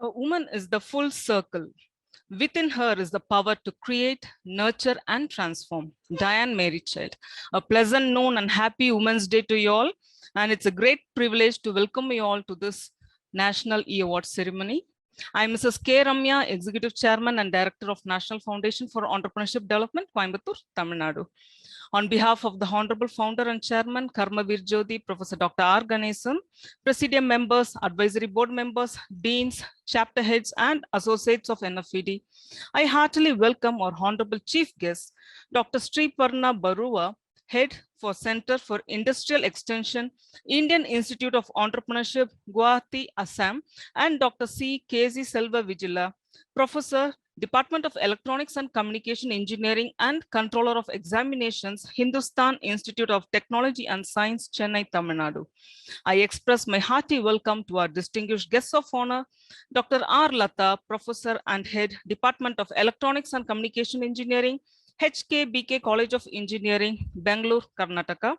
A woman is the full circle. Within her is the power to create, nurture, and transform. Diane Mary Child. A pleasant noon and happy Women's Day to you all. And it's a great privilege to welcome you all to this National E-Award ceremony. I'm Mrs. K. Ramya, Executive Chairman and Director of National Foundation for Entrepreneurship Development, Coimbatore, Tamil Nadu. On behalf of the Honorable Founder and Chairman, Karmavir Jyoti, Professor Dr. R. Ganesan, Presidium members, Advisory Board members, Deans, Chapter Heads, and Associates of NFED, I heartily welcome our Honorable Chief Guest, Dr. Sriparna Barua, Head for Center for Industrial Extension, Indian Institute of Entrepreneurship, Guwahati, Assam, and Dr. C. K.Z. Selva Vigila, Professor, Department of Electronics and Communication Engineering and Controller of Examinations, Hindustan Institute of Technology and Science, Chennai, Tamil Nadu. I express my hearty welcome to our distinguished guests of honor, Dr. R. Lata, Professor and Head, Department of Electronics and Communication Engineering, HKBK College of Engineering, Bangalore, Karnataka.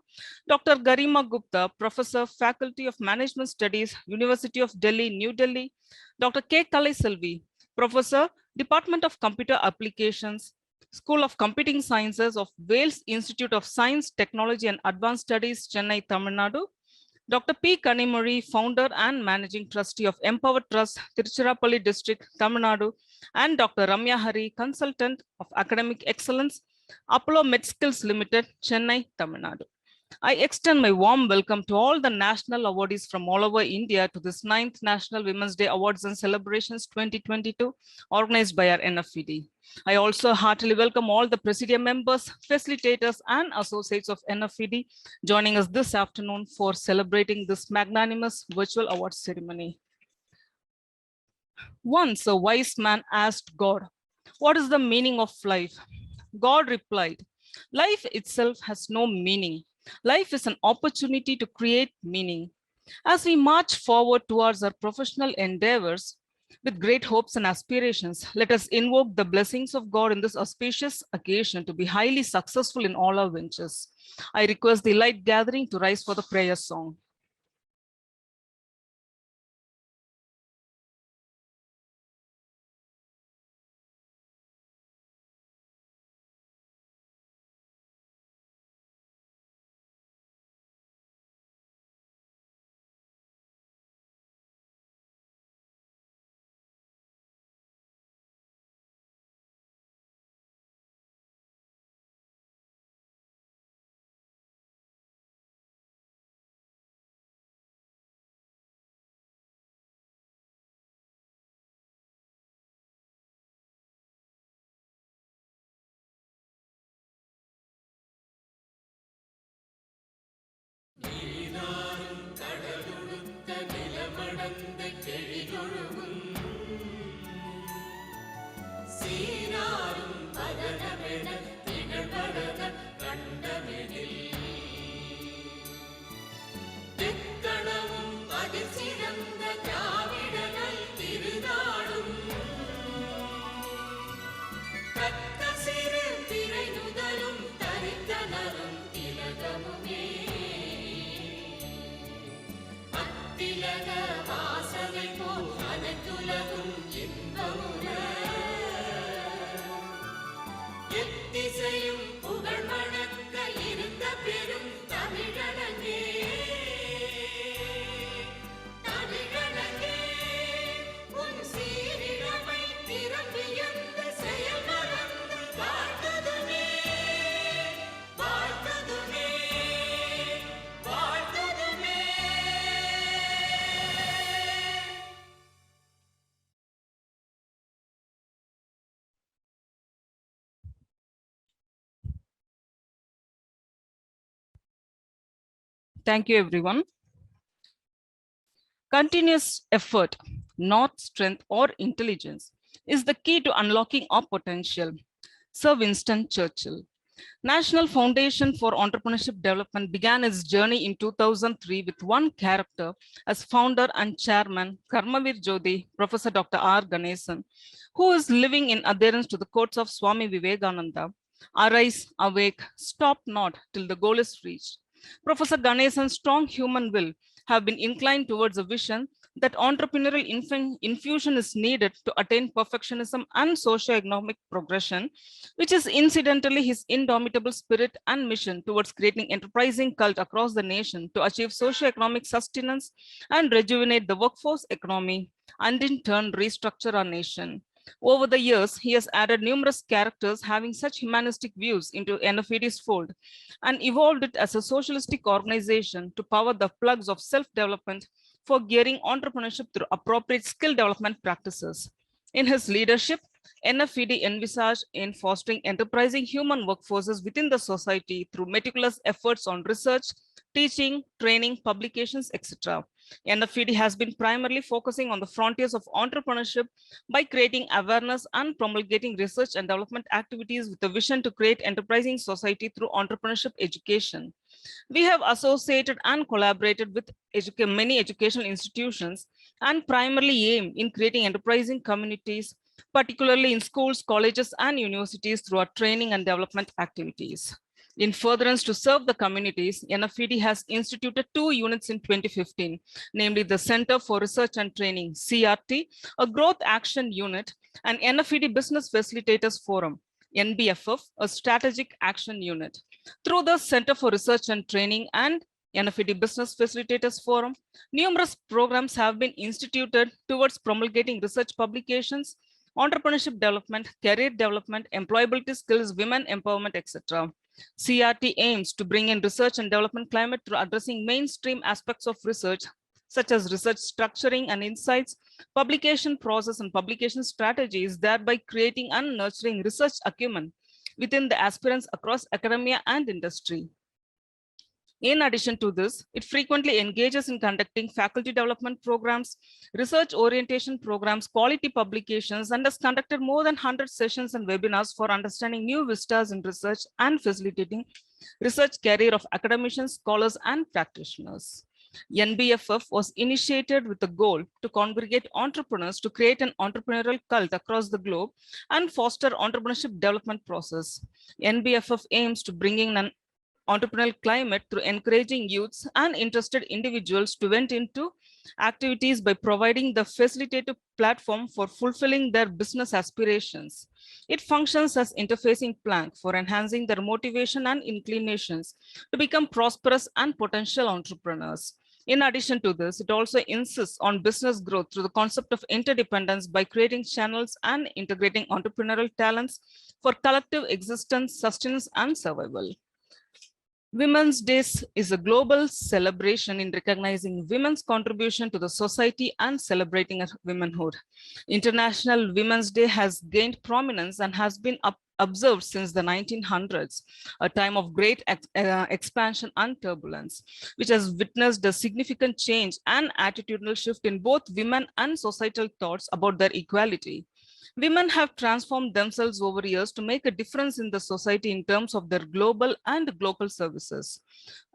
Dr. Garima Gupta, Professor, Faculty of Management Studies, University of Delhi, New Delhi. Dr. K. Kalai Selvi, Professor, Department of Computer Applications, School of Computing Sciences of Wales Institute of Science, Technology and Advanced Studies, Chennai, Tamil Nadu. Dr. P. Kanimuri, Founder and Managing Trustee of Empower Trust, Tiruchirappalli District, Tamil Nadu. And Dr. Ramya Hari, Consultant of Academic Excellence, Apollo MedSkills Limited, Chennai, Tamil Nadu. I extend my warm welcome to all the national awardees from all over India to this 9th National Women's Day Awards and Celebrations 2022, organized by our NFED. I also heartily welcome all the Presidium members, facilitators, and associates of NFED joining us this afternoon for celebrating this magnanimous virtual awards ceremony. Once a wise man asked God, "What is the meaning of life?" God replied, "Life itself has no meaning. Life is an opportunity to create meaning." As we march forward towards our professional endeavors with great hopes and aspirations, let us invoke the blessings of God in this auspicious occasion to be highly successful in all our ventures. I request the light gathering to rise for the prayer song. Thank you, everyone. Continuous effort, not strength or intelligence, is the key to unlocking our potential. Sir Winston Churchill. National Foundation for Entrepreneurship Development began its journey in 2003 with one character as founder and chairman, Karmavir Jyoti, Professor Dr. R. Ganesan, who is living in adherence to the quotes of Swami Vivekananda: "Arise, awake, stop not till the goal is reached." Professor Ganesan's strong human will have been inclined towards a vision that entrepreneurial infusion is needed to attain perfectionism and socio-economic progression, which is incidentally his indomitable spirit and mission towards creating enterprising cult across the nation to achieve socio-economic sustenance and rejuvenate the workforce economy, and in turn restructure our nation. Over the years, he has added numerous characters having such humanistic views into NFED's fold and evolved it as a socialistic organization to power the plugs of self-development for gearing entrepreneurship through appropriate skill development practices. In his leadership, NFED envisaged in fostering enterprising human workforces within the society through meticulous efforts on research, teaching, training, publications, etc. NFED has been primarily focusing on the frontiers of entrepreneurship by creating awareness and promulgating research and development activities with a vision to create enterprising society through entrepreneurship education. We have associated and collaborated with many educational institutions and primarily aim in creating enterprising communities, particularly in schools, colleges, and universities through our training and development activities. In furtherance to serve the communities, NFED has instituted 2 units in 2015, namely the Center for Research and Training, CRT, a growth action unit, and NFED Business Facilitators Forum, NBFF, a strategic action unit. Through the Center for Research and Training and NFED Business Facilitators Forum, numerous programs have been instituted towards promulgating research publications, entrepreneurship development, career development, employability skills, women empowerment, etc. CRT aims to bring in research and development climate through addressing mainstream aspects of research, such as research structuring and insights, publication process and publication strategies, thereby creating and nurturing research acumen within the aspirants across academia and industry. In addition to this, it frequently engages in conducting faculty development programs, research orientation programs, quality publications, and has conducted more than 100 sessions and webinars for understanding new vistas in research and facilitating research career of academicians, scholars, and practitioners. NBFF was initiated with the goal to congregate entrepreneurs to create an entrepreneurial cult across the globe and foster entrepreneurship development process. NBFF aims to bring in an entrepreneurial climate through encouraging youths and interested individuals to vent into activities by providing the facilitative platform for fulfilling their business aspirations. It functions as interfacing plank for enhancing their motivation and inclinations to become prosperous and potential entrepreneurs. In addition to this, it also insists on business growth through the concept of interdependence by creating channels and integrating entrepreneurial talents for collective existence, sustenance, and survival. Women's Day is a global celebration in recognizing women's contribution to the society and celebrating womanhood. International Women's Day has gained prominence and has been observed since the 1900s, a time of great expansion and turbulence, which has witnessed a significant change and attitudinal shift in both women and societal thoughts about their equality. Women have transformed themselves over years to make a difference in the society in terms of their global and local services.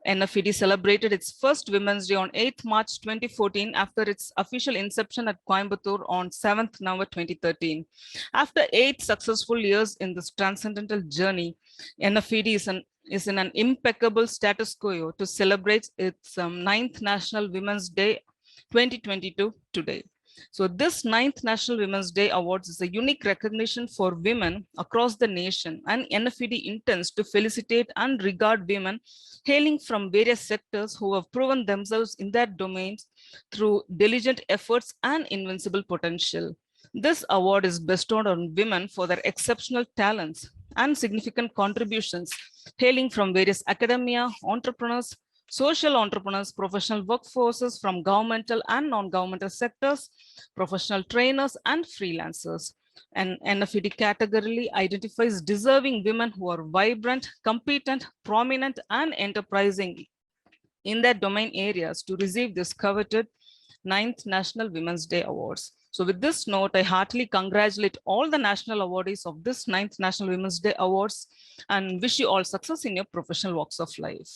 NFED celebrated its first Women's Day on 8th March 2014 after its official inception at Coimbatore on 7th November 2013. After 8 successful years in this transcendental journey, NFED is in an impeccable status quo to celebrate its 9th National Women's Day 2022 today. So this 9th National Women's Day Awards is a unique recognition for women across the nation, and NFED intends to felicitate and regard women hailing from various sectors who have proven themselves in their domains through diligent efforts and invincible potential. This award is bestowed on women for their exceptional talents and significant contributions hailing from various academia, entrepreneurs, social entrepreneurs, professional workforces from governmental and non-governmental sectors, professional trainers, and freelancers. And NFED categorically identifies deserving women who are vibrant, competent, prominent, and enterprising in their domain areas to receive this coveted 9th National Women's Day Awards. So with this note, I heartily congratulate all the national awardees of this 9th National Women's Day Awards and wish you all success in your professional walks of life.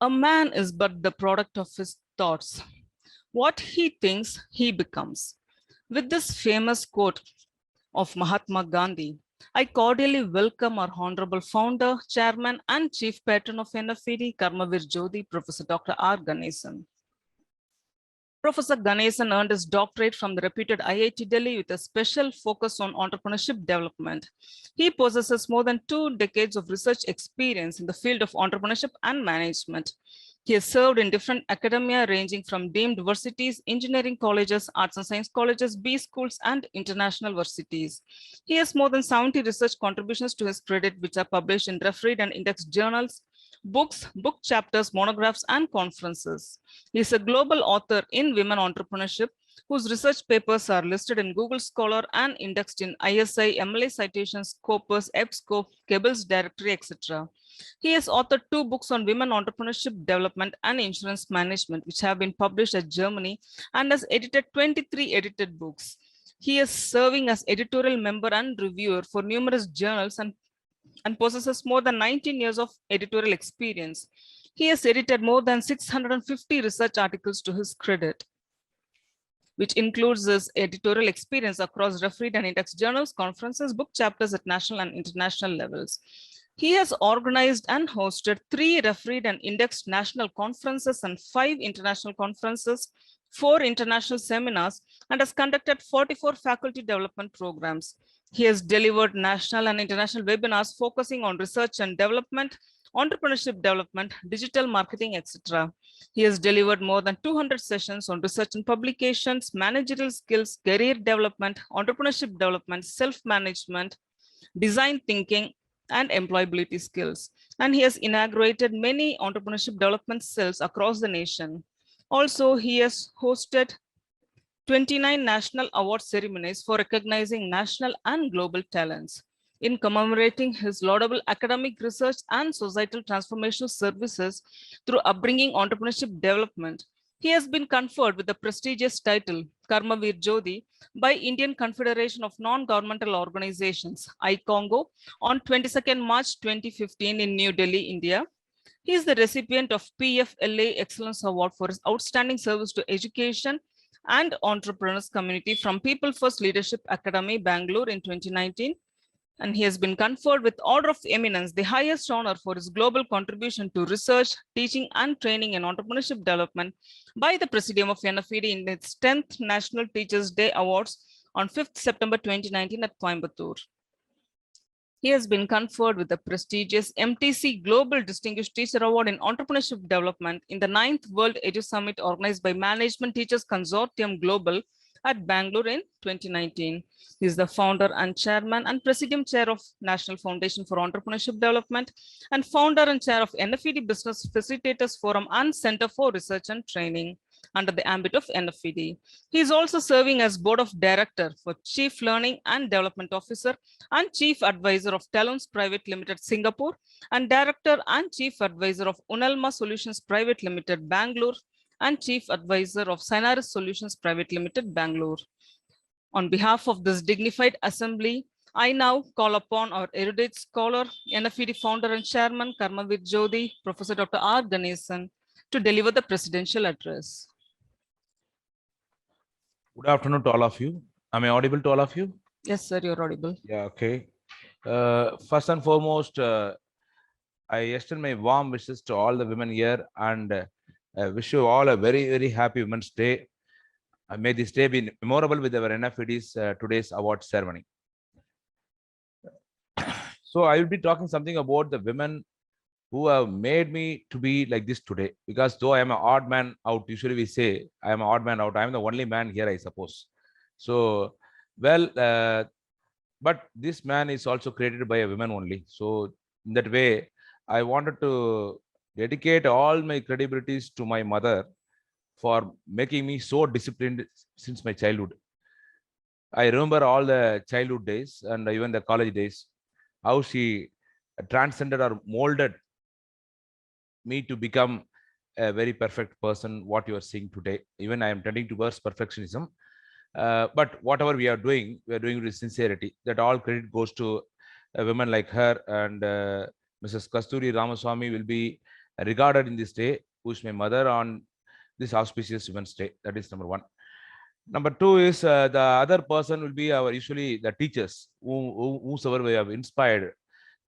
A man is but the product of his thoughts. What he thinks, he becomes. With this famous quote of Mahatma Gandhi, I cordially welcome our honorable founder, chairman, and chief patron of NFED, Karmavir Jyoti, Professor Dr. R. Ganesan. Professor Ganesan earned his doctorate from the reputed IIT Delhi with a special focus on entrepreneurship development. He possesses more than 2 decades of research experience in the field of entrepreneurship and management. He has served in different academia ranging from deemed universities, engineering colleges, arts and science colleges, B schools, and international universities. He has more than 70 research contributions to his credit, which are published in refereed and indexed journals, books, book chapters, monographs, and conferences. He is a global author in women entrepreneurship, whose research papers are listed in Google Scholar and indexed in ISI, MLA Citations, Scopus, EBSCO, Cable's Directory, etc. He has authored 2 books on women entrepreneurship development and insurance management, which have been published at Germany, and has edited 23 edited books. He is serving as editorial member and reviewer for numerous journals and possesses more than 19 years of editorial experience. He has edited more than 650 research articles to his credit, which includes his editorial experience across refereed and indexed journals, conferences, book chapters at national and international levels. He has organized and hosted 3 refereed and indexed national conferences and 5 international conferences, 4 international seminars, and has conducted 44 faculty development programs. He has delivered national and international webinars focusing on research and development, entrepreneurship development, digital marketing, etc. He has delivered more than 200 sessions on research and publications, managerial skills, career development, entrepreneurship development, self-management, design thinking, and employability skills. And he has inaugurated many entrepreneurship development cells across the nation. Also, he has hosted 29 national award ceremonies for recognizing national and global talents. In commemorating his laudable academic research and societal transformational services through upbringing entrepreneurship development, he has been conferred with the prestigious title Karmavir Jyoti by Indian Confederation of Non-Governmental Organizations, ICONGO, on 22nd March 2015 in New Delhi, India. He is the recipient of PFLA Excellence Award for his outstanding service to education and entrepreneurs community from People First Leadership Academy, Bangalore in 2019. And he has been conferred with Order of Eminence, the highest honor for his global contribution to research, teaching, and training in entrepreneurship development by the Presidium of NFED in its 10th National Teachers' Day Awards on 5th September 2019 at Coimbatore. He has been conferred with the prestigious MTC Global Distinguished Teacher Award in Entrepreneurship Development in the 9th World Edu Summit organized by Management Teachers Consortium Global at Bangalore in 2019. He is the founder and chairman and presidium chair of National Foundation for Entrepreneurship Development and founder and chair of NFED Business Facilitators Forum and Center for Research and Training under the ambit of NFED. He is also serving as board of director for Chief Learning and Development Officer and Chief Advisor of Talons Private Limited, Singapore, and Director and Chief Advisor of Unelma Solutions Private Limited, Bangalore, and Chief Advisor of Synaris Solutions Private Limited, Bangalore. On behalf of this dignified assembly, I now call upon our erudite scholar, NFED founder and chairman, Karmavir Jyoti, Professor Dr. R. Ganesan, to deliver the presidential address. Good afternoon to all of you. Am I audible to all of you? Yes, sir, you're audible. Yeah, okay. First and foremost, I extend my warm wishes to all the women here and wish you all a very, very happy Women's Day. May this day be memorable with our NFED's today's award ceremony. So I will be talking something about the women who have made me to be like this today, because though I am an odd man out, usually we say I am an odd man out, I am the only man here, I suppose. So, well, but this man is also created by a woman only. So in that way, I wanted to dedicate all my credibilities to my mother for making me so disciplined since my childhood. I remember all the childhood days and even the college days, how she transcended or molded me to become a very perfect person, what you are seeing today. Even I am tending towards perfectionism. But whatever we are doing with sincerity. That all credit goes to a woman like her, and Mrs. Kasturi Ramaswamy will be regarded in this day, who is my mother, on this auspicious Women's Day. That is number one. Number two is the other person will be our usually the teachers, whosoever we have inspired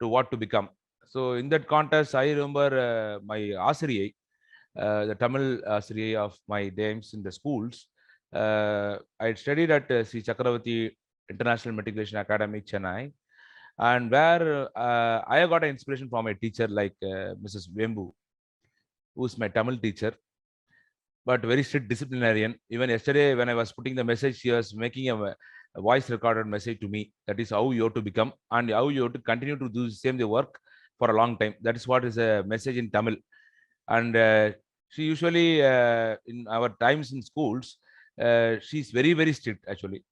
to what to become. So in that context, I remember my Asiriyai, the Tamil Asriya of my days in the schools. I studied at Sri Chakravati International Matriculation Academy, Chennai, and where I got an inspiration from a teacher like Mrs. Wembu, who's my Tamil teacher, but very strict disciplinarian. Even yesterday, when I was putting the message, she was making a voice recorded message to me. That is how you have to become and how you have to continue to do the same the work for a long time. That is what is a message in Tamil. And she usually, in our times in schools, she's very, very strict actually.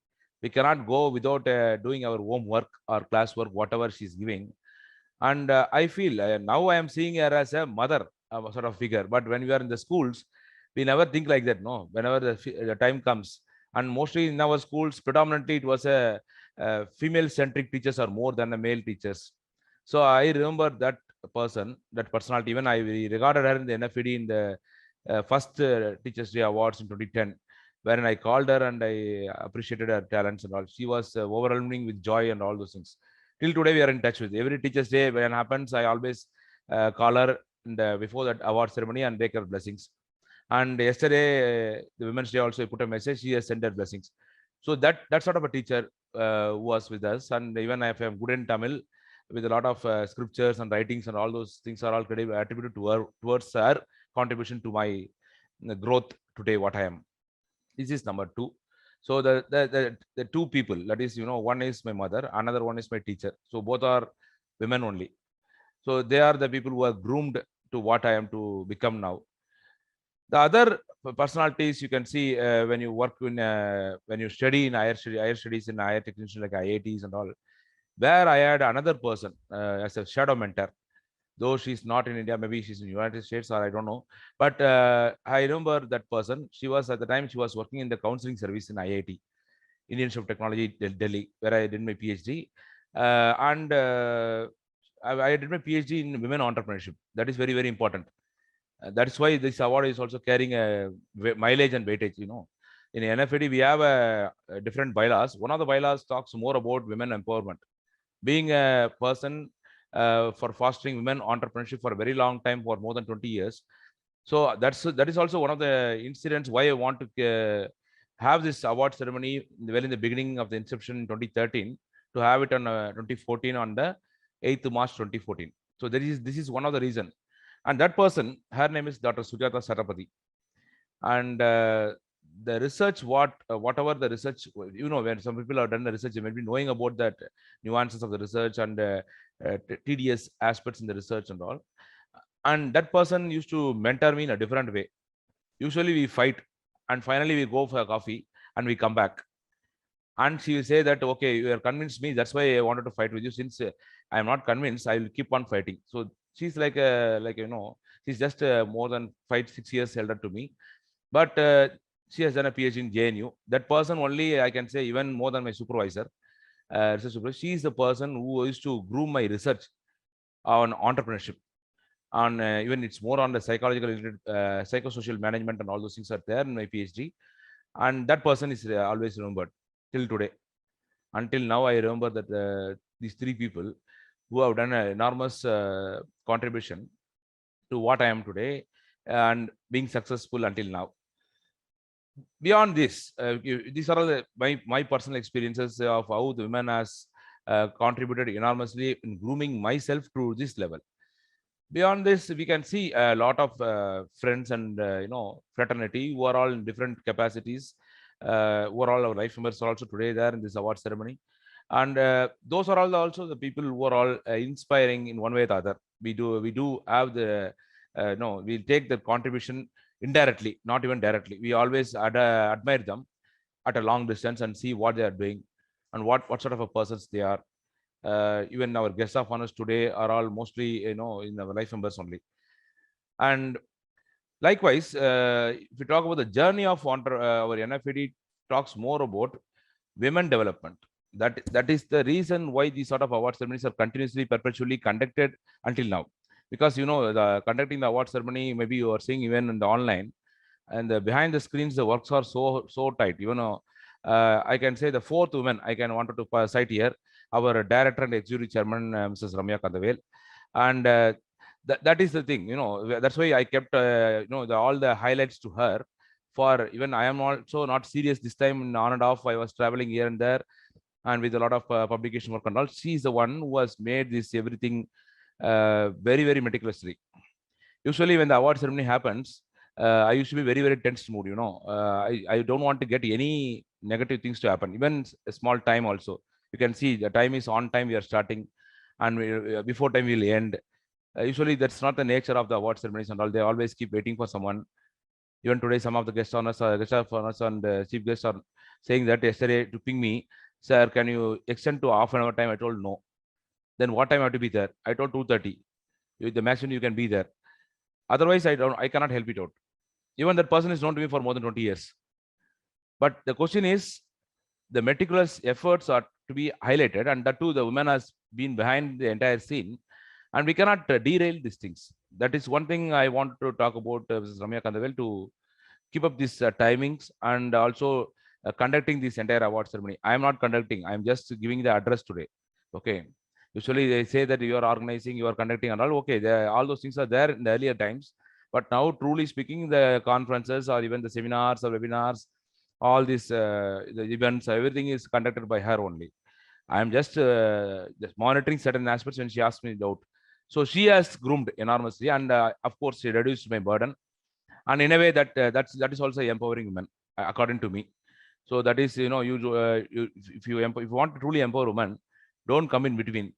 We cannot go without doing our homework or classwork, whatever she's giving. And I feel now I am seeing her as a mother sort of figure. But when we are in the schools, we never think like that. No, whenever the time comes, and mostly in our schools, predominantly it was a female-centric teachers are more than the male teachers. So I remember that person, that personality. Even I regarded her in the NFED in the first Teachers Day Awards in 2010, wherein I called her and I appreciated her talents and all. She was overwhelming with joy and all those things. Till today, we are in touch with. Every Teachers Day when it happens, I always call her before that award ceremony and take her blessings. And yesterday, the Women's Day also put a message. She has sent her blessings. So that sort of a teacher was with us. And even if I'm good in Tamil, with a lot of scriptures and writings and all those things are all attributed to her towards her contribution to my growth today. What I am. This is number two. So the two people, that is, one is my mother, another one is my teacher. So both are women only. So they are the people who are groomed to what I am to become now. The other personalities you can see when you work in when you study in higher studies in higher technician like IITs and all, where I had another person as a shadow mentor. Though she's not in India, maybe she's in the United States or I don't know. But I remember that person. She was at the time she was working in the counseling service in IIT, Indian Institute of Technology, Delhi, where I did my PhD. And I did my PhD in women entrepreneurship. That is very, very important. That is why this award is also carrying a mileage and weightage. In NFED, we have a different bylaws. One of the bylaws talks more about women empowerment. Being a person for fostering women entrepreneurship for a very long time, for more than 20 years. So that is also one of the incidents why I want to have this award ceremony well in the beginning of the inception in 2013 to have it on 2014 on the 8th March 2014. So this is one of the reason. And that person, her name is Dr. Sujata Sarapati. And the research, whatever the research, when some people have done the research, they may be knowing about that nuances of the research and tedious aspects in the research and all. And that person used to mentor me in a different way. Usually we fight and finally we go for a coffee and we come back. And she will say that, okay, you are convinced me. That's why I wanted to fight with you. Since I am not convinced, I will keep on fighting. So she's like, she's just more than 5-6 years elder to me. But she has done a PhD in JNU. That person only, I can say, even more than my supervisor, research supervisor. She is the person who used to groom my research on entrepreneurship. On even it's more on the psychological, psychosocial management and all those things are there in my PhD. And that person is always remembered till today. Until now, I remember that these three people who have done an enormous contribution to what I am today and being successful until now. Beyond this, these are all my personal experiences of how the women has contributed enormously in grooming myself to this level. Beyond this, we can see a lot of friends and fraternity who are all in different capacities. Who are all our life members are also today there in this award ceremony, and those are all also the people who are all inspiring in one way or the other. We do have the no, we take the contribution indirectly, not even directly. We always admire them at a long distance and see what they are doing and what sort of a persons they are. Even our guests of honors today are all mostly in our life members only. And likewise, if we talk about the journey of our NFED talks more about women development. That is the reason why these sort of award ceremonies are continuously, perpetually conducted until now. Because the conducting the award ceremony, maybe you are seeing even in the online, and behind the screens, the works are so tight. I can say the fourth woman I can wanted to cite here, our director and executive chairman, Mrs. Ramya Kandavel, and That is the thing, that's why I kept all the highlights to her. For even I am also not serious this time, on and off I was traveling here and there, and with a lot of publication work and all. She's the one who has made this everything very very meticulously. Usually when the award ceremony happens, I used to be very very tense mood, I don't want to get any negative things to happen, even a small time also. You can see the time is on time, we are starting, and before time we'll end. Usually that's not the nature of the award ceremonies and all. They always keep waiting for someone. Even today, some of the guest honors, and chief guests are saying that yesterday to ping me, sir, can you extend to half an hour time? I told no. Then what time I have to be there? I told 2:30. With the maximum you can be there. Otherwise, I cannot help it out. Even that person is known to me for more than 20 years. But the question is, the meticulous efforts are to be highlighted, and that too, the woman has been behind the entire scene, and we cannot derail these things. That is one thing I want to talk about, Mrs. Ramya Kandavel, to keep up these timings, and also conducting this entire award ceremony. I am not conducting, I am just giving the address today. Okay. Usually they say that you are organizing, you are conducting and all. Okay, all those things are there in the earlier times. But now, truly speaking, the conferences or even the seminars or webinars, all these the events, everything is conducted by her only. I am just monitoring certain aspects when she asked me doubt. So she has groomed enormously, and of course, she reduced my burden. And in a way, that is also empowering women, according to me. So that is, if you want to truly empower women, don't come in between.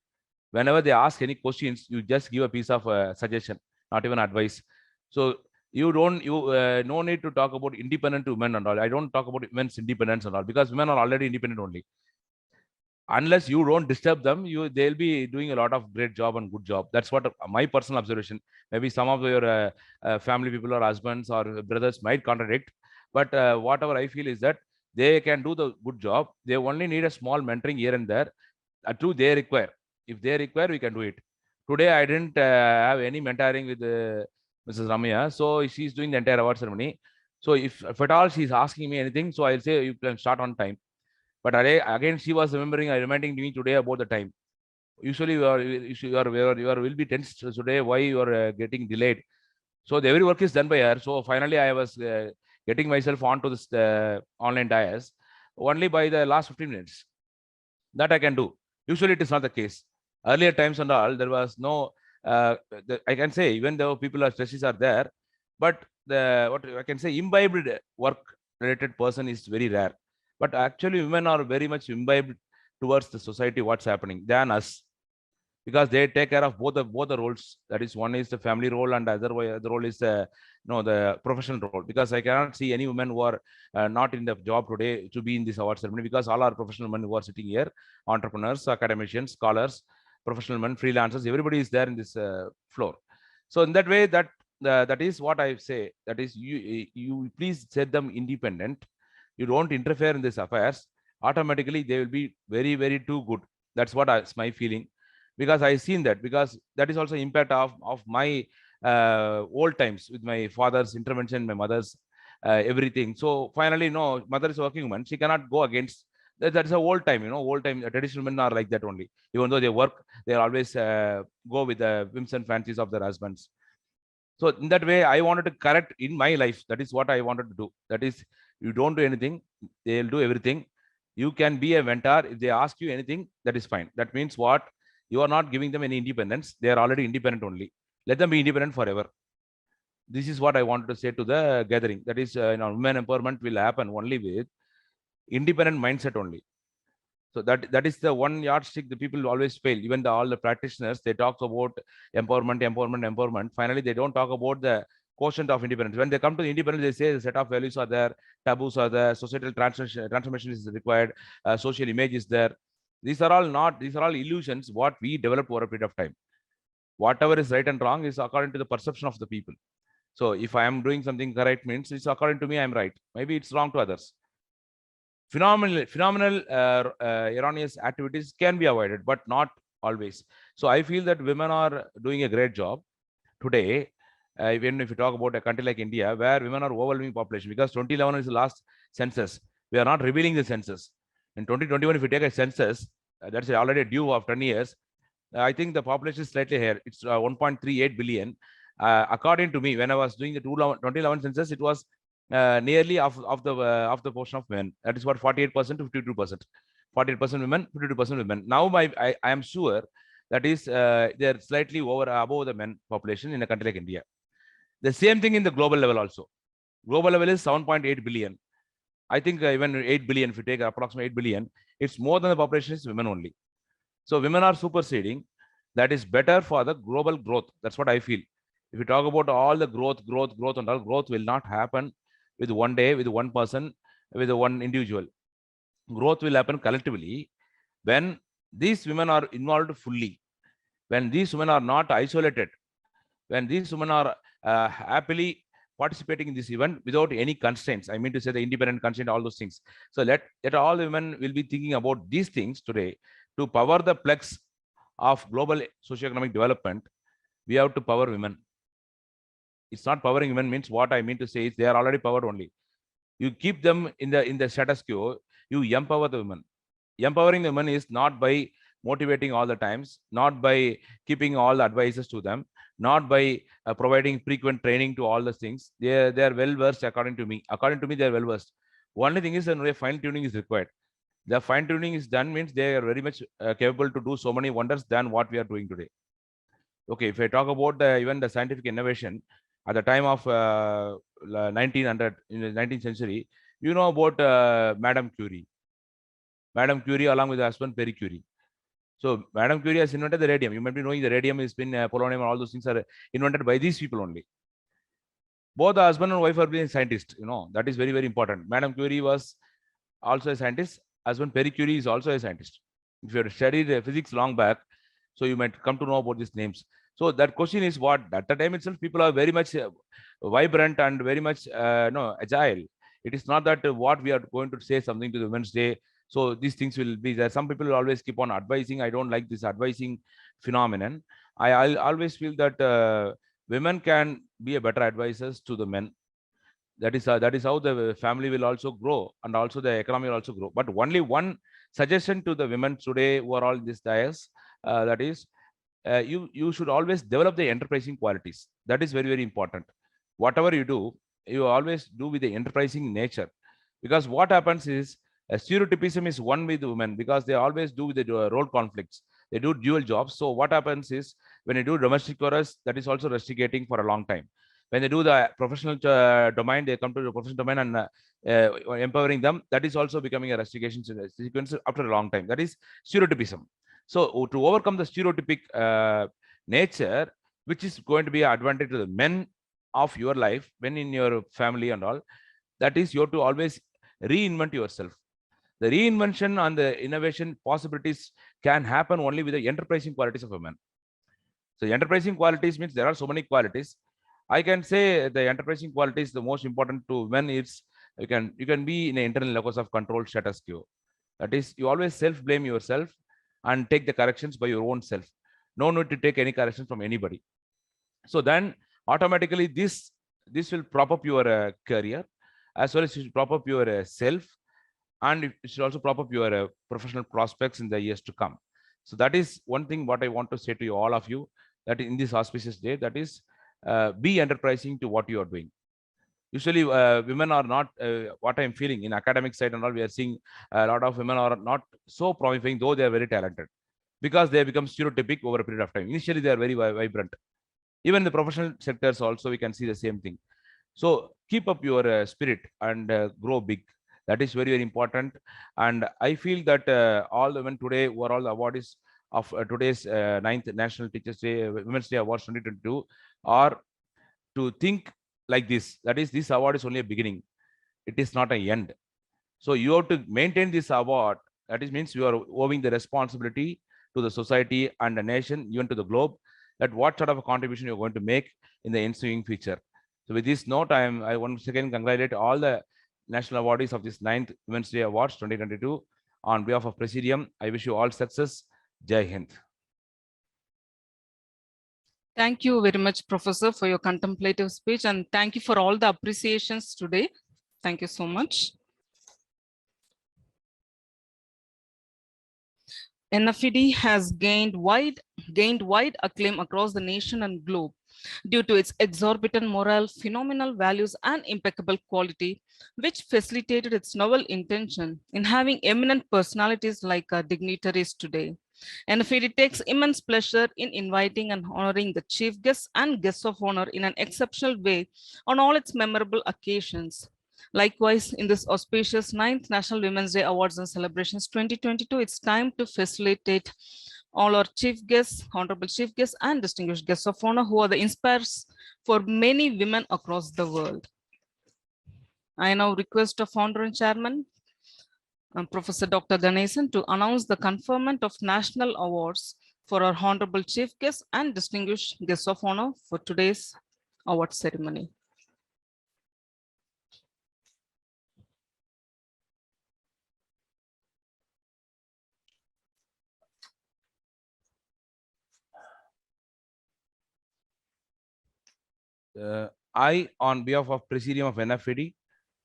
Whenever they ask any questions, you just give a piece of suggestion, not even advice. So you no need to talk about independent women and all. I don't talk about women's independence and all, because women are already independent only. Unless you don't disturb them, they'll be doing a lot of great job and good job. That's what my personal observation. Maybe some of your family people or husbands or brothers might contradict, but whatever I feel is that they can do the good job. They only need a small mentoring here and there. True, they require. If they require, we can do it. Today I didn't have any mentoring with Mrs. Ramya, so she's doing the entire award ceremony. So if at all she's asking me anything, so I'll say you can start on time. But again, she was reminding me today about the time. Usually, you are will be tense today. Why you are getting delayed? So the every work is done by her. So finally, I was getting myself onto this online dais only by the last 15 minutes. That I can do. Usually, it is not the case. Earlier times and all, there was no. I can say, even though people are stresses are there, but what I can say, imbibed work related person is very rare. But actually, women are very much imbibed towards the society, what's happening, than us, because they take care of both the roles. That is, one is the family role, and the other role is the professional role. Because I cannot see any women who are not in the job today to be in this award ceremony, because all are professional women who are sitting here, entrepreneurs, academicians, scholars, professional men, freelancers. Everybody is there in this floor. So in that way, that is what I say. That is, you please set them independent. You don't interfere in these affairs. Automatically, they will be very very too good. That's what it's my feeling, because I seen that, because that is also impact of my old times with my father's intervention, my mother's everything. So finally, no, mother is a working woman, she cannot go against that's a old time, old time. Traditional men are like that only. Even though they work, they always go with the whims and fancies of their husbands. So in that way, I wanted to correct in my life. That is what I wanted to do. That is, you don't do anything, they'll do everything. You can be a mentor. If they ask you anything, that is fine. That means what? You are not giving them any independence. They are already independent only. Let them be independent forever. This is what I wanted to say to the gathering. That is, women empowerment will happen only with independent mindset only. So that is the one yardstick the people always fail. Even all the practitioners, they talk about empowerment. Finally, they don't talk about the quotient of independence. When they come to the independence, they say the set of values are there, taboos are there, societal transformation is required, social image is there. These are all illusions what we developed over a period of time. Whatever is right and wrong is according to the perception of the people. So if I am doing something correct, means it's according to me, I'm right. Maybe it's wrong to others. Phenomenal erroneous activities can be avoided, but not always. So I feel that women are doing a great job today. Even if you talk about a country like India, where women are overwhelming population, because 2011 is the last census. We are not revealing the census. In 2021, if you take a census, that's already due of 10 years. I think the population is slightly higher. It's 1.38 billion. According to me, when I was doing the 2011 census, it was nearly of the portion of men. That is what 48% to 52%. 48% women, 52% women. Now I am sure that is they're slightly above the men population in a country like India. The same thing in the global level also. Global level is 7.8 billion. I think even 8 billion, if you take approximately 8 billion, it's more than the population is women only. So women are superseding. That is better for the global growth. That's what I feel. If you talk about all the growth, and all, growth will not happen with one day, with one person, with one individual. Growth will happen collectively when these women are involved fully, when these women are not isolated, when these women are happily participating in this event without any constraints. I mean to say the independent constraint, all those things. So let all the women will be thinking about these things today to power the plex of global socioeconomic development. We have to power women. It's not powering women means what I mean to say is they are already powered only. You keep them in the status quo. You empower the women. Empowering the women is not by motivating all the times, not by keeping all the advices to them, not by providing frequent training to all the things. They are well versed according to me. According to me, they are well versed. Only thing is that fine tuning is required. The fine tuning is done means they are very much capable to do so many wonders than what we are doing today. Okay, if I talk about even the scientific innovation at the time of 1900 in the 19th century, you know about Madame Curie. Madame Curie along with her husband Pierre Curie. So Madame Curie has invented the radium. You might be knowing the radium has been polonium and all those things are invented by these people only. Both the husband and wife are being scientists. You know that is very, very important. Madame Curie was also a scientist. Husband Pierre Curie is also a scientist. If you have studied physics long back, so you might come to know about these names. So that question is what at the time itself people are very much vibrant and very much agile. It is not that what we are going to say something to the Women's Day. So these things will be there. Some people will always keep on advising. I don't like this advising phenomenon. I always feel that women can be a better advisors to the men. That is how the family will also grow and also the economy will also grow. But only one suggestion to the women today who are all this dais, that is you should always develop the enterprising qualities. That is very, very important. Whatever you do, you always do with the enterprising nature, because what happens is stereotypism is one with women because they always do with the role conflicts. They do dual jobs. So what happens is when you do domestic chorus, that is also rusticating for a long time. When they do the professional domain, they come to the professional domain and empowering them. That is also becoming a rustication sequence after a long time. That is stereotypism. So to overcome the stereotypic nature, which is going to be an advantage to the men of your life when in your family and all, that is you have to always reinvent yourself. The reinvention and the innovation possibilities can happen only with the enterprising qualities of a man. So enterprising qualities means there are so many qualities. I can say the enterprising quality is the most important to men. It's you can be in an internal locus of control status quo. That is, you always self-blame yourself and take the corrections by your own self. No need to take any corrections from anybody. So then automatically this will prop up your career, as well as it should prop up your self, and it should also prop up your professional prospects in the years to come. So that is one thing what I want to say to you, all of you, that in this auspicious day, that is be enterprising to what you are doing. Usually women are not what I'm feeling in academic side and all, we are seeing a lot of women are not so promising, though they are very talented, because they become stereotypic over a period of time. Initially they are very vibrant. Even the professional sectors also we can see the same thing. So keep up your spirit and grow big. That is very, very important. And I feel that all the women today who are all the awardees of today's 9th National Teachers Day, Women's Day Awards 2022 are to think like this. That is, this award is only a beginning. It is not an end. So you have to maintain this award. That is means you are owing the responsibility to the society and the nation, even to the globe, that what sort of a contribution you're going to make in the ensuing future. So with this note, I once again congratulate all the national awardees of this 9th Women's Day Awards 2022. On behalf of Presidium, I wish you all success. Jai Hind. Thank you very much, Professor, for your contemplative speech, and thank you for all the appreciations today. Thank you so much. NFED has gained wide acclaim across the nation and globe due to its exorbitant morale, phenomenal values, and impeccable quality, which facilitated its novel intention in having eminent personalities like our dignitaries today. NFED takes immense pleasure in inviting and honoring the chief guests and guests of honor in an exceptional way on all its memorable occasions. Likewise, in this auspicious 9th National Women's Day Awards and Celebrations 2022, it's time to facilitate all our chief guests, honorable chief guests, and distinguished guests of honor who are the inspires for many women across the world. I now request the founder and chairman, Professor Dr. Ganesan, to announce the conferment of national awards for our honorable chief guests and distinguished guests of honor for today's award ceremony. I, on behalf of Presidium of NFED,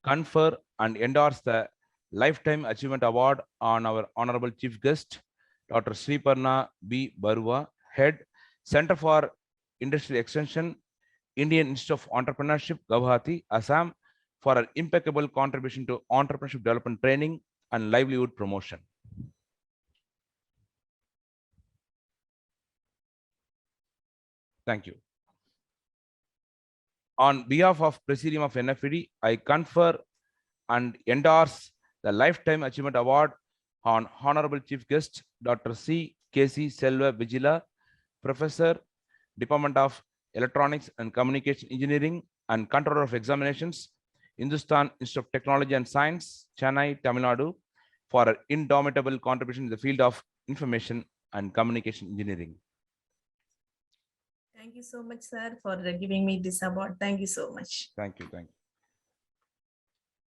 confer and endorse the Lifetime Achievement Award on our Honorable Chief Guest, Dr. Sriparna B. Barua, Head, Center for Industry Extension, Indian Institute of Entrepreneurship, Guwahati, Assam, for her impeccable contribution to entrepreneurship development training and livelihood promotion. Thank you. On behalf of Presidium of NFED, I confer and endorse the Lifetime Achievement Award on Honorable Chief Guest, Dr. C. K.C. Selva Vigila, Professor, Department of Electronics and Communication Engineering and Controller of Examinations, Hindustan Institute of Technology and Science, Chennai, Tamil Nadu, for her indomitable contribution in the field of information and communication engineering. Thank you so much, sir, for giving me this award. Thank you so much. Thank you. Thank you.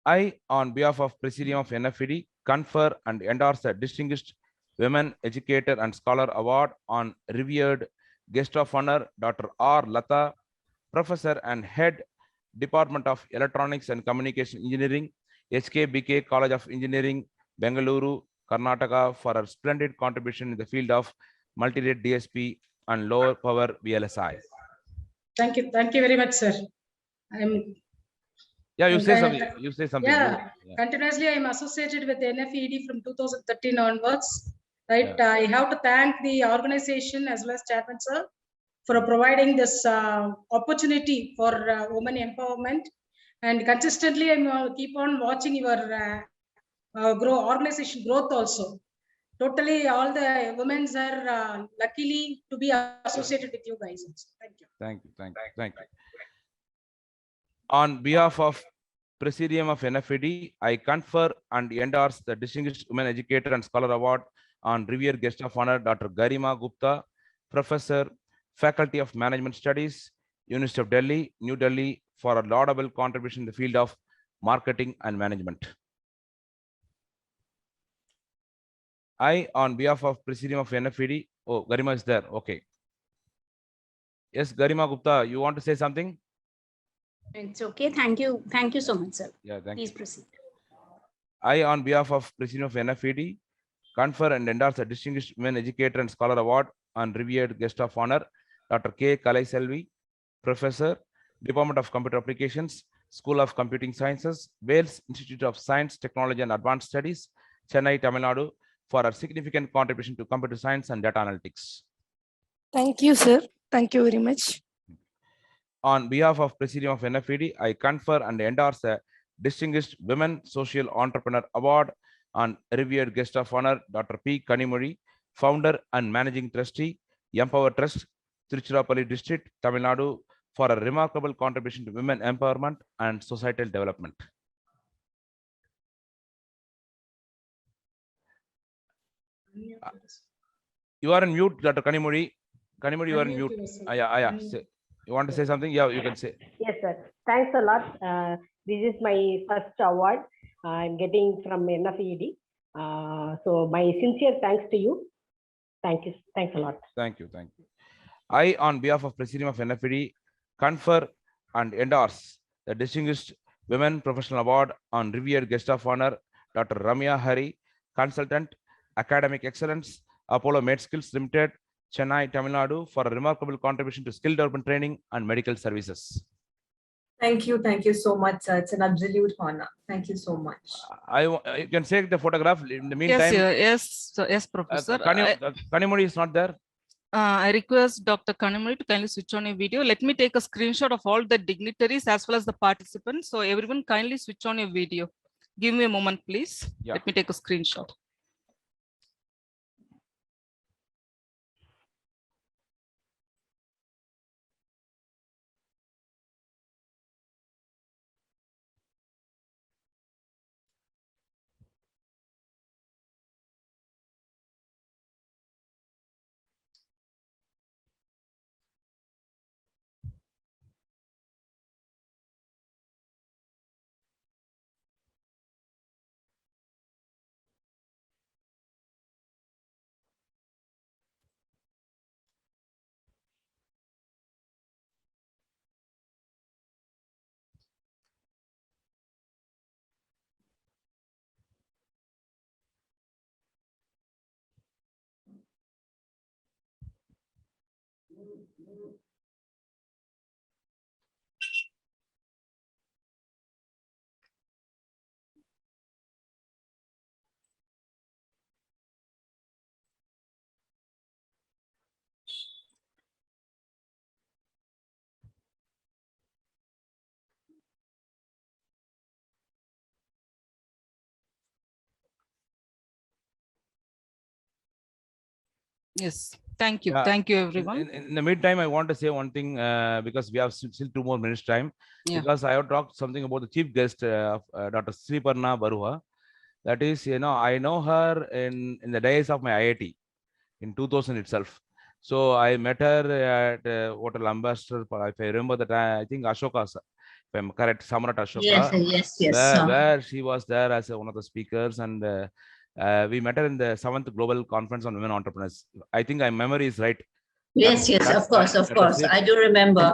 I, on behalf of Presidium of NFED, confer and endorse the Distinguished Women Educator and Scholar Award on revered guest of honor, Dr. R. Lata, Professor and Head, Department of Electronics and Communication Engineering, HKBK College of Engineering, Bengaluru, Karnataka, for her splendid contribution in the field of multi-rate DSP and lower power VLSI. Thank you very much, sir. You say something. You say something. Yeah, continuously I am associated with NFED from 2013 onwards. Right, yeah. I have to thank the organization as well as Chairman sir for providing this opportunity for women empowerment, and consistently I keep on watching your organization growth also. Totally, all the women are luckily to be associated with you guys. Thank you. Thank you. Thank you. Thank you. On behalf of Presidium of NFED, I confer and endorse the Distinguished Women Educator and Scholar Award on revered guest of honor, Dr. Garima Gupta, Professor, Faculty of Management Studies, University of Delhi, New Delhi, for a laudable contribution in the field of marketing and management. I, on behalf of Presidium of NFED, oh, Garima is there. Okay. Yes, Garima Gupta, you want to say something? It's okay. Thank you. Thank you so much, sir. Yeah, thank you. Please proceed. I, on behalf of Presidium of NFED, confer and endorse the Distinguished Women Educator and Scholar Award on revered guest of honor, Dr. K. Kalai Selvi, Professor, Department of Computer Applications, School of Computing Sciences, Wales Institute of Science, Technology and Advanced Studies, Chennai, Tamil Nadu, for her significant contribution to computer science and data analytics. Thank you, sir. Thank you very much. On behalf of Presidium of NFED, I confer and endorse the Distinguished Women Social Entrepreneur Award on revered guest of honor, Dr. P. Kanimuri, Founder and Managing Trustee, Empower Trust, Tiruchirappalli District, Tamil Nadu, for a remarkable contribution to women empowerment and societal development. You are on mute, Dr. Kanimuri. Kanimuri, you are on mute. Yeah. You want to say something? Yeah, you can say. Yes, sir. Thanks a lot. This is my first award I'm getting from NFED. So my sincere thanks to you. Thank you. Thanks a lot. Thank you. Thank you. I, on behalf of Presidium of NFED, confer and endorse the Distinguished Women Professional Award on revered guest of honor, Dr. Ramya Hari, Consultant, Academic Excellence, Apollo MedSkills Limited, Chennai, Tamil Nadu, for a remarkable contribution to skill development training and medical services. Thank you so much, sir. It's an absolute honor. Thank you so much. You can take the photograph. In the meantime, Yes, Professor. Kanimuri is not there. I request Dr. Kanimuri to kindly switch on your video. Let me take a screenshot of all the dignitaries as well as the participants. So everyone kindly switch on your video. Give me a moment, please. Yeah. Let me take a screenshot. Yes, thank you. Yeah. Thank you, everyone. In the meantime, I want to say one thing because we have still 2 more minutes time. Yeah. Because I have talked something about the chief guest of Dr. Sriparna Barua. That is, I know her in the days of my IIT in 2000 itself. So I met her at Hotel Ambassador. If I remember that, I think Ashoka, if I'm correct, Samrat Ashoka. Yes. Where she was there as one of the speakers, and we met her in the 7th Global Conference on Women Entrepreneurs. I think my memory is right. Yes, of course. I do remember.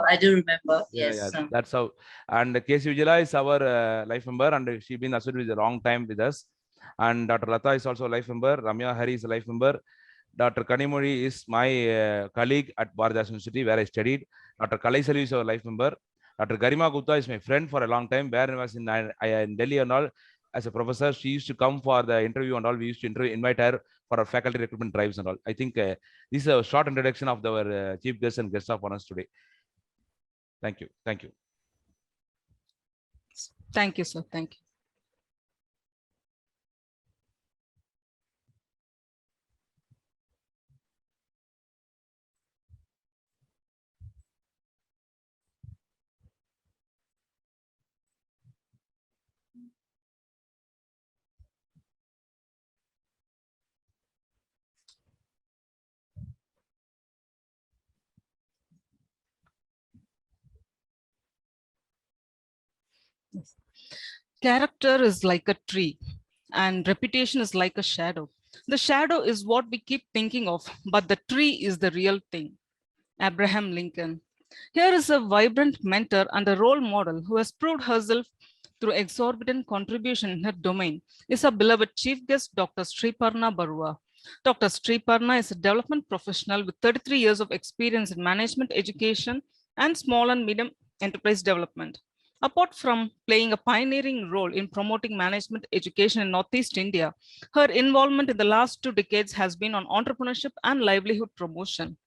Yes. Yeah, that's how. And K.C. Vijala is our life member, and she's been associated with a long time with us. And Dr. Lata is also a life member. Ramya Hari is a life member. Dr. Kanimuri is my colleague at Bharadas University, where I studied. Dr. Kalaisalu is our life member. Dr. Garima Gupta is my friend for a long time, where I was in Delhi and all. As a professor, she used to come for the interview and all. We used to invite her for our faculty recruitment drives and all. I think this is a short introduction of our chief guests and guests of honors today. Thank you. Thank you, sir. Thank you. Yes. Character is like a tree and reputation is like a shadow. The shadow is what we keep thinking of, but the tree is the real thing. Abraham Lincoln. Here is a vibrant mentor and a role model who has proved herself through exorbitant contribution in her domain is our beloved chief guest, Dr. Sriparna Barua. Dr. Sriparna is a development professional with 33 years of experience in management education and small and medium enterprise development. Apart from playing a pioneering role in promoting management education in Northeast India, her involvement in the last 2 decades has been on entrepreneurship and livelihood promotion.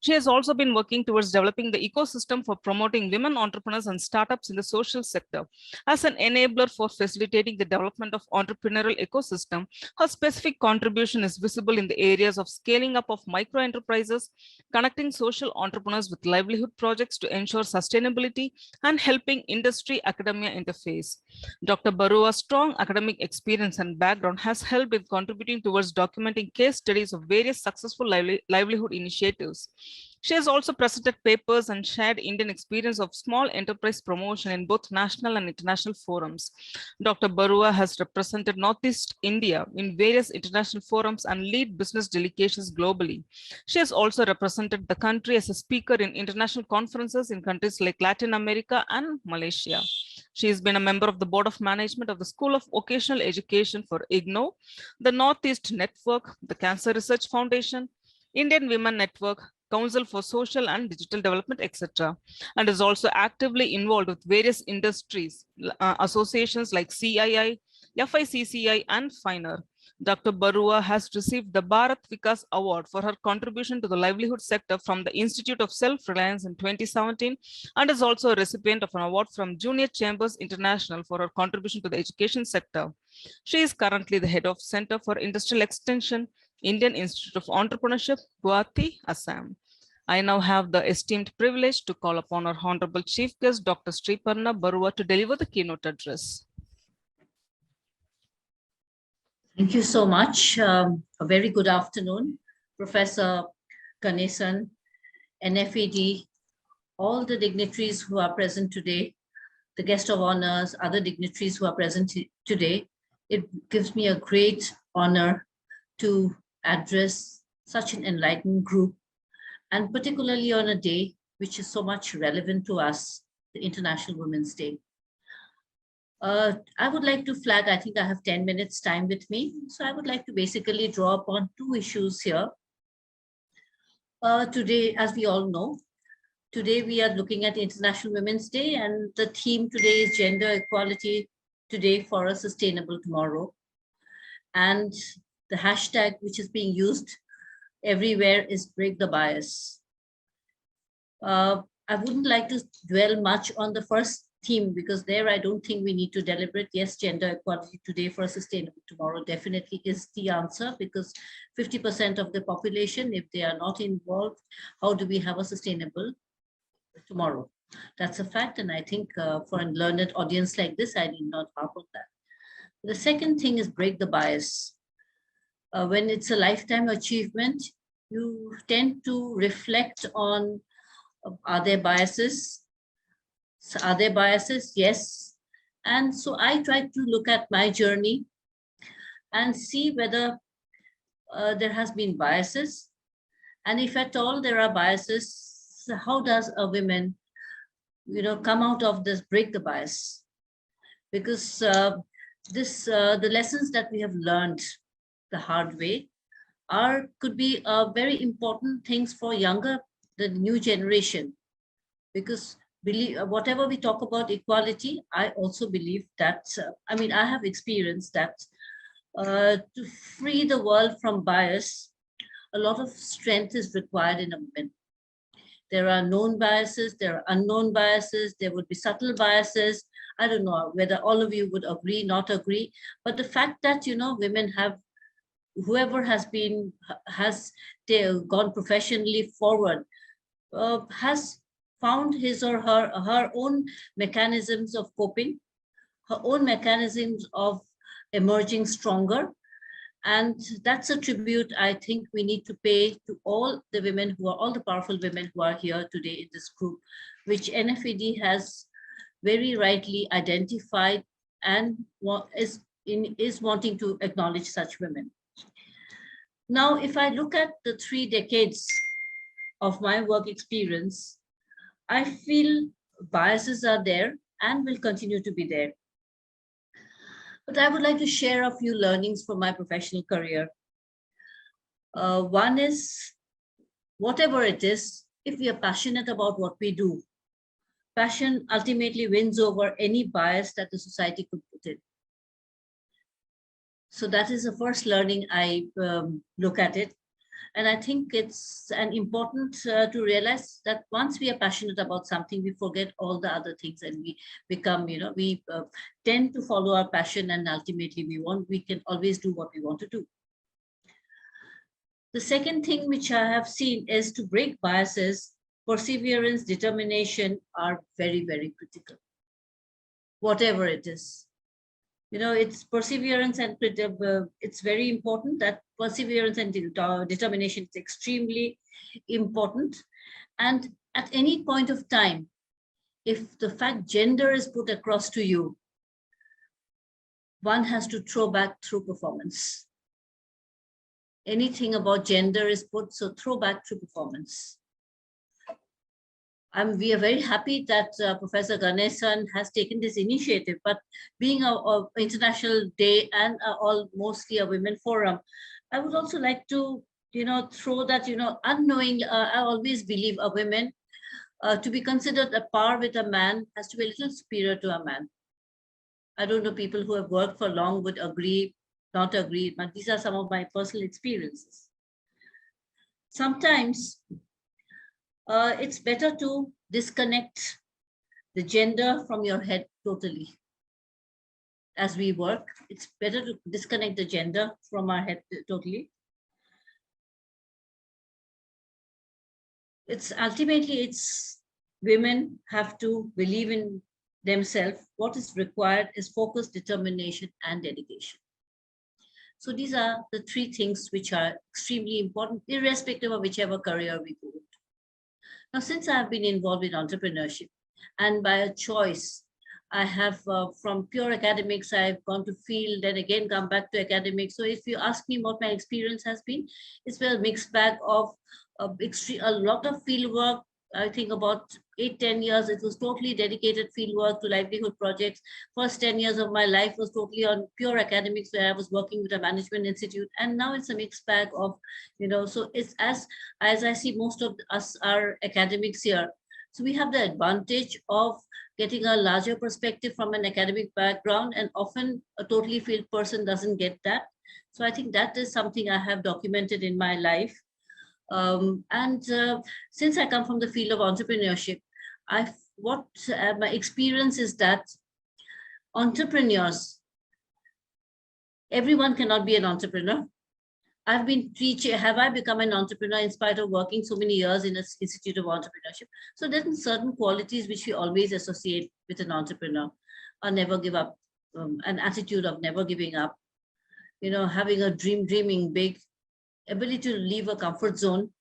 She has also been working towards developing the ecosystem for promoting women entrepreneurs and startups in the social sector. As an enabler for facilitating the development of entrepreneurial ecosystem, her specific contribution is visible in the areas of scaling up of micro enterprises, connecting social entrepreneurs with livelihood projects to ensure sustainability, and helping industry academia interface. Dr. Barua's strong academic experience and background has helped in contributing towards documenting case studies of various successful livelihood initiatives. She has also presented papers and shared Indian experience of small enterprise promotion in both national and international forums. Dr. Barua has represented Northeast India in various international forums and lead business delegations globally. She has also represented the country as a speaker in international conferences in countries like Latin America and Malaysia. She has been a member of the Board of Management of the School of Vocational Education for IGNO, the Northeast Network, the Cancer Research Foundation, Indian Women Network, Council for Social and Digital Development, etc., and is also actively involved with various industries, associations like CII, FICCI, and FINER. Dr. Barua has received the Bharat Vikas Award for her contribution to the livelihood sector from the Institute of Self-Reliance in 2017, and is also a recipient of an award from Junior Chambers International for her contribution to the education sector. She is currently the head of Center for Industrial Extension, Indian Institute of Entrepreneurship, Guwahati, Assam. I now have the esteemed privilege to call upon our Honorable Chief Guest, Dr. Sriparna Barua, to deliver the keynote address. Thank you so much. A very good afternoon, Professor Ganesan, NFED, all the dignitaries who are present today, the guest of honors, other dignitaries who are present today. It gives me a great honor to address such an enlightened group, and particularly on a day which is so much relevant to us, the International Women's Day. I would like to flag, I think I have 10 minutes time with me. So I would like to basically draw upon two issues here. Today, as we all know, today we are looking at International Women's Day, and the theme today is gender equality today for a sustainable tomorrow. And the hashtag which is being used everywhere is break the bias. I wouldn't like to dwell much on the first theme, because there I don't think we need to deliberate. Yes, gender equality today for a sustainable tomorrow definitely is the answer, because 50% of the population, if they are not involved, how do we have a sustainable tomorrow? That's a fact, and I think for a learned audience like this, I need not harp on that. The second thing is break the bias. When it's a lifetime achievement, you tend to reflect on, are there biases? Are there biases? Yes. And so I tried to look at my journey and see whether there has been biases. And if at all there are biases, how does a woman, come out of this, break the bias? Because the lessons that we have learned the hard way could be very important things for the new generation. Because whatever we talk about equality, I also believe that, I have experienced that to free the world from bias, a lot of strength is required in a woman. There are known biases, there are unknown biases, there would be subtle biases. I don't know whether all of you would agree, not agree, but the fact that, women have, whoever has gone professionally forward, has found his or her own mechanisms of coping, her own mechanisms of emerging stronger. And that's a tribute I think we need to pay to all the women all the powerful women who are here today in this group, which NFED has very rightly identified and is wanting to acknowledge such women. Now, if I look at the 3 decades of my work experience, I feel biases are there and will continue to be there. But I would like to share a few learnings from my professional career. One is, whatever it is, if we are passionate about what we do, passion ultimately wins over any bias that the society could put in. So that is the first learning I look at it. And I think it's important to realize that once we are passionate about something, we forget all the other things and we become, we tend to follow our passion, and ultimately we can always do what we want to do. The second thing which I have seen is, to break biases, perseverance, determination are very, very critical. Whatever it is. It's perseverance and it's very important that perseverance and determination is extremely important. And at any point of time, if the fact gender is put across to you, one has to throw back through performance. Anything about gender is put, so throw back through performance. we are very happy that Professor Ganesan has taken this initiative, but being a International Day and mostly a women forum, I would also like to, throw that, unknowing, I always believe a woman to be considered a par with a man has to be a little superior to a man. I don't know, people who have worked for long would agree, not agree, but these are some of my personal experiences. Sometimes it's better to disconnect the gender from your head totally. As we work, it's better to disconnect the gender from our head totally. It's ultimately, women have to believe in themselves. What is required is focus, determination, and dedication. So these are the three things which are extremely important, irrespective of whichever career we go into. Now, since I have been involved in entrepreneurship, and by a choice, I have from pure academics, I've gone to field, then again come back to academics. So if you ask me what my experience has been, it's been a mixed bag of a lot of field work. I think about 8-10 years, it was totally dedicated field work to livelihood projects. First 10 years of my life was totally on pure academics, where I was working with a management institute. And now it's a mixed bag of, so it's as I see most of us are academics here. So we have the advantage of getting a larger perspective from an academic background, and often a totally field person doesn't get that. So I think that is something I have documented in my life. Since I come from the field of entrepreneurship, my experience is that entrepreneurs, everyone cannot be an entrepreneur. I've been teaching, have I become an entrepreneur in spite of working so many years in an Institute of Entrepreneurship? So there's certain qualities which we always associate with an entrepreneur: a never give up, an attitude of never giving up, having a dreaming big, ability to leave a comfort zone.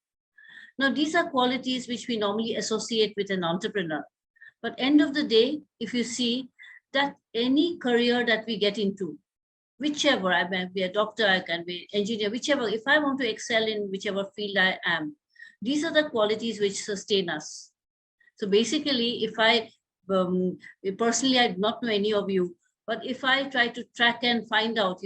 Now, these are qualities which we normally associate with an entrepreneur. But end of the day, if you see that any career that we get into, whichever, I may be a doctor, I can be an engineer, whichever, if I want to excel in whichever field I am, these are the qualities which sustain us. So basically, if I, personally, I do not know any of you, but if I try to track and find out,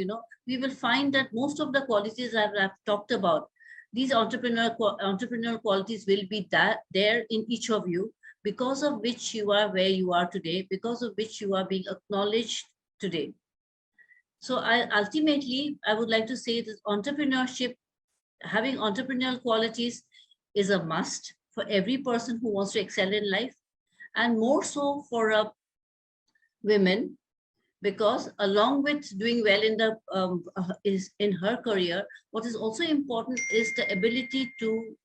we will find that most of the qualities I've talked about, these entrepreneurial qualities will be there in each of you, because of which you are where you are today, because of which you are being acknowledged today. So ultimately, I would like to say that entrepreneurship, having entrepreneurial qualities is a must for every person who wants to excel in life, and more so for women, because along with doing well in in her career, what is also important is the ability to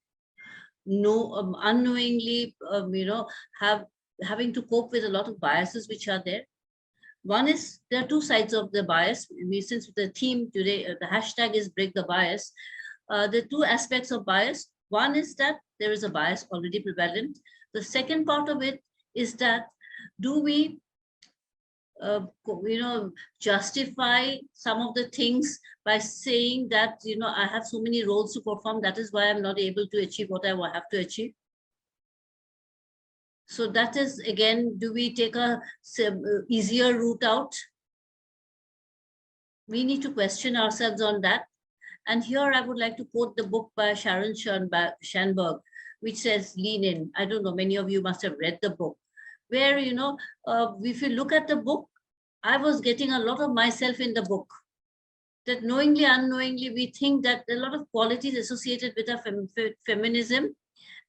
know, unknowingly, having to cope with a lot of biases which are there. One is, there are two sides of the bias. Since the theme today, the hashtag is break the bias. The two aspects of bias. One is that there is a bias already prevalent. The second part of it is that, do we justify some of the things by saying that, I have so many roles to perform, that is why I'm not able to achieve what I have to achieve. So that is, again, do we take a easier route out? We need to question ourselves on that. And here I would like to quote the book by Sharon Schanberg, which says, lean in. I don't know, many of you must have read the book, where, if you look at the book, I was getting a lot of myself in the book. That knowingly, unknowingly, we think that there are a lot of qualities associated with our feminism.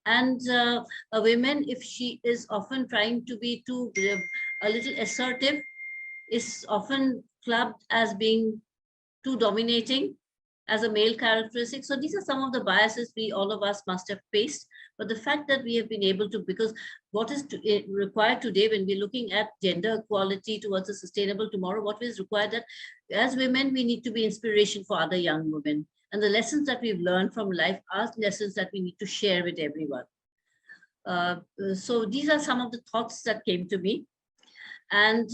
And a woman, if she is often trying to be a little assertive, is often clubbed as being too dominating as a male characteristic. So these are some of the biases all of us must have faced. But the fact that we have been able to, because what is required today when we're looking at gender equality towards a sustainable tomorrow, what is required that as women, we need to be inspiration for other young women. And the lessons that we've learned from life are lessons that we need to share with everyone. So these are some of the thoughts that came to me. And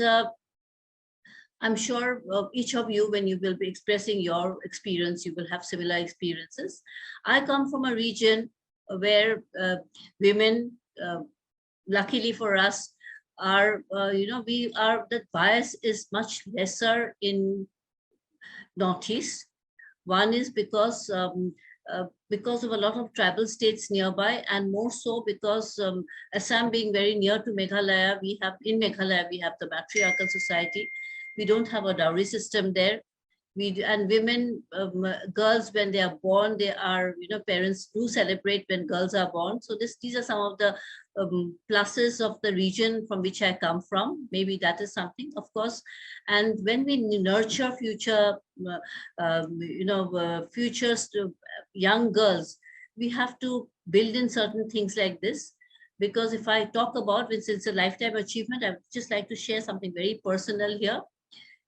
I'm sure each of you, when you will be expressing your experience, you will have similar experiences. I come from a region where women luckily for us, our that bias is much lesser in Northeast. One is because of a lot of tribal states nearby, and more so because Assam being very near to Meghalaya, we have the matriarchal society. We don't have a dowry system there. And women, girls, when they are born, they are, parents do celebrate when girls are born. So these are some of the pluses of the region from which I come from. Maybe that is something, of course. And when we nurture future, futures to young girls, we have to build in certain things like this. Because if I talk about, since it's a lifetime achievement, I would just like to share something very personal here.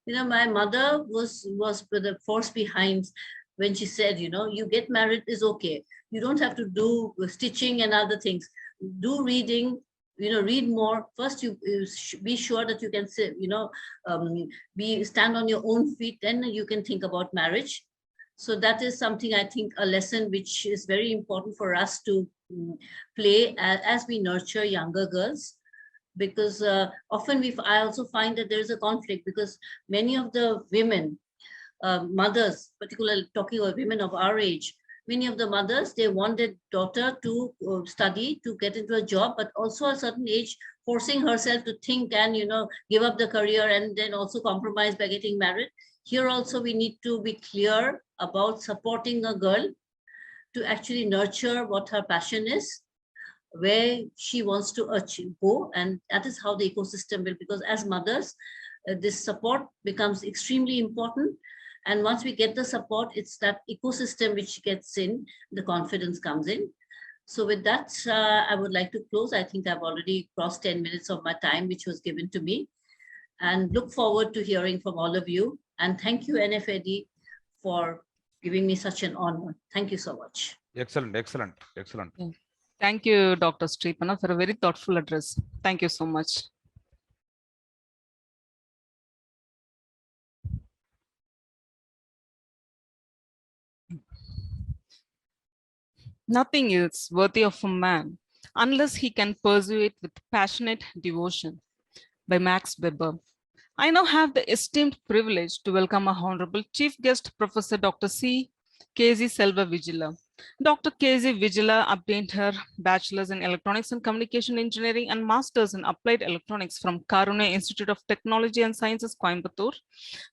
My mother was the force behind when she said, you get married is okay. You don't have to do stitching and other things. Do reading, read more. First, you be sure that you can say, stand on your own feet. Then you can think about marriage. So that is something, I think, a lesson which is very important for us to play as we nurture younger girls. Because often I also find that there is a conflict, because many of the women, mothers, particularly talking about women of our age, many of the mothers, they want their daughter to study, to get into a job, but also at a certain age, forcing herself to think and, give up the career and then also compromise by getting married. Here also we need to be clear about supporting a girl to actually nurture what her passion is, where she wants to go, and that is how the ecosystem will, because as mothers, this support becomes extremely important. And once we get the support, it's that ecosystem which gets in, the confidence comes in. So with that, I would like to close. I think I've already crossed 10 minutes of my time, which was given to me, and look forward to hearing from all of you. And thank you, NFED, for giving me such an honor. Thank you so much. Excellent, excellent, excellent. Thank you, Dr. Sripana, for a very thoughtful address. Thank you so much. Nothing is worthy of a man unless he can pursue it with passionate devotion, by Max Weber. I now have the esteemed privilege to welcome our honorable chief guest, Professor Dr. C. K.Z. Selva Vigila. Dr. K.Z. Vigila obtained her bachelor's in electronics and communication engineering and master's in applied electronics from Karune Institute of Technology and Sciences, Coimbatore,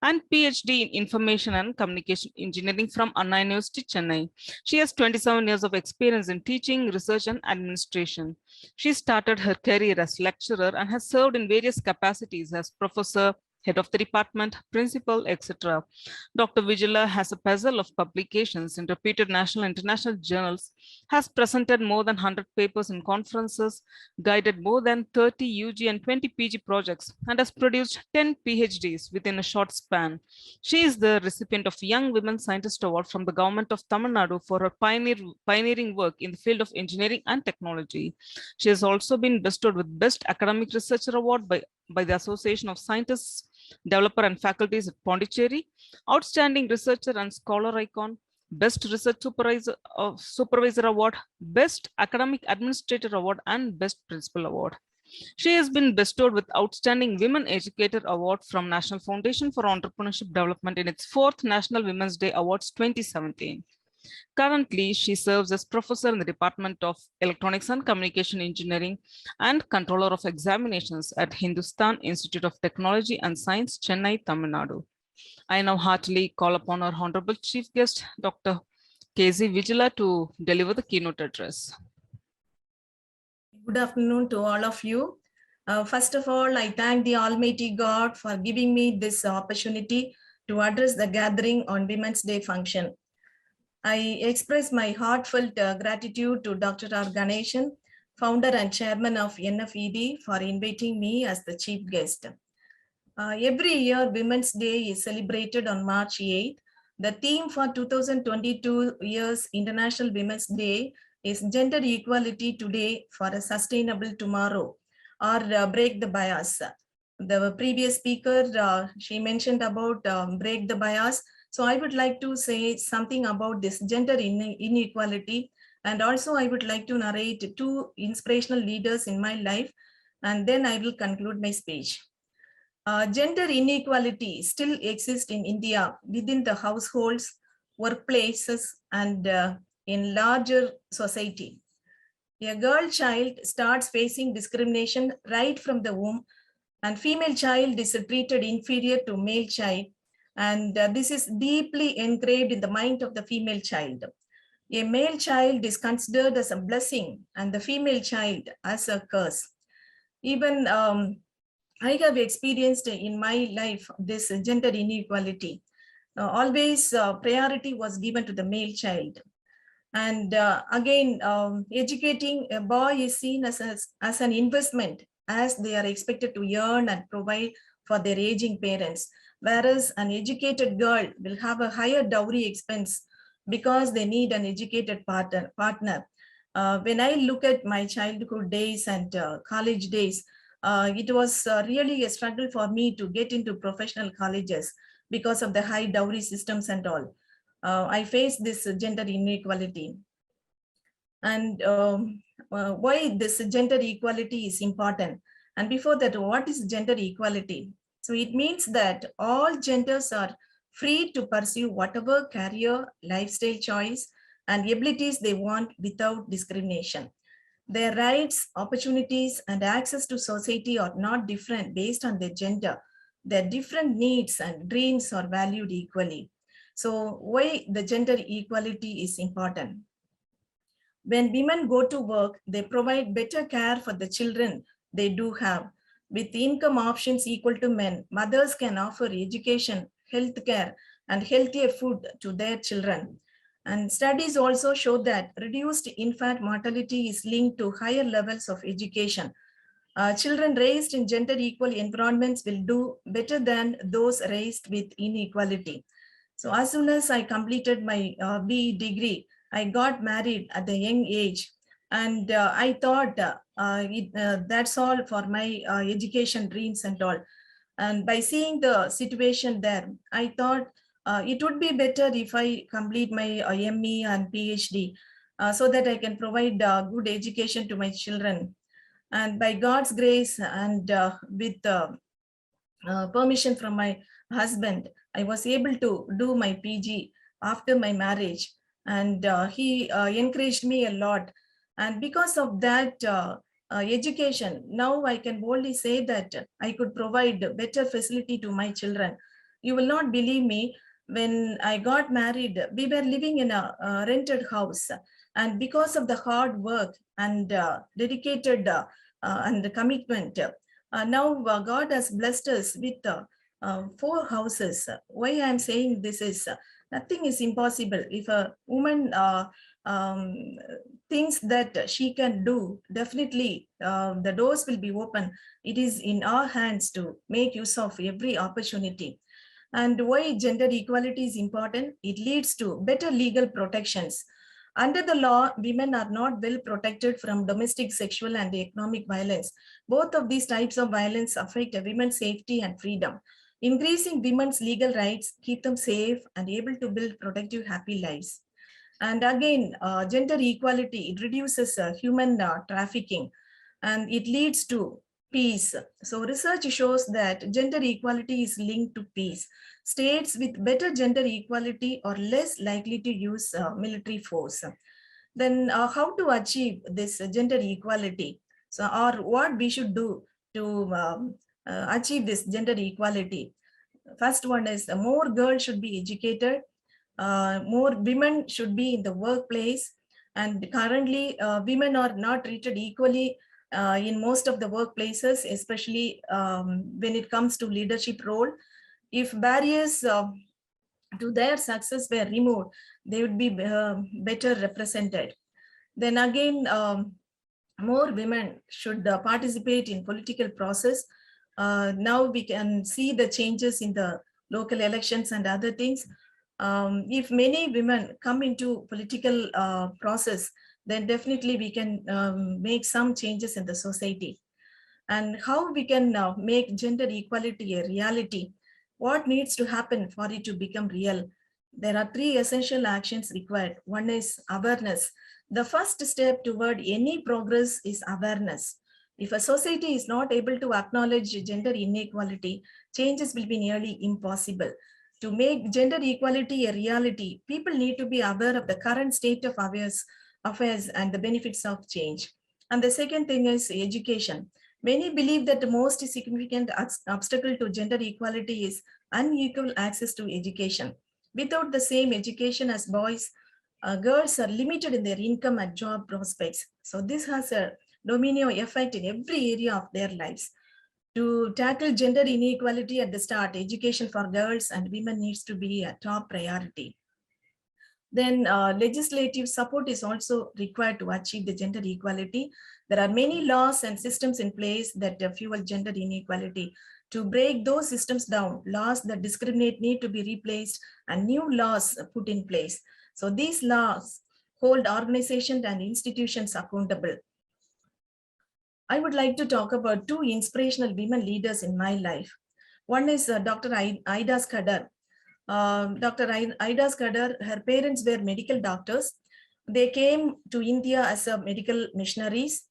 and PhD in information and communication engineering from Anna University, Chennai. She has 27 years of experience in teaching, research, and administration. She started her career as lecturer and has served in various capacities as professor, head of the department, principal, etc. Dr. Vigila has a puzzle of publications in reputed national and international journals, has presented more than 100 papers in conferences, guided more than 30 UG and 20 PG projects, and has produced 10 PhDs within a short span. She is the recipient of Young Women Scientist Award from the government of Tamil Nadu for her pioneering work in the field of engineering and technology. She has also been bestowed with Best Academic Researcher Award by the Association of Scientists, Developer and Faculties at Pondicherry, Outstanding Researcher and Scholar Icon, Best Research Supervisor Award, Best Academic Administrator Award, and Best Principal Award. She has been bestowed with Outstanding Women Educator Award from National Foundation for Entrepreneurship Development in its 4th National Women's Day Awards 2017. Currently, she serves as professor in the Department of Electronics and Communication Engineering and Controller of Examinations at Hindustan Institute of Technology and Science, Chennai, Tamil Nadu. I now heartily call upon our honorable chief guest, Dr. K.Z. Vigila, to deliver the keynote address. Good afternoon to all of you. First of all, I thank the Almighty God for giving me this opportunity to address the gathering on Women's Day function. I express my heartfelt gratitude to Dr. R. Ganeshan, founder and chairman of NFED, for inviting me as the chief guest. Every year, Women's Day is celebrated on March 8th. The theme for 2022 year's International Women's Day is Gender Equality Today for a Sustainable Tomorrow, or Break the Bias. The previous speaker, she mentioned about break the bias. So I would like to say something about this gender inequality And also I would like to narrate 2 inspirational leaders in my life, and then I will conclude my speech. Gender inequality still exists in India within the households, workplaces, and in larger society. A girl child starts facing discrimination right from the womb, and female child is treated inferior to male child. And this is deeply engraved in the mind of the female child. A male child is considered as a blessing and the female child as a curse. Even I have experienced in my life this gender inequality. Always priority was given to the male child. And again, educating a boy is seen as an investment, as they are expected to earn and provide for their aging parents. Whereas an educated girl will have a higher dowry expense because they need an educated partner. When I look at my childhood days and college days, it was really a struggle for me to get into professional colleges because of the high dowry systems and all. I faced this gender inequality. And why this gender equality is important. And before that, what is gender equality? So it means that all genders are free to pursue whatever career, lifestyle choice, and abilities they want without discrimination. Their rights, opportunities, and access to society are not different based on their gender. Their different needs and dreams are valued equally. So why the gender equality is important? When women go to work, they provide better care for the children they do have. With income options equal to men, mothers can offer education, health care, and healthier food to their children. And studies also show that reduced infant mortality is linked to higher levels of education. Children raised in gender equal environments will do better than those raised with inequality. So as soon as I completed my BE degree, I got married at a young age. And I thought that's all for my education dreams and all. And by seeing the situation there, I thought it would be better if I complete my ME and PhD so that I can provide good education to my children. And by God's grace and with permission from my husband, I was able to do my PG after my marriage. And he encouraged me a lot. And because of that education, now I can boldly say that I could provide better facility to my children. You will not believe me, when I got married, we were living in a rented house. And because of the hard work and dedicated and the commitment, now God has blessed us with 4 houses. Why I am saying this is, nothing is impossible. If a woman thinks that she can do, definitely the doors will be open. It is in our hands to make use of every opportunity. And why gender equality is important? It leads to better legal protections. Under the law, women are not well protected from domestic, sexual, and economic violence. Both of these types of violence affect women's safety and freedom. Increasing women's legal rights keep them safe and able to build productive, happy lives. And again, gender equality, it reduces human trafficking, and it leads to peace. So research shows that gender equality is linked to peace. States with better gender equality are less likely to use military force. Then how to achieve this gender equality? So, or what we should do to achieve this gender equality? First one is more girls should be educated. More women should be in the workplace. And currently, women are not treated equally in most of the workplaces, especially when it comes to leadership role. If barriers to their success were removed, they would be better represented. Then again, more women should participate in political process. Now we can see the changes in the local elections and other things. If many women come into political process, then definitely we can make some changes in the society. And how we can make gender equality a reality? What needs to happen for it to become real? There are 3 essential actions required. One is awareness. The first step toward any progress is awareness. If a society is not able to acknowledge gender inequality, changes will be nearly impossible. To make gender equality a reality, people need to be aware of the current state of affairs and the benefits of change. And the second thing is education. Many believe that the most significant obstacle to gender equality is unequal access to education. Without the same education as boys, girls are limited in their income and job prospects. So this has a domino effect in every area of their lives. To tackle gender inequality at the start, education for girls and women needs to be a top priority. Then legislative support is also required to achieve the gender equality. There are many laws and systems in place that fuel gender inequality. To break those systems down, laws that discriminate need to be replaced and new laws put in place. So these laws hold organizations and institutions accountable. I would like to talk about two inspirational women leaders in my life. One is Dr. Ida Skadar. Dr. Ida Skadar, her parents were medical doctors. They came to India as medical missionaries.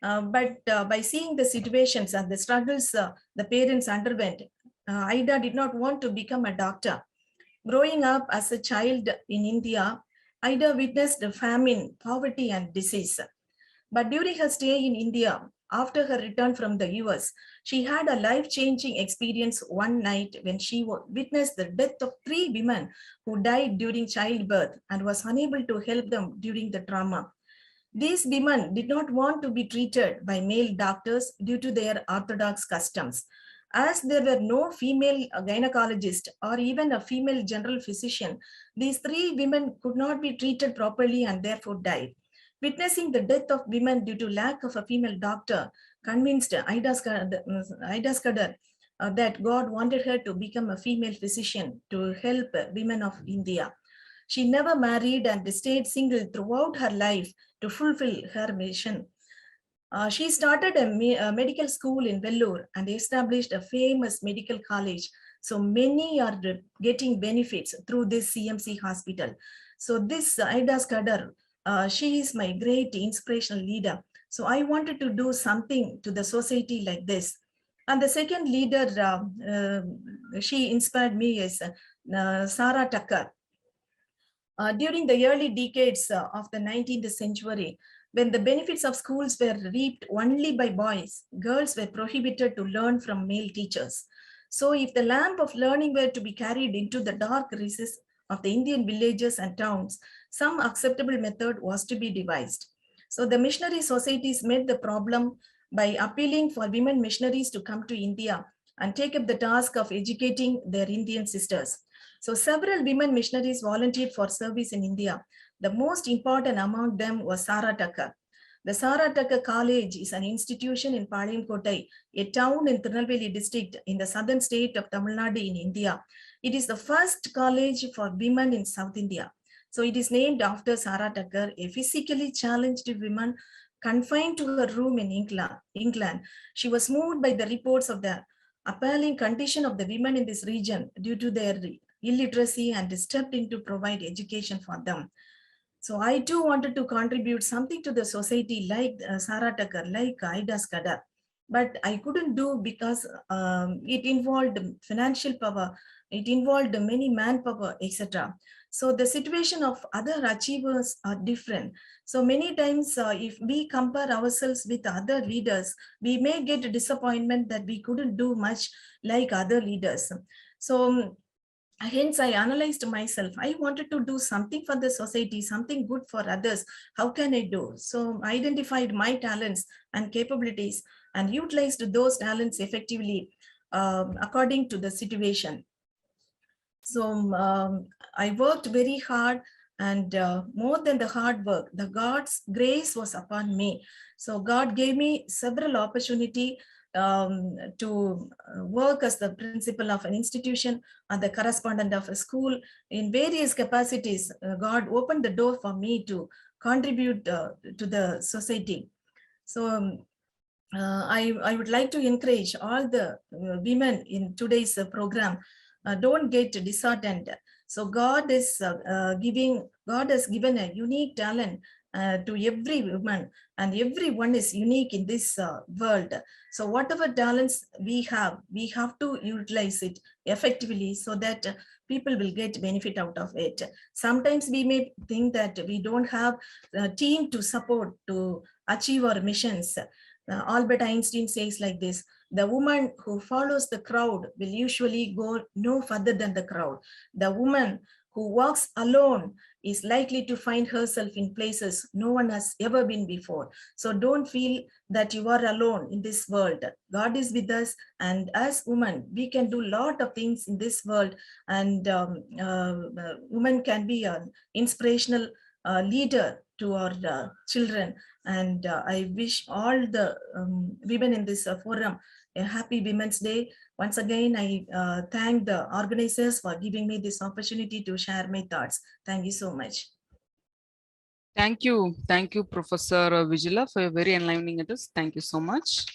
But by seeing the situations and the struggles the parents underwent, Ida did not want to become a doctor. Growing up as a child in India, Ida witnessed famine, poverty, and disease. But during her stay in India, after her return from the US, she had a life-changing experience one night when she witnessed the death of 3 women who died during childbirth and was unable to help them during the trauma. These women did not want to be treated by male doctors due to their orthodox customs. As there were no female gynecologist or even a female general physician, these 3 women could not be treated properly and therefore died. Witnessing the death of women due to lack of a female doctor convinced Ida Skadar that God wanted her to become a female physician to help women of India. She never married and stayed single throughout her life to fulfill her mission. She started a medical school in Vellore and established a famous medical college. So many are getting benefits through this CMC hospital. So this Ida Skadar, she is my great inspirational leader. So I wanted to do something to the society like this. And the second leader, she inspired me is Sarah Tucker. During the early decades of the 19th century, when the benefits of schools were reaped only by boys, girls were prohibited to learn from male teachers. So if the lamp of learning were to be carried into the dark recesses of the Indian villages and towns, some acceptable method was to be devised. So the missionary societies met the problem by appealing for women missionaries to come to India and take up the task of educating their Indian sisters. So several women missionaries volunteered for service in India. The most important among them was Sarah Tucker. The Sarah Tucker College is an institution in Palayamkottai, a town in Tirunelveli district in the southern state of Tamil Nadu in India. It is the first college for women in South India. So it is named after Sarah Tucker, a physically challenged woman confined to her room in England. She was moved by the reports of the appalling condition of the women in this region due to their illiteracy and stepped in to provide education for them. So I too wanted to contribute something to the society like Sarah Tucker, like Ida Skadar, but I couldn't do because it involved financial power, it involved many manpower, etc. So the situation of other achievers are different. So many times if we compare ourselves with other leaders, we may get a disappointment that we couldn't do much like other leaders. So hence, I analyzed myself. I wanted to do something for the society, something good for others. How can I do? So I identified my talents and capabilities and utilized those talents effectively according to the situation. So I worked very hard, and more than the hard work, the God's grace was upon me. So God gave me several opportunities to work as the principal of an institution and the correspondent of a school in various capacities. God opened the door for me to contribute to the society. So I would like to encourage all the women in today's program, don't get disheartened. So God has given a unique talent to every woman, and everyone is unique in this world. So whatever talents we have to utilize it effectively so that people will get benefit out of it. Sometimes we may think that we don't have a team to support to achieve our missions. Albert Einstein says like this: the woman who follows the crowd will usually go no further than the crowd. The woman who walks alone is likely to find herself in places no one has ever been before. So don't feel that you are alone in this world. God is with us, and as women, we can do a lot of things in this world, and women can be an inspirational leader to our children. And I wish all the women in this forum a happy Women's Day. Once again, I thank the organizers for giving me this opportunity to share my thoughts. Thank you so much. Thank you, Professor Vigila, for your very enlightening address. Thank you so much.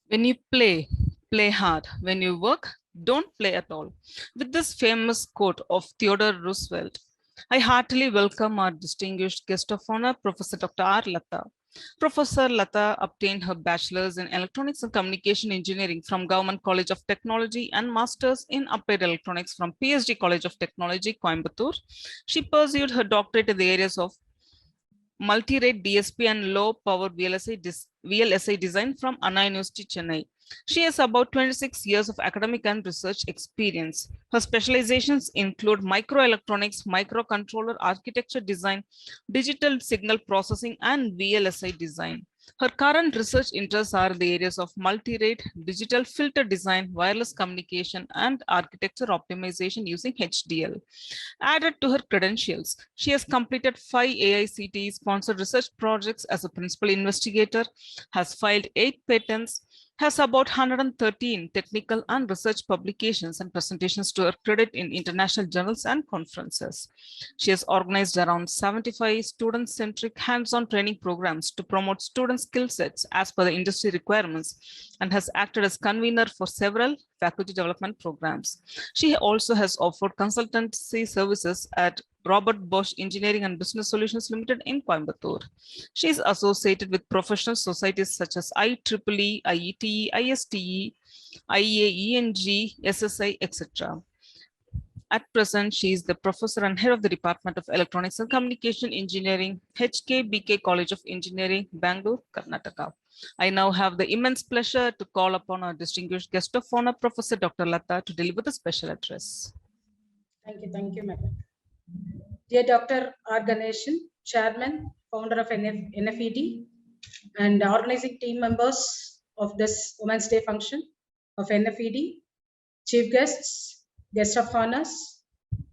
When you play hard. When you work, don't play at all. With this famous quote of Theodore Roosevelt, I heartily welcome our distinguished guest of honor, Professor Dr. R. Lata. Professor Lata obtained her bachelor's in electronics and communication engineering from Government College of Technology and master's in applied electronics from PSG College of Technology, Coimbatore. She pursued her doctorate in the areas of multi-rate DSP and low power VLSI design from Anna University, Chennai. She has about 26 years of academic and research experience. Her specializations include microelectronics, microcontroller architecture design, digital signal processing, and VLSI design. Her current research interests are the areas of multi-rate, digital filter design, wireless communication, and architecture optimization using HDL. Added to her credentials, she has completed 5 AICTE-sponsored research projects as a principal investigator, has filed 8 patents, has about 113 technical and research publications and presentations to her credit in international journals and conferences. She has organized around 75 student-centric hands-on training programs to promote student skill sets as per the industry requirements, and has acted as convener for several faculty development programs. She also has offered consultancy services at Robert Bosch Engineering and Business Solutions Limited in Coimbatore. She is associated with professional societies such as IEEE, IETE, ISTE, IEA, ENG, SSI, etc. At present, she is the professor and head of the Department of Electronics and Communication Engineering, HKBK College of Engineering, Bangalore, Karnataka. I now have the immense pleasure to call upon our distinguished guest of honor, Professor Dr. Lata, to deliver the special address. Thank you, madam. Dear Dr. R. Ganeshan, Chairman, founder of NFED, and organizing team members of this Women's Day function of NFED, chief guests, guests of honors,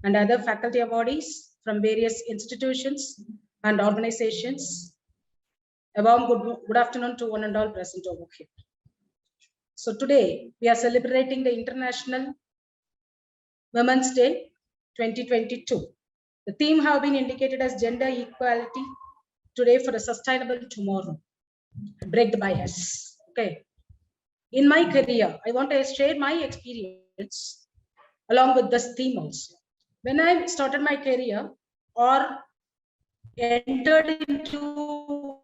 and other faculty bodies from various institutions and organizations. A warm good afternoon to one and all present over here. So today we are celebrating the International Women's Day 2022. The theme have been indicated as gender equality today for a sustainable tomorrow. Break the bias. Okay. In my career, I want to share my experience along with this theme also. When I started my career or entered into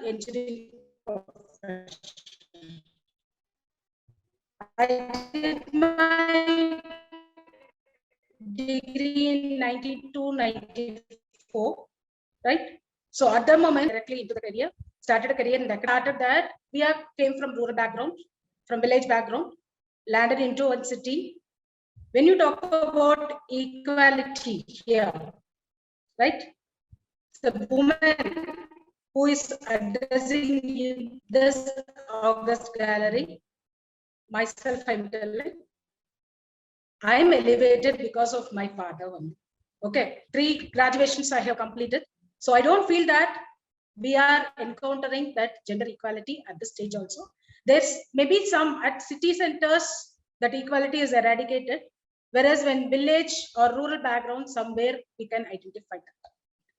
engineering profession, I did my degree in 92-94, right? So at the moment, directly into the career, started a career in that. Started that, we came from rural background, from village background, landed into a city. When you talk about equality here, right? The woman who is addressing in this August gallery, myself, I'm telling, I'm elevated because of my father only. Okay, 3 graduations I have completed. So I don't feel that we are encountering that gender equality at this stage also. There's maybe some at city centers that equality is eradicated, whereas when village or rural background, somewhere we can identify that,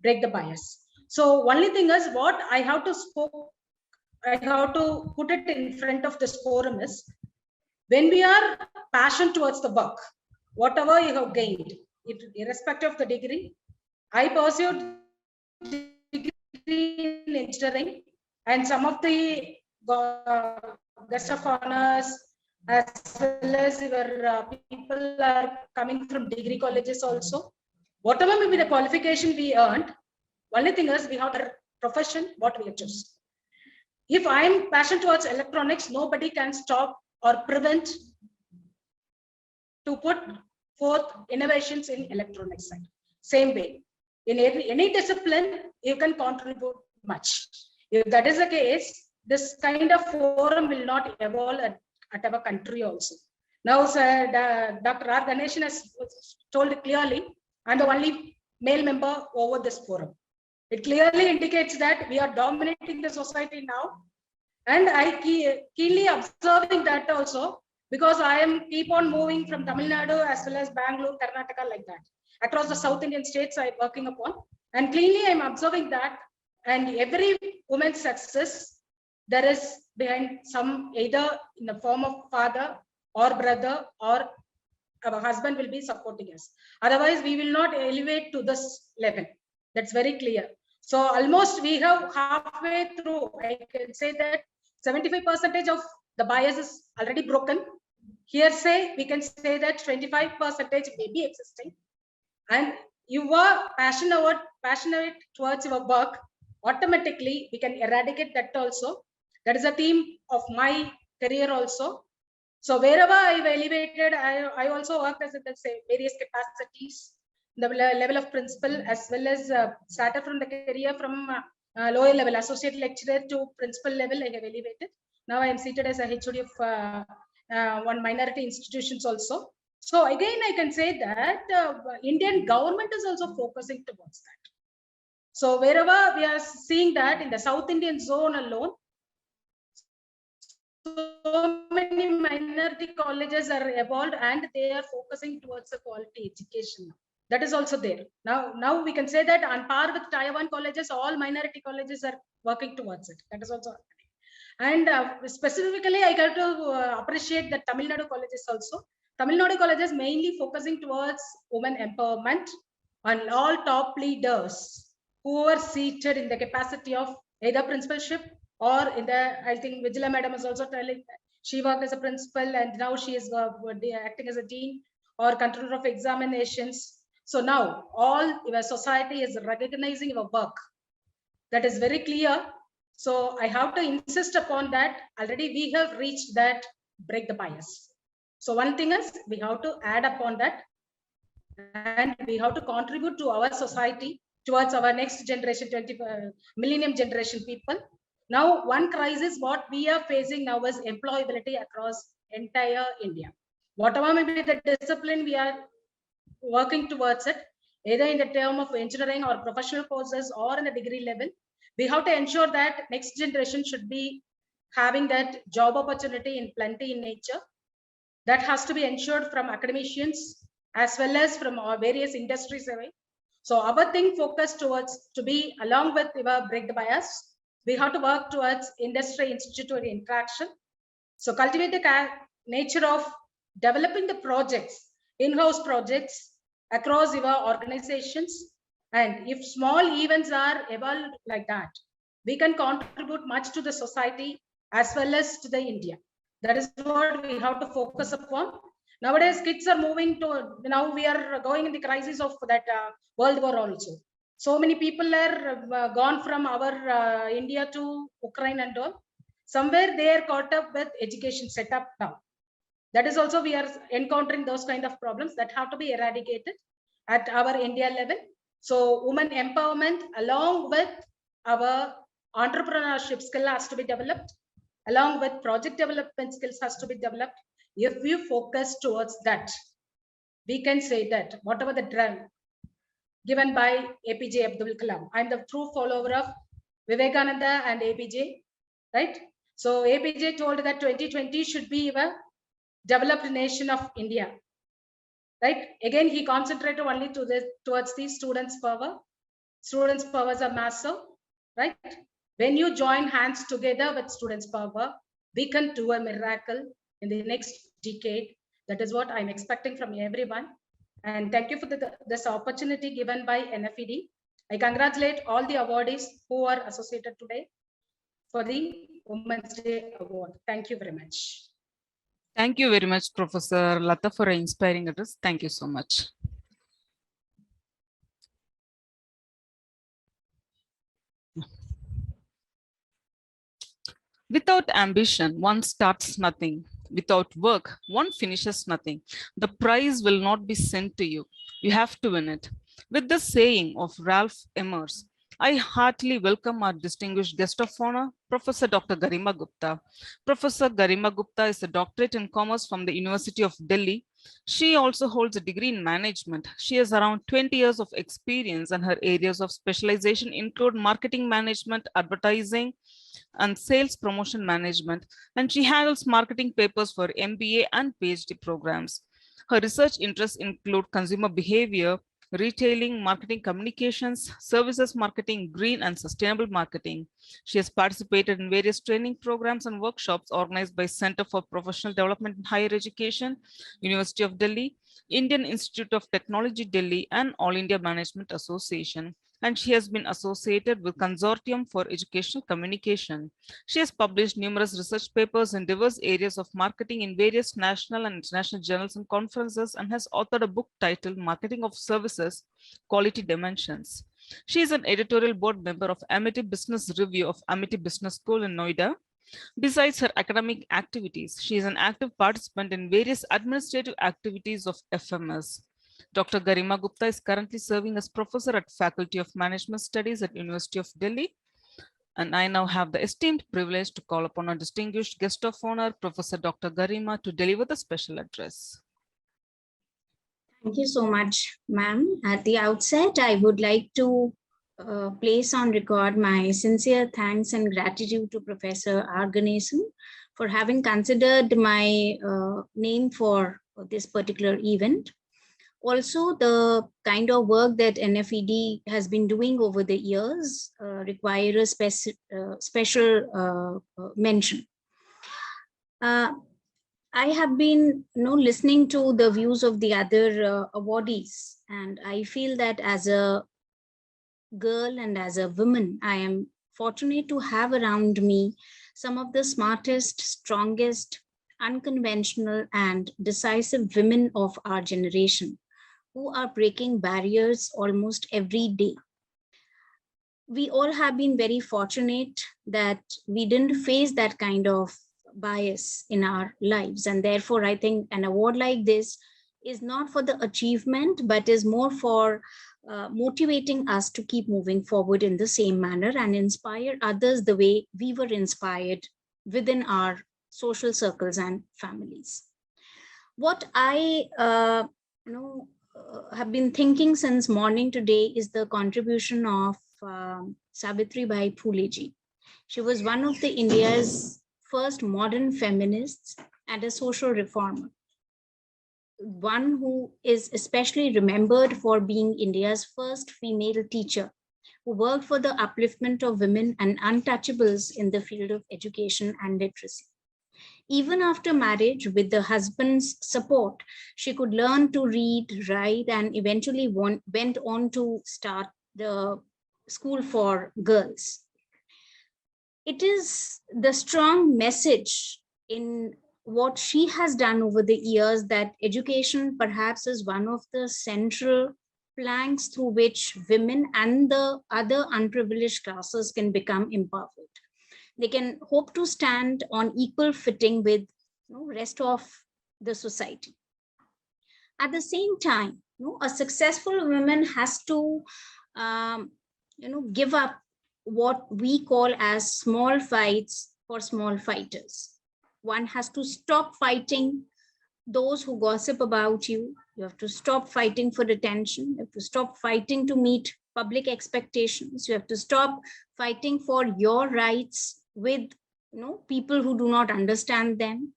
break the bias. So only thing is what I have to put it in front of this forum is, When we are passionate towards the work, whatever you have gained, irrespective of the degree, I pursued degree in engineering, and some of the guest of honors as well as your people are coming from degree colleges also. Whatever may be the qualification we earned, only thing is we have a profession what we choose. If I am passionate towards electronics, nobody can stop or prevent to put forth innovations in electronics side. Same way, in any discipline, you can contribute much. If that is the case, this kind of forum will not evolve at our country also. Now, Dr. R. Ganeshan has told clearly, I'm the only male member over this forum. It clearly indicates that we are dominating the society now. And I keenly observing that also, because I am keep on moving from Tamil Nadu as well as Bangalore, Karnataka, like that. Across the South Indian states I'm working upon. And clearly I'm observing that, and every woman's success, there is behind some, either in the form of father or brother or our husband will be supporting us. Otherwise, we will not elevate to this level. That's very clear. So almost we have halfway through, I can say that 75% of the bias is already broken. Here say, we can say that 25% may be existing. And you are passionate towards your work, automatically we can eradicate that also. That is a theme of my career also. So wherever I've elevated, I also worked as various capacities, the level of principal, as well as started from the career from lower level, associate lecturer to principal level, I have elevated. Now I am seated as a HOD of one minority institutions also. So again, I can say that Indian government is also focusing towards that. So wherever we are seeing that in the South Indian zone alone, so many minority colleges are evolved and they are focusing towards the quality education. That is also there. Now we can say that on par with Tier 1 colleges, all minority colleges are working towards it. That is also happening. And specifically, I got to appreciate the Tamil Nadu colleges also. Tamil Nadu colleges mainly focusing towards women empowerment, and all top leaders who are seated in the capacity of either principalship or in the, I think Vijila madam is also telling that she worked as a principal and now she is acting as a dean or controller of examinations. So now all your society is recognizing your work. That is very clear. So I have to insist upon that. Already we have reached that break the bias. So one thing is we have to add upon that, and we have to contribute to our society towards our next generation, millennium generation people. Now, one crisis what we are facing now is employability across entire India. Whatever may be the discipline we are working towards it, either in the term of engineering or professional courses or in the degree level, we have to ensure that next generation should be having that job opportunity in plenty in nature. That has to be ensured from academicians as well as from our various industries away. So our thing focused towards to be along with our break the bias, we have to work towards industry institute interaction. So cultivate the nature of developing the projects, in-house projects across your organizations. And if small events are evolved like that, we can contribute much to the society as well as to the India. That is what we have to focus upon. Nowadays, kids are moving to, now we are going in the crisis of that World War also. So many people are gone from our India to Ukraine and all. Somewhere they are caught up with education setup now. That is also we are encountering those kind of problems that have to be eradicated at our India level. So women empowerment along with our entrepreneurship skill has to be developed, along with project development skills has to be developed. If we focus towards that, we can say that whatever the drug given by APJ Abdul Kalam, I'm the true follower of Vivekananda and APJ, right? So APJ told that 2020 should be a developed nation of India, right? Again, he concentrated only towards the students' power. Students' powers are massive, right? When you join hands together with students' power, we can do a miracle in the next decade. That is what I'm expecting from everyone. And thank you for this opportunity given by NFED. I congratulate all the awardees who are associated today for the Women's Day Award. Thank you very much. Thank you very much, Professor Lata, for inspiring us. Thank you so much. Without ambition, one starts nothing. Without work, one finishes nothing. The prize will not be sent to you. You have to win it. With the saying of Ralph Emmers, I heartily welcome our distinguished guest of honor, Professor Dr. Garima Gupta. Professor Garima Gupta is a doctorate in commerce from the University of Delhi. She also holds a degree in management. She has around 20 years of experience, and her areas of specialization include marketing management, advertising, and sales promotion management, and she handles marketing papers for MBA and PhD programs. Her research interests include consumer behavior, retailing, marketing communications, services marketing, green and sustainable marketing. She has participated in various training programs and workshops organized by Center for Professional Development in Higher Education, University of Delhi, Indian Institute of Technology Delhi, and All India Management Association. And she has been associated with Consortium for Educational Communication. She has published numerous research papers in diverse areas of marketing in various national and international journals and conferences, and has authored a book titled Marketing of Services, Quality Dimensions. She is an editorial board member of Amity Business Review of Amity Business School in Noida. Besides her academic activities, she is an active participant in various administrative activities of FMS. Dr. Garima Gupta is currently serving as professor at Faculty of Management Studies at University of Delhi. And I now have the esteemed privilege to call upon our distinguished guest of honor, Professor Dr. Garima, to deliver the special address. Thank you so much, ma'am. At the outset, I would like to place on record my sincere thanks and gratitude to Professor R. Ganesan for having considered my name for this particular event. Also, the kind of work that NFED has been doing over the years require a special mention. I have been listening to the views of the other awardees, and I feel that as a girl and as a woman, I am fortunate to have around me some of the smartest, strongest, unconventional, and decisive women of our generation, who are breaking barriers almost every day. We all have been very fortunate that we didn't face that kind of bias in our lives. And therefore, I think an award like this is not for the achievement, but is more for motivating us to keep moving forward in the same manner and inspire others the way we were inspired within our social circles and families. What I have been thinking since morning today is the contribution of Savitribai Phule ji. She was one of the India's first modern feminists and a social reformer. One who is especially remembered for being India's first female teacher, who worked for the upliftment of women and untouchables in the field of education and literacy. Even after marriage, with the husband's support, she could learn to read, write, and eventually went on to start the school for girls. It is the strong message in what she has done over the years that education perhaps is one of the central planks through which women and the other unprivileged classes can become empowered. They can hope to stand on equal footing with rest of the society. At the same time, a successful woman has to give up what we call as small fights for small fighters. One has to stop fighting those who gossip about you. You have to stop fighting for attention. You have to stop fighting to meet public expectations. You have to stop fighting for your rights with people who do not understand them.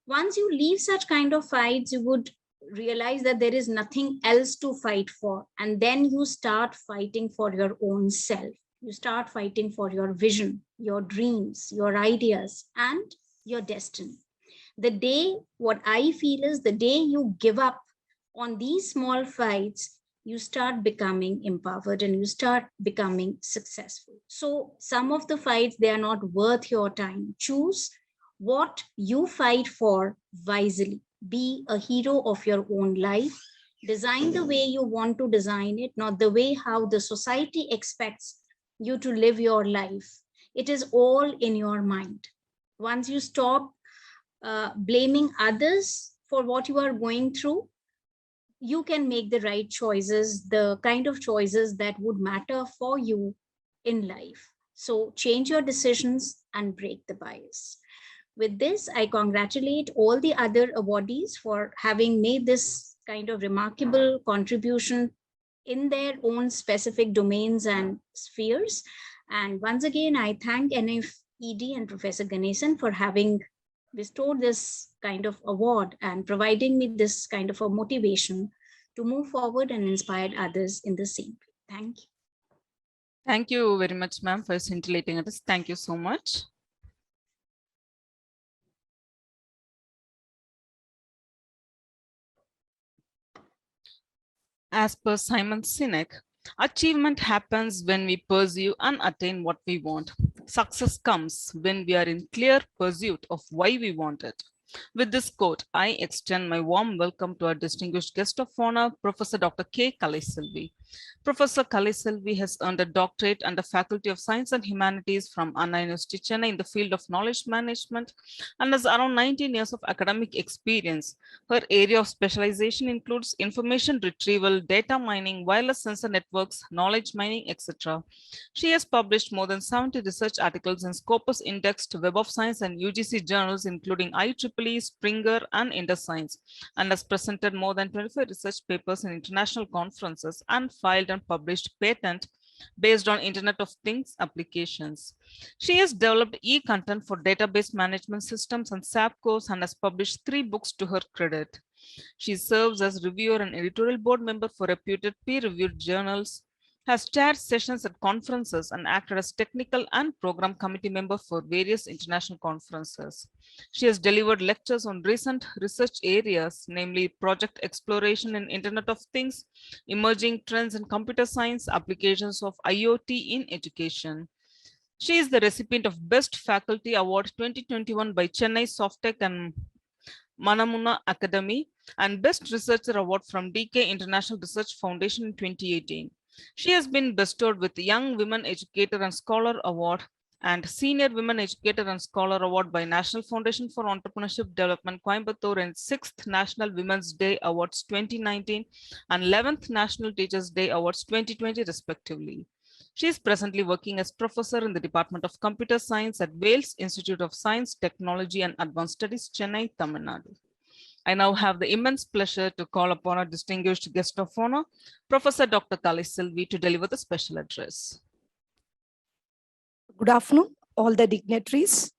Once you leave such kind of fights, you would realize that there is nothing else to fight for. And then you start fighting for your own self. You start fighting for your vision, your dreams, your ideas, and your destiny. The day, what I feel is the day you give up on these small fights, you start becoming empowered and you start becoming successful. So some of the fights, they are not worth your time. Choose what you fight for wisely. Be a hero of your own life. Design the way you want to design it, not the way how the society expects you to live your life. It is all in your mind. Once you stop blaming others for what you are going through, you can make the right choices, the kind of choices that would matter for you in life. So change your decisions and break the bias. With this, I congratulate all the other awardees for having made this kind of remarkable contribution in their own specific domains and spheres. And once again, I thank NFED and Professor Ganesan for having bestowed this kind of award and providing me this kind of a motivation to move forward and inspire others in the same way. Thank you. Thank you very much, ma'am, for scintillating at us. Thank you so much. As per Simon Sinek, achievement happens when we pursue and attain what we want. Success comes when we are in clear pursuit of why we want it. With this quote, I extend my warm welcome to our distinguished guest of honor, Professor Dr. K. Kaliselvi. Professor Kaliselvi has earned a doctorate and the Faculty of Science and Humanities from Anna University, Chennai in the field of knowledge management and has around 19 years of academic experience. Her area of specialization includes information retrieval, data mining, wireless sensor networks, knowledge mining, etc. She has published more than 70 research articles in Scopus Indexed, Web of Science and UGC journals, including IEEE, Springer, and InterScience, and has presented more than 25 research papers in international conferences and filed and published patent based on Internet of Things applications. She has developed e-content for database management systems and SAP course and has published 3 books to her credit. She serves as reviewer and editorial board member for reputed peer-reviewed journals, has chaired sessions at conferences and acted as technical and program committee member for various international conferences. She has delivered lectures on recent research areas, namely project exploration in Internet of Things, emerging trends in computer science, applications of IoT in education. She is the recipient of Best Faculty Award 2021 by Chennai Softtech and Manamuna Academy and Best Researcher Award from DK International Research Foundation in 2018. She has been bestowed with Young Women Educator and Scholar Award and Senior Women Educator and Scholar Award by National Foundation for Entrepreneurship Development, Coimbatore, and 6th National Women's Day Awards 2019 and 11th National Teachers Day Awards 2020, respectively. She is presently working as professor in the Department of Computer Science at Wales Institute of Science, Technology, and Advanced Studies, Chennai, Tamil Nadu. I now have the immense pleasure to call upon our distinguished guest of honor, Professor Dr. Kaliselvi, to deliver the special address. Good afternoon, all the dignitaries.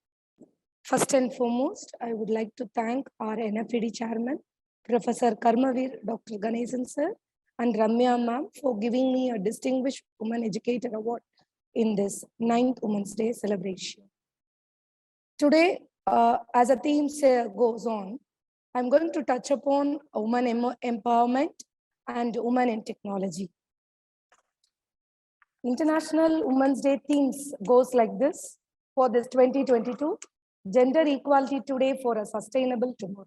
First and foremost, I would like to thank our NFED chairman, Professor Karmavir Dr. Ganesan sir, and Ramya ma'am for giving me a Distinguished Woman Educator Award in this 9th Women's Day celebration. Today, as a theme goes on, I'm going to touch upon women empowerment and women in technology. International Women's Day themes goes like this for this 2022, gender equality today for a sustainable tomorrow.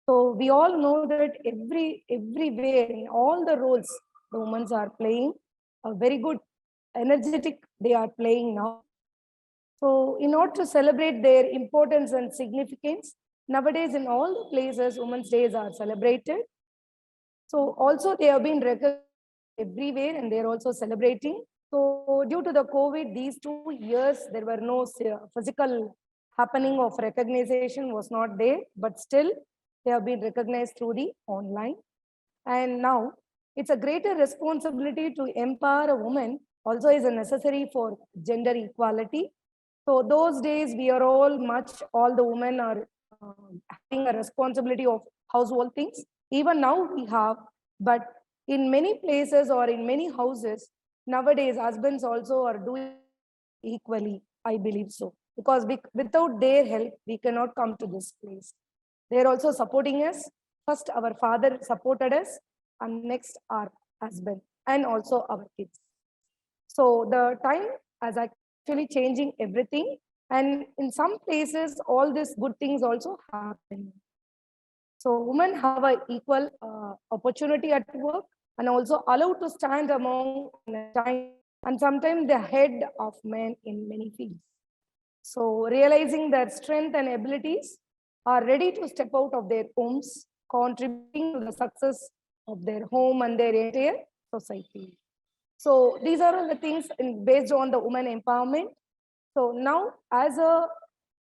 So we all know that everywhere in all the roles the women are playing a very good, energetic they are playing now. So in order to celebrate their importance and significance, nowadays in all the places Women's Days are celebrated. So also they have been recognized everywhere and they're also celebrating. So due to the COVID, these 2 years, there were no physical happening of recognition was not there, but still they have been recognized through the online. And now it's a greater responsibility to empower a woman also is a necessary for gender equality. So those days we are all the women are having a responsibility of household things. Even now we have, but in many places or in many houses, nowadays husbands also are doing equally, I believe so. because without their help, we cannot come to this place. They are also supporting us. First, our father supported us, and next, our husband, and also our kids. So the time is actually changing everything. And in some places, all these good things also happen. So women have an equal opportunity at work and also allowed to stand among time, and sometimes the head of men in many fields. So realizing their strength and abilities, are ready to step out of their homes, contributing to the success of their home and their entire society. So these are all the things based on the women empowerment. So now, as a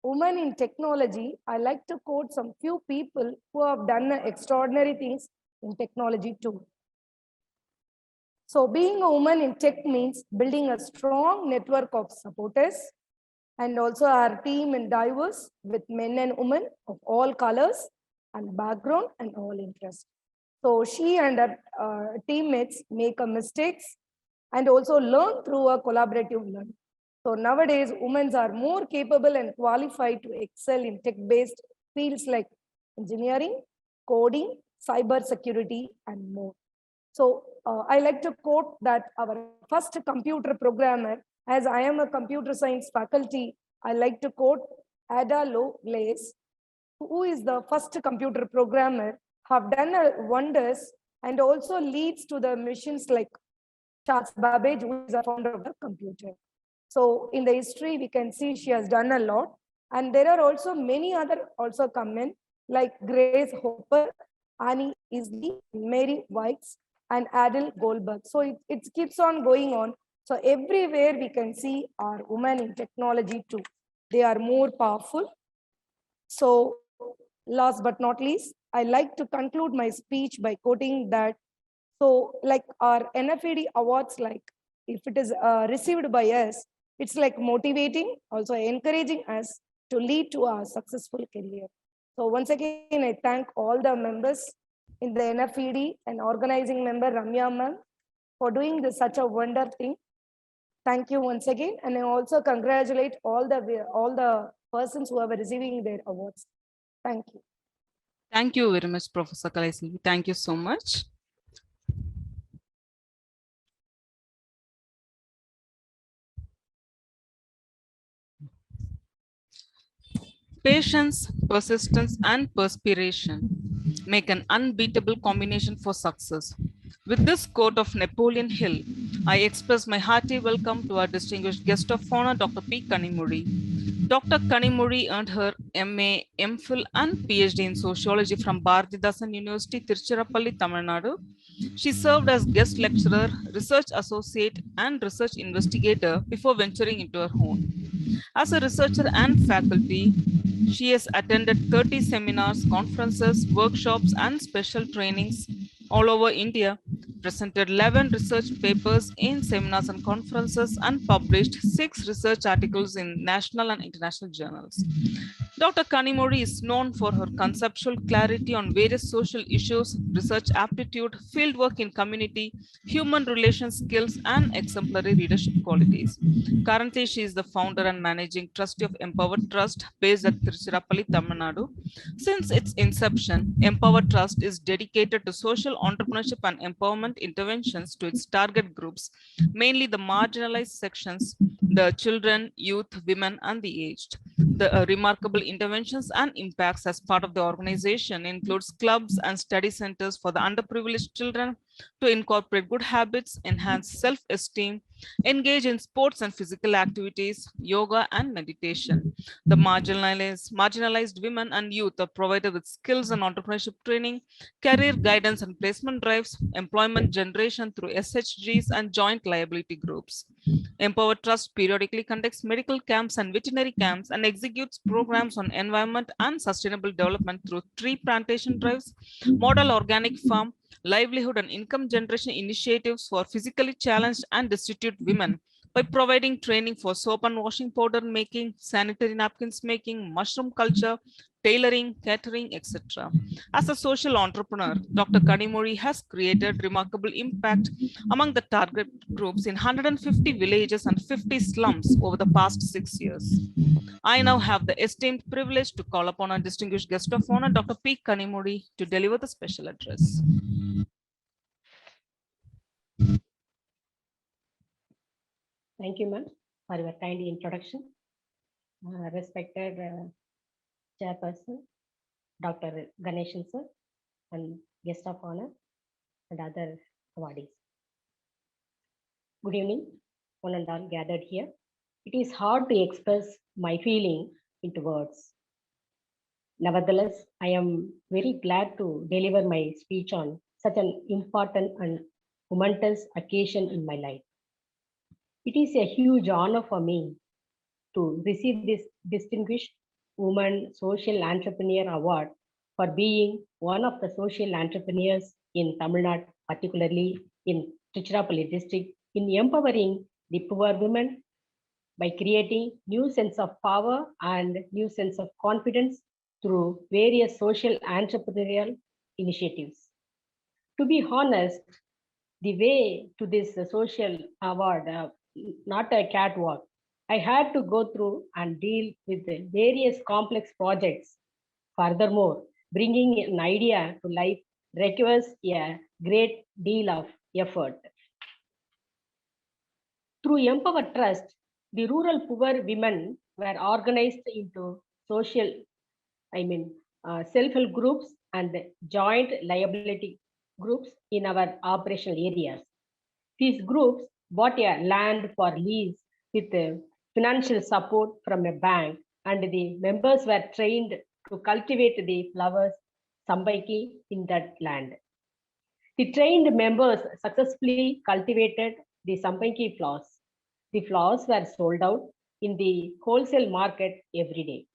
woman in technology, I like to quote some few people who have done extraordinary things in technology too. So being a woman in tech means building a strong network of supporters, and also our team is diverse with men and women of all colors and background and all interests. So she and her teammates make a mistakes and also learn through a collaborative learning. So nowadays, women are more capable and qualified to excel in tech-based fields like engineering, coding, cyber security, and more. So I like to quote that our first computer programmer, as I am a computer science faculty, I like to quote Ada Lovelace, who is the first computer programmer, have done wonders and also leads to the machines like Charles Babbage, who is a founder of the computer. So in the history, we can see she has done a lot. And there are also many other also come in, like Grace Hopper, Annie Isley, Mary Whites, and Adele Goldberg. So it keeps on going on. So everywhere we can see our women in technology too. They are more powerful. So last but not least, I like to conclude my speech by quoting that, so like our NFED awards, like if it is received by us, it's like motivating, also encouraging us to lead to our successful career. So once again, I thank all the members in the NFED and organizing member Ramya ma'am for doing this such a wonder thing. Thank you once again, and I also congratulate all the persons who are receiving their awards. Thank you. Thank you very much, Professor Kalaisi. Thank you so much. Patience, persistence, and perspiration make an unbeatable combination for success. With this quote of Napoleon Hill, I express my hearty welcome to our distinguished guest of honor, Dr. P. Kanimuri. Dr. Kanimuri earned her MA, MPhil, and PhD in sociology from Bharathidasan University, Tiruchirappalli, Tamil Nadu. She served as guest lecturer, research associate, and research investigator before venturing into her own. As a researcher and faculty, she has attended 30 seminars, conferences, workshops, and special trainings all over India, presented 11 research papers in seminars and conferences, and published 6 research articles in national and international journals. Dr. Kanimori is known for her conceptual clarity on various social issues, research aptitude, fieldwork in community, human relations skills, and exemplary leadership qualities. Currently, she is the founder and managing trustee of Empowered Trust based at Tiruchirappalli, Tamil Nadu. Since its inception, Empowered Trust is dedicated to social entrepreneurship and empowerment interventions to its target groups, mainly the marginalized sections, the children, youth, women, and the aged. The remarkable interventions and impacts as part of the organization includes clubs and study centers for the underprivileged children to incorporate good habits, enhance self-esteem, engage in sports and physical activities, yoga, and meditation. The marginalized women and youth are provided with skills and entrepreneurship training, career guidance and placement drives, employment generation through SHGs and joint liability groups. Empowered Trust periodically conducts medical camps and veterinary camps and executes programs on environment and sustainable development through tree plantation drives, model organic farm, livelihood and income generation initiatives for physically challenged and destitute women, by providing training for soap and washing powder making, sanitary napkins making, mushroom culture, tailoring, catering, etc. As a social entrepreneur, Dr. Kanimori has created remarkable impact among the target groups in 150 villages and 50 slums over the past 6 years. I now have the esteemed privilege to call upon our distinguished guest of honor, Dr. P. Kanimori, to deliver the special address. Thank you, ma'am, for your kind introduction. Respected Chairperson, Dr. Ganeshan sir, and guest of honor, and other awardees. Good evening, one and all gathered here. It is hard to express my feeling into words. Nevertheless, I am very glad to deliver my speech on such an important and momentous occasion in my life. It is a huge honor for me to receive this distinguished Woman Social Entrepreneur Award for being one of the social entrepreneurs in Tamil Nadu, particularly in Tiruchirappalli district, in empowering the poor women by creating new sense of power and new sense of confidence through various social entrepreneurial initiatives. To be honest, the way to this social award, not a catwalk. I had to go through and deal with the various complex projects. Furthermore, bringing an idea to life requires a great deal of effort. Through Empower Trust, the rural poor women were organized into social, self-help groups and joint liability groups in our operational areas. These groups bought a land for lease with financial support from a bank, and the members were trained to cultivate the flowers sambaiki in that land. The trained members successfully cultivated the sambaiki flowers. The flowers were sold out in the wholesale market every day.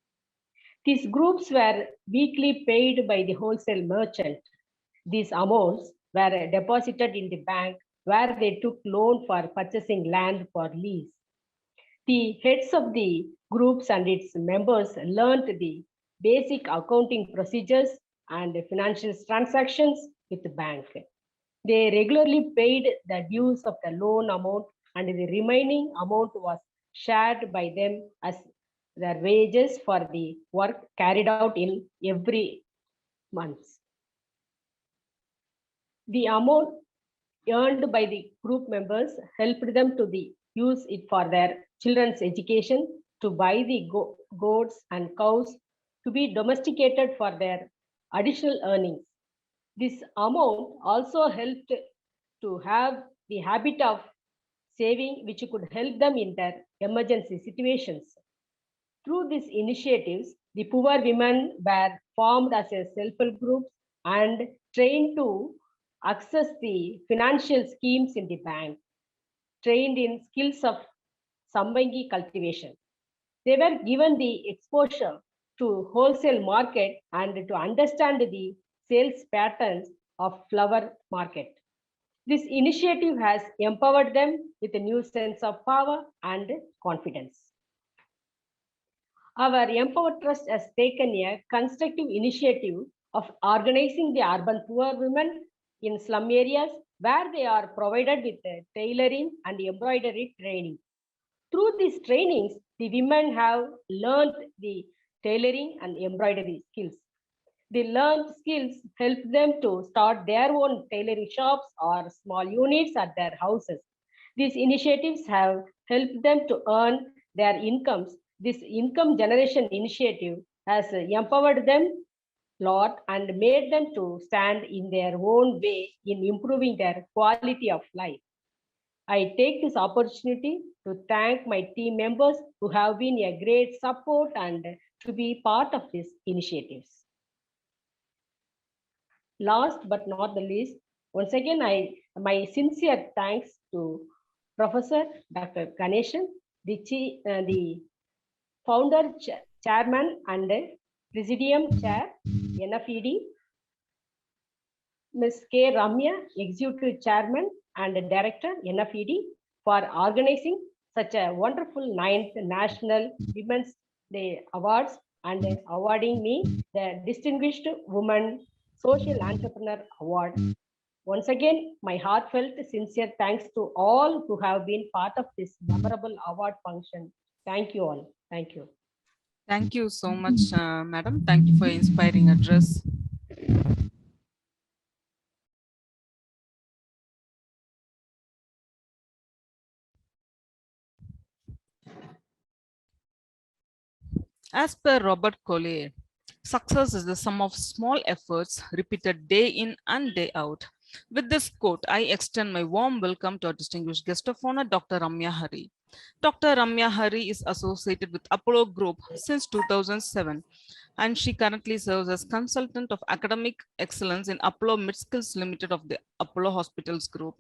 These groups were weekly paid by the wholesale merchant. These amounts were deposited in the bank where they took loan for purchasing land for lease. The heads of the groups and its members learned the basic accounting procedures and financial transactions with the bank. They regularly paid the dues of the loan amount, and the remaining amount was shared by them as their wages for the work carried out in every month. The amount earned by the group members helped them to use it for their children's education, to buy the goats and cows, to be domesticated for their additional earnings. This amount also helped to have the habit of saving, which could help them in their emergency situations. Through these initiatives, the poor women were formed as a self-help group and trained to access the financial schemes in the bank, trained in skills of sambangi cultivation. They were given the exposure to wholesale market and to understand the sales patterns of flower market. This initiative has empowered them with a new sense of power and confidence. Our Empower Trust has taken a constructive initiative of organizing the urban poor women in slum areas where they are provided with tailoring and embroidery training. Through these trainings, the women have learned the tailoring and embroidery skills. The learned skills help them to start their own tailoring shops or small units at their houses. These initiatives have helped them to earn their incomes. This income generation initiative has empowered them a lot and made them to stand in their own way in improving their quality of life. I take this opportunity to thank my team members who have been a great support and to be part of these initiatives. Last but not the least, once again, my sincere thanks to Professor Dr. Ganeshan, the founder, chairman, and presidium chair, NFED, Ms. K. Ramya, executive chairman and director, NFED, for organizing such a wonderful 9th National Women's Day Awards and awarding me the Distinguished Woman Social Entrepreneur Award. Once again, my heartfelt, sincere thanks to all who have been part of this memorable award function. Thank you all. Thank you. Thank you so much, madam. Thank you for your inspiring address. As per Robert Collier, success is the sum of small efforts repeated day in and day out. With this quote, I extend my warm welcome to our distinguished guest of honor, Dr. Ramya Hari. Dr. Ramya Hari is associated with Apollo Group since 2007, and she currently serves as consultant of academic excellence in Apollo Mid-Skills Limited of the Apollo Hospitals Group.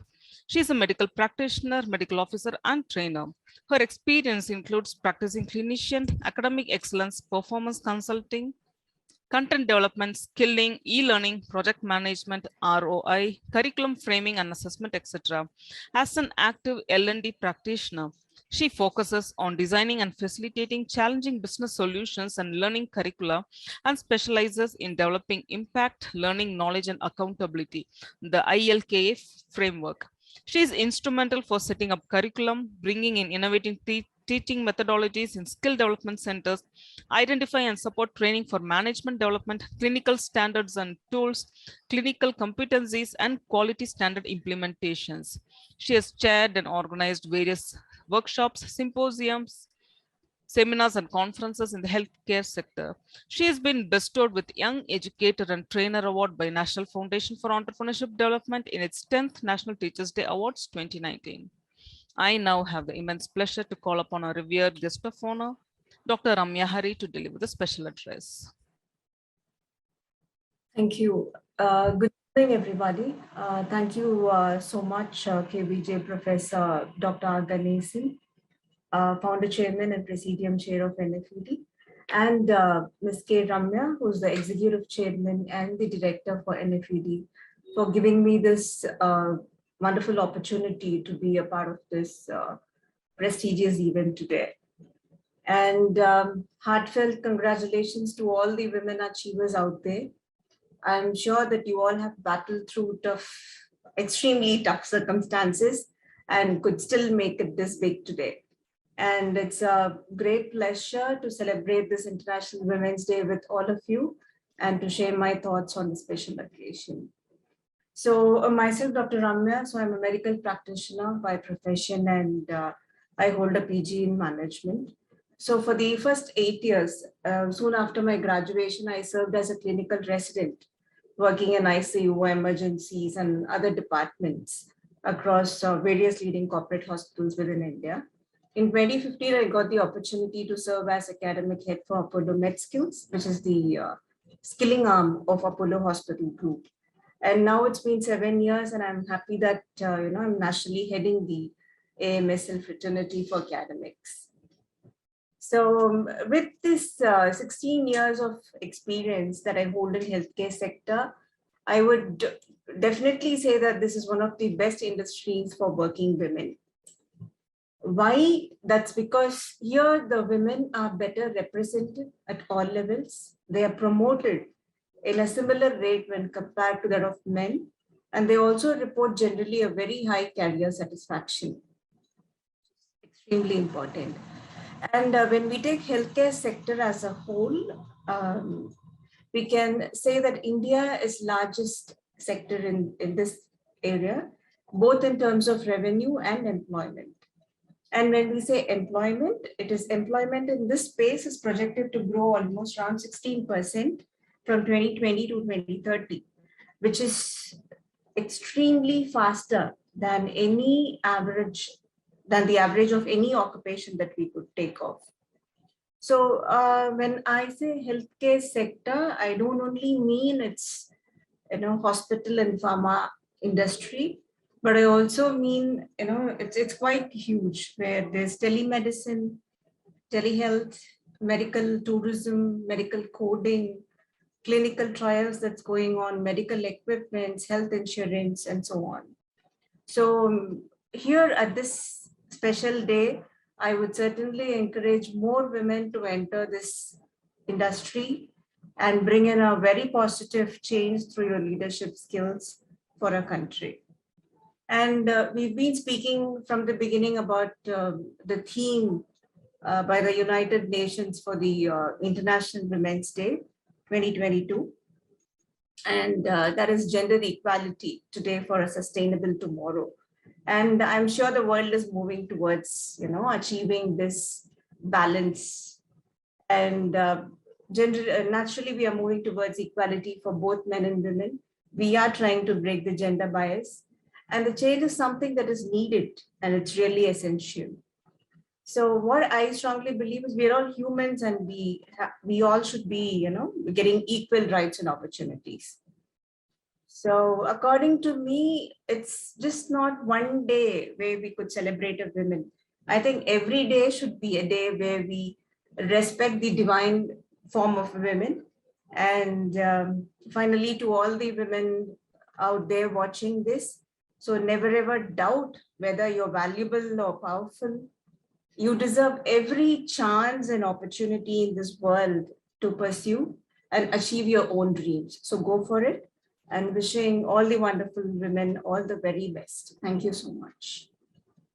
She is a medical practitioner, medical officer, and trainer. Her experience includes practicing clinician, academic excellence, performance consulting, content development, skilling, e-learning, project management, ROI, curriculum framing and assessment, etc. As an active L&D practitioner, she focuses on designing and facilitating challenging business solutions and learning curricula, and specializes in developing impact, learning, knowledge, and accountability, the ILKA framework. She is instrumental for setting up curriculum, bringing in innovative teaching methodologies in skill development centers, identify and support training for management development, clinical standards and tools, clinical competencies, and quality standard implementations. She has chaired and organized various workshops, symposiums, seminars, and conferences in the healthcare sector. She has been bestowed with Young Educator and Trainer Award by National Foundation for Entrepreneurship Development in its 10th National Teachers Day Awards 2019. I now have the immense pleasure to call upon our revered guest of honor, Dr. Ramya Hari, to deliver the special address. Thank you. Good morning, everybody. Thank you so much, KBJ Professor Dr. Ganesan, Founder Chairman and Presidium Chair of NFED, and Ms. K. Ramya, who's the Executive Chairman and the Director for NFED, for giving me this wonderful opportunity to be a part of this prestigious event today. And heartfelt congratulations to all the women achievers out there. I'm sure that you all have battled through extremely tough circumstances and could still make it this big today. And it's a great pleasure to celebrate this International Women's Day with all of you and to share my thoughts on the special occasion. So myself, Dr. Ramya, so I'm a medical practitioner by profession, and I hold a PG in management. So for the first 8 years, soon after my graduation, I served as a clinical resident, working in ICU, emergencies, and other departments across various leading corporate hospitals within India. In 2015, I got the opportunity to serve as academic head for Apollo MedSkills, which is the skilling arm of Apollo Hospital Group. And now it's been 7 years, and I'm happy that I'm nationally heading the AMSL fraternity for academics. So with this 16 years of experience that I hold in healthcare sector, I would definitely say that this is one of the best industries for working women. Why? That's because here the women are better represented at all levels. They are promoted in a similar rate when compared to that of men. And they also report generally a very high career satisfaction. Extremely important. And when we take healthcare sector as a whole, we can say that India is largest sector in this area, both in terms of revenue and employment. And when we say employment, it is employment in this space is projected to grow almost around 16% from 2020 to 2030, which is extremely faster than the average of any occupation that we could take off. So when I say healthcare sector, I don't only mean it's hospital and pharma industry, but I also mean it's quite huge, where there's telemedicine, telehealth, medical tourism, medical coding, clinical trials that's going on, medical equipment, health insurance, and so on. So here at this special day, I would certainly encourage more women to enter this industry and bring in a very positive change through your leadership skills for a country. And we've been speaking from the beginning about the theme by the United Nations for the International Women's Day 2022. And that is gender equality today for a sustainable tomorrow. And I'm sure the world is moving towards, achieving this balance. And naturally, we are moving towards equality for both men and women. We are trying to break the gender bias. And the change is something that is needed, and it's really essential. So what I strongly believe is we're all humans, and we all should be, getting equal rights and opportunities. So according to me, it's just not one day where we could celebrate a women. I think every day should be a day where we respect the divine form of women. And finally, to all the women out there watching this, so never ever doubt whether you're valuable or powerful. You deserve every chance and opportunity in this world to pursue and achieve your own dreams. So go for it, and wishing all the wonderful women all the very best. Thank you so much.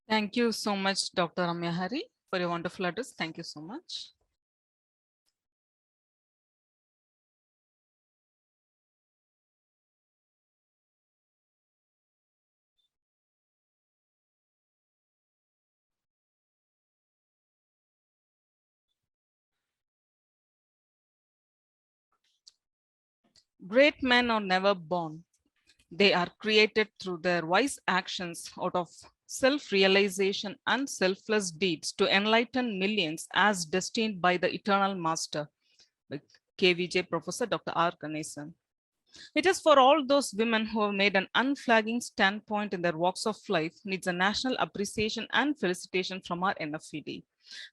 Thank you so much, Dr. Ramya Hari, for your wonderful address. Thank you so much. Great men are never born. They are created through their wise actions out of self-realization and selfless deeds to enlighten millions as destined by the eternal master, like KVJ Professor Dr. R. Ganesan. It is for all those women who have made an unflagging standpoint in their walks of life needs a national appreciation and felicitation from our NFED.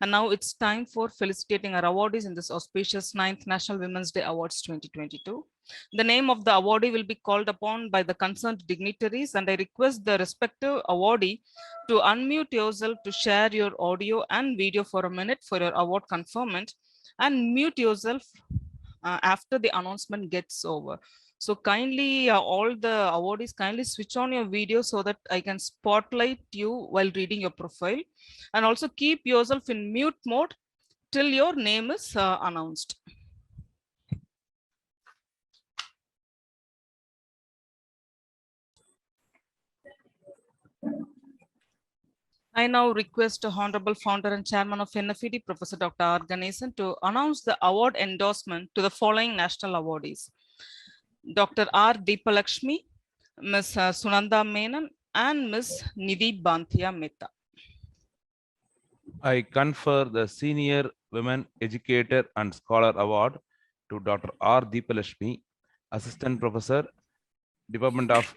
And now it's time for felicitating our awardees in this auspicious 9th National Women's Day Awards 2022. The name of the awardee will be called upon by the concerned dignitaries, and I request the respective awardee to unmute yourself to share your audio and video for a minute for your award conferment, and mute yourself after the announcement gets over. So kindly, all the awardees, kindly switch on your video so that I can spotlight you while reading your profile, and also keep yourself in mute mode till your name is announced. I now request the Honorable Founder and Chairman of NFED, Professor Dr. R. Ganesan, to announce the award endorsement to the following national awardees: Dr. R. Deepalakshmi, Ms. Sunanda Menon, and Ms. Nidhi Banthia Mehta. I confer the Senior Women Educator and Scholar Award to Dr. R. Deepalakshmi, Assistant Professor, Department of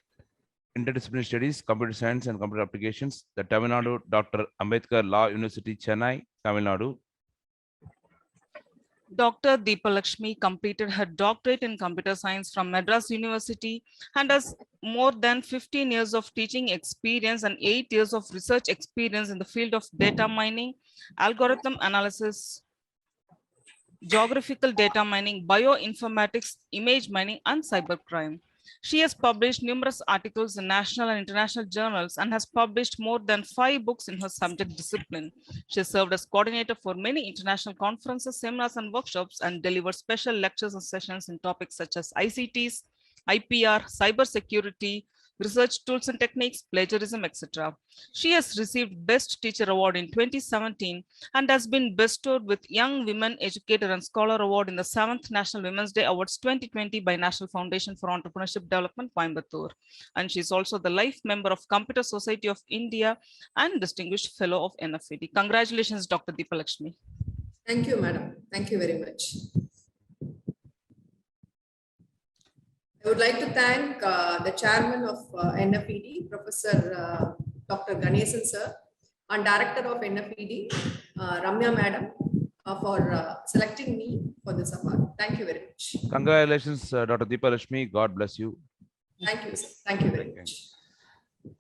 Interdisciplinary Studies, Computer Science and Computer Applications, the Tamil Nadu Dr. Ambedkar Law University, Chennai, Tamil Nadu. Dr. Deepalakshmi completed her doctorate in computer science from Madras University and has more than 15 years of teaching experience and 8 years of research experience in the field of data mining, algorithm analysis, geographical data mining, bioinformatics, image mining, and cybercrime. She has published numerous articles in national and international journals and has published more than 5 books in her subject discipline. She has served as coordinator for many international conferences, seminars, and workshops, and delivered special lectures and sessions in topics such as ICTs, IPR, cybersecurity, research tools and techniques, plagiarism, etc. She has received Best Teacher Award in 2017 and has been bestowed with Young Women Educator and Scholar Award in the 7th National Women's Day Awards 2020 by National Foundation for Entrepreneurship Development, Coimbatore. And she is also the life member of Computer Society of India and Distinguished Fellow of NFED. Congratulations, Dr. Deepalakshmi. Thank you, madam. Thank you very much. I would like to thank the chairman of NFED, Professor Dr. Ganesan sir, and director of NFED, Ramya madam, for selecting me for this award. Thank you very much. Congratulations, Dr. Deepalakshmi. God bless you. Thank you, sir. Thank you very much.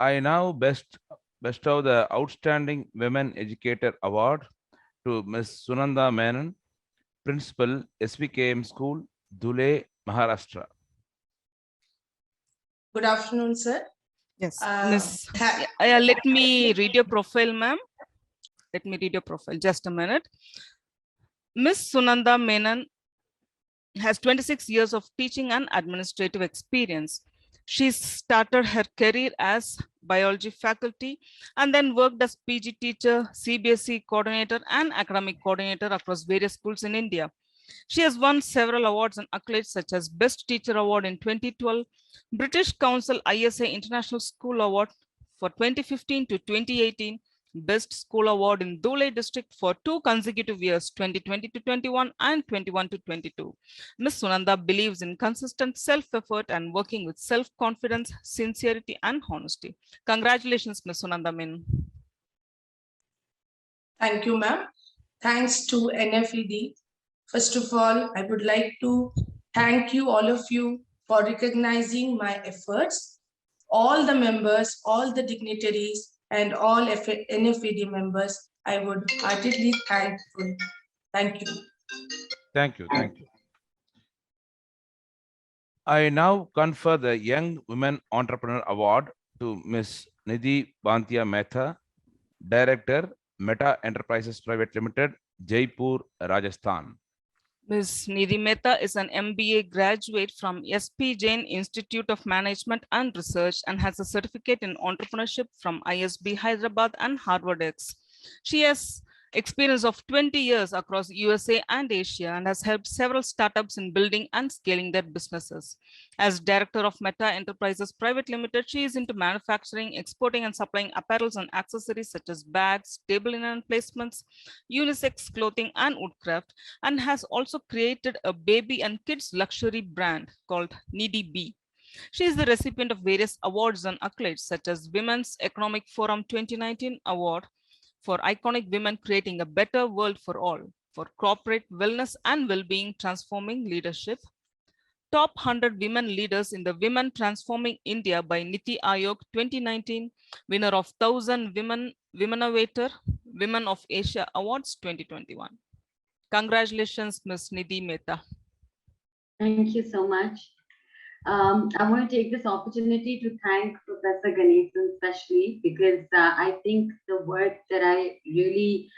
I now best bestow the Outstanding Women Educator Award to Ms. Sunanda Menon, Principal, SVKM School, Dhule, Maharashtra. Good afternoon, sir. Yes, Uh, let me read your profile, ma'am. Let me read your profile. Just a minute. Ms. Sunanda Menon has 26 years of teaching and administrative experience. She started her career as biology faculty and then worked as PG teacher, CBSE coordinator, and academic coordinator across various schools in India. She has won several awards and accolades such as Best Teacher Award in 2012, British Council ISA International School Award for 2015 to 2018, Best School Award in Dhule district for 2 consecutive years, 2020 to 21 and 21 to 22. Ms. Sunanda believes in consistent self-effort and working with self-confidence, sincerity, and honesty. Congratulations, Ms. Sunanda Menon. Thank you, ma'am. Thanks to NFED. First of all, I would like to thank you, all of you, for recognizing my efforts. All the members, all the dignitaries, and all NFED members, I would heartily thankful. Thank you. Thank you. Thank you. I now confer the Young Women Entrepreneur Award to Ms. Nidhi Bantia Mehta, Director, Meta Enterprises Private Limited, Jaipur, Rajasthan. Ms. Nidhi Mehta is an MBA graduate from SP Jain Institute of Management and Research and has a certificate in entrepreneurship from ISB Hyderabad and Harvard X. She has experience of 20 years across USA and Asia and has helped several startups in building and scaling their businesses. As director of Meta Enterprises Private Limited, she is into manufacturing, exporting, and supplying apparels and accessories such as bags, table linen placements, unisex clothing, and woodcraft, and has also created a baby and kids luxury brand called Needy Bee. She is the recipient of various awards and accolades such as Women's Economic Forum 2019 Award for Iconic Women Creating a Better World for All, for Corporate Wellness and Wellbeing Transforming Leadership, Top 100 Women Leaders in the Women Transforming India by Niti Aayog 2019, winner of 1000 Women of Asia Awards 2021. Congratulations, Ms. Nidhi Mehta. Thank you so much. I want to take this opportunity to thank Professor Ganesan especially because I think the work that I really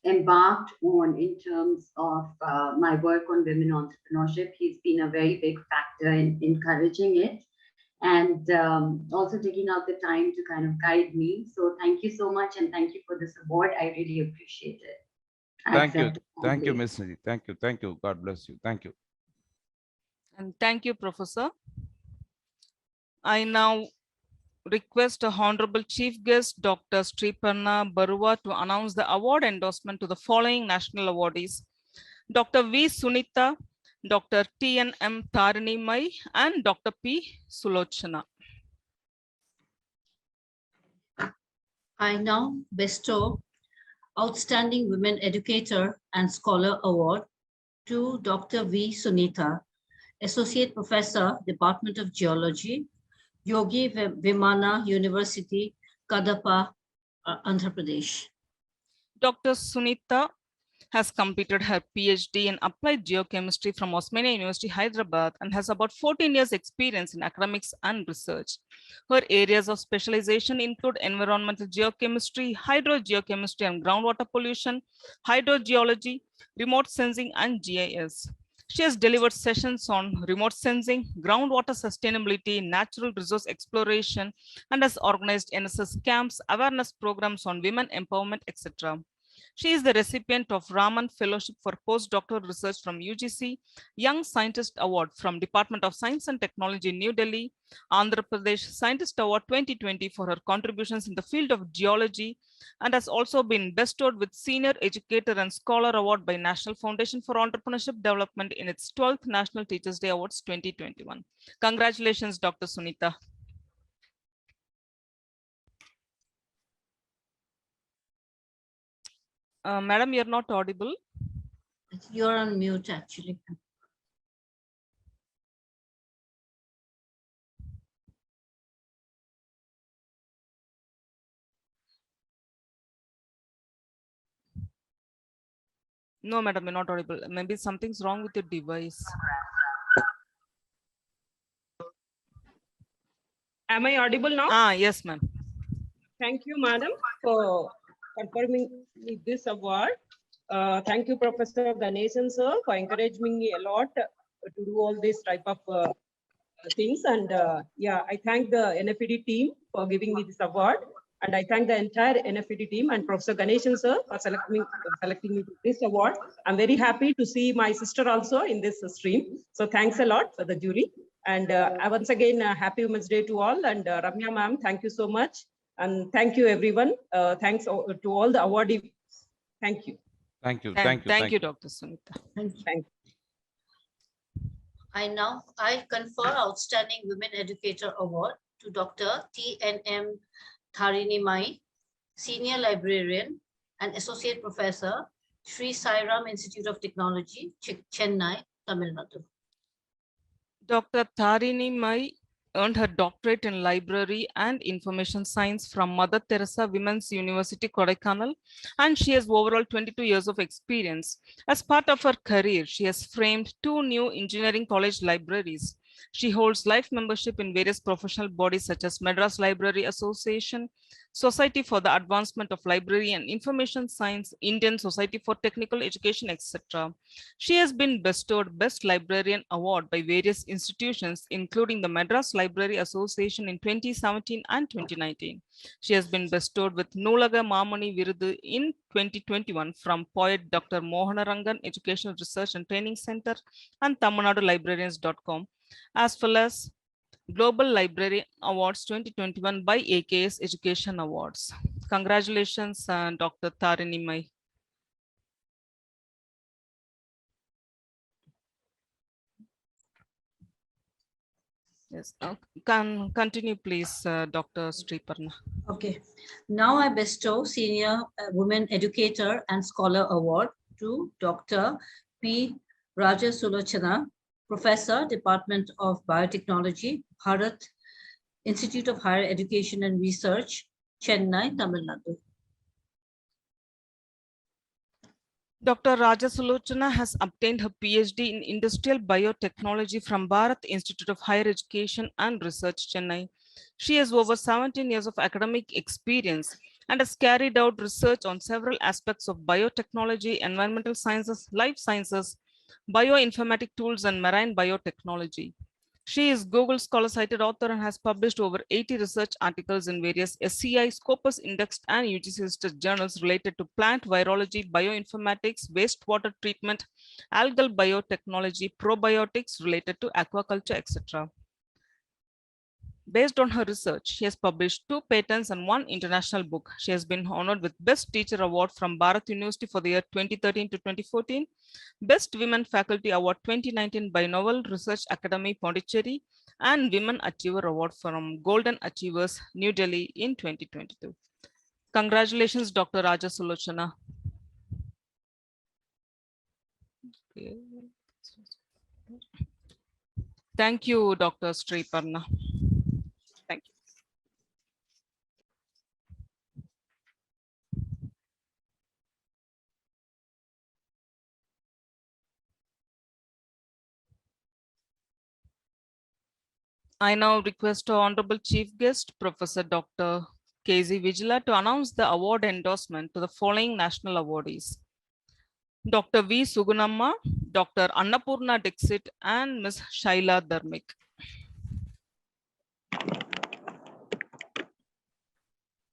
embarked on in terms of my work on women entrepreneurship, he's been a very big factor in encouraging it and also taking out the time to kind of guide me. So thank you so much and thank you for this award. I really appreciate it. Thank you. Thank you, Ms. Nidhi. Thank you. Thank you. God bless you. Thank you. And thank you, Professor. I now request a Honorable Chief Guest, Dr. Sriparna Barua, to announce the award endorsement to the following national awardees: Dr. V. Sunita, Dr. T.N.M. Tarini Mai, and Dr. P. Sulochana. I now bestow Outstanding Women Educator and Scholar Award to Dr. V. Sunita, Associate Professor, Department of Geology, Yogi Vimana University, Kadapa, Andhra Pradesh. Dr. Sunita has completed her PhD in Applied Geochemistry from Osmania University, Hyderabad, and has about 14 years experience in academics and research. Her areas of specialization include environmental geochemistry, hydrogeochemistry and groundwater pollution, hydrogeology, remote sensing, and GIS. She has delivered sessions on remote sensing, groundwater sustainability, natural resource exploration, and has organized NSS camps, awareness programs on women empowerment, etc. She is the recipient of Raman Fellowship for Postdoctoral Research from UGC, Young Scientist Award from Department of Science and Technology, New Delhi, Andhra Pradesh Scientist Award 2020 for her contributions in the field of geology, and has also been bestowed with Senior Educator and Scholar Award by National Foundation for Entrepreneurship Development in its 12th National Teachers Day Awards 2021. Congratulations, Dr. Sunita. Madam, you're not audible. You're on mute, actually. No, madam, you're not audible. Maybe something's wrong with your device. Am I audible now? Ah, yes, ma'am. Thank you, madam, for confirming me this award. Thank you, Professor Ganesan, sir, for encouraging me a lot to do all this type of things. And yeah, I thank the NFED team for giving me this award. And I thank the entire NFED team and Professor Ganesan, sir, for selecting me to this award. I'm very happy to see my sister also in this stream. So thanks a lot for the jury. And once again, happy Women's Day to all. And Ramya ma'am, thank you so much. And thank you, everyone. Thanks to all the awardees. Thank you. Thank you. Thank you, Dr. Sunita. Thank you. Thank you. I confer Outstanding Women Educator Award to Dr. T.N.M. Tharini Mai, Senior Librarian and Associate Professor, Sri Sairam Institute of Technology, Chennai, Tamil Nadu. Dr. Tharini Mai earned her doctorate in library and information science from Mother Teresa Women's University, Kodaikanal, and she has overall 22 years of experience. As part of her career, she has framed 2 new engineering college libraries. She holds life membership in various professional bodies such as Madras Library Association, Society for the Advancement of Library and Information Science, Indian Society for Technical Education, etc. She has been bestowed Best Librarian Award by various institutions, including the Madras Library Association in 2017 and 2019. She has been bestowed with Nulaga Mamani Virudu in 2021 from poet Dr. Mohanarangan Educational Research and Training Center and TamilNaduLibrarians.com, as well as Global Library Awards 2021 by AKS Education Awards. Congratulations, Dr. Tharini Mai. Yes, continue, please, Dr. Sriparna. Okay, now I bestow Senior Women Educator and Scholar Award to Dr. P. Rajasulochana, Professor, Department of Biotechnology, Bharat Institute of Higher Education and Research, Chennai, Tamil Nadu. Dr. Rajasulochana has obtained her PhD in Industrial Biotechnology from Bharat Institute of Higher Education and Research, Chennai. She has over 17 years of academic experience and has carried out research on several aspects of biotechnology, environmental sciences, life sciences, bioinformatic tools, and marine biotechnology. She is Google Scholar cited author and has published over 80 research articles in various SCI, Scopus indexed, and UGC listed journals related to plant virology, bioinformatics, wastewater treatment, algal biotechnology, probiotics related to aquaculture, etc. Based on her research, she has published 2 patents and 1 international book. She has been honored with Best Teacher Award from Bharat University for the year 2013 to 2014, Best Women Faculty Award 2019 by Novel Research Academy, Pondicherry, and Women Achiever Award from Golden Achievers, New Delhi in 2022. Congratulations, Dr. Rajasulochana. Okay. Thank you, Dr. Sriparna. Thank you. I now request our Honorable Chief Guest, Professor Dr. K.Z. Vigila, to announce the award endorsement to the following national awardees: Dr. V. Sugunamma, Dr. Annapurna Dixit, and Ms. Shaila Dharmik.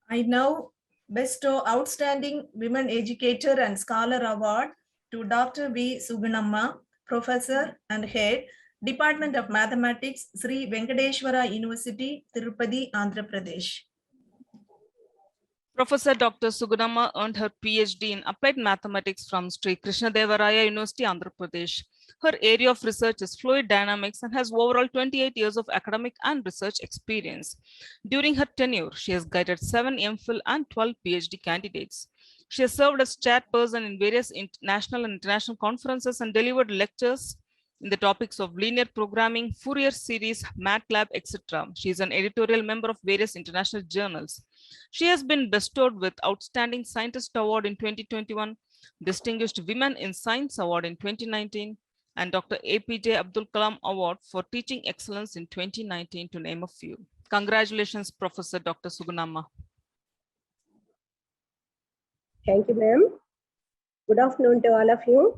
I now bestow Outstanding Women Educator and Scholar Award to Dr. V. Sugunamma, Professor and Head, Department of Mathematics, Sri Venkateshwara University, Tirupati, Andhra Pradesh. Professor Dr. Sugunamma earned her PhD in Applied Mathematics from Sri Krishnadevaraya University, Andhra Pradesh. Her area of research is fluid dynamics and has overall 28 years of academic and research experience. During her tenure, she has guided 7 MPhil and 12 PhD candidates. She has served as chairperson in various national and international conferences and delivered lectures in the topics of linear programming, Fourier series, MATLAB, etc. She is an editorial member of various international journals. She has been bestowed with Outstanding Scientist Award in 2021, Distinguished Women in Science Award in 2019, and Dr. APJ Abdul Kalam Award for Teaching Excellence in 2019, to name a few. Congratulations, Professor Dr. Sugunamma. Thank you, ma'am. Good afternoon to all of you.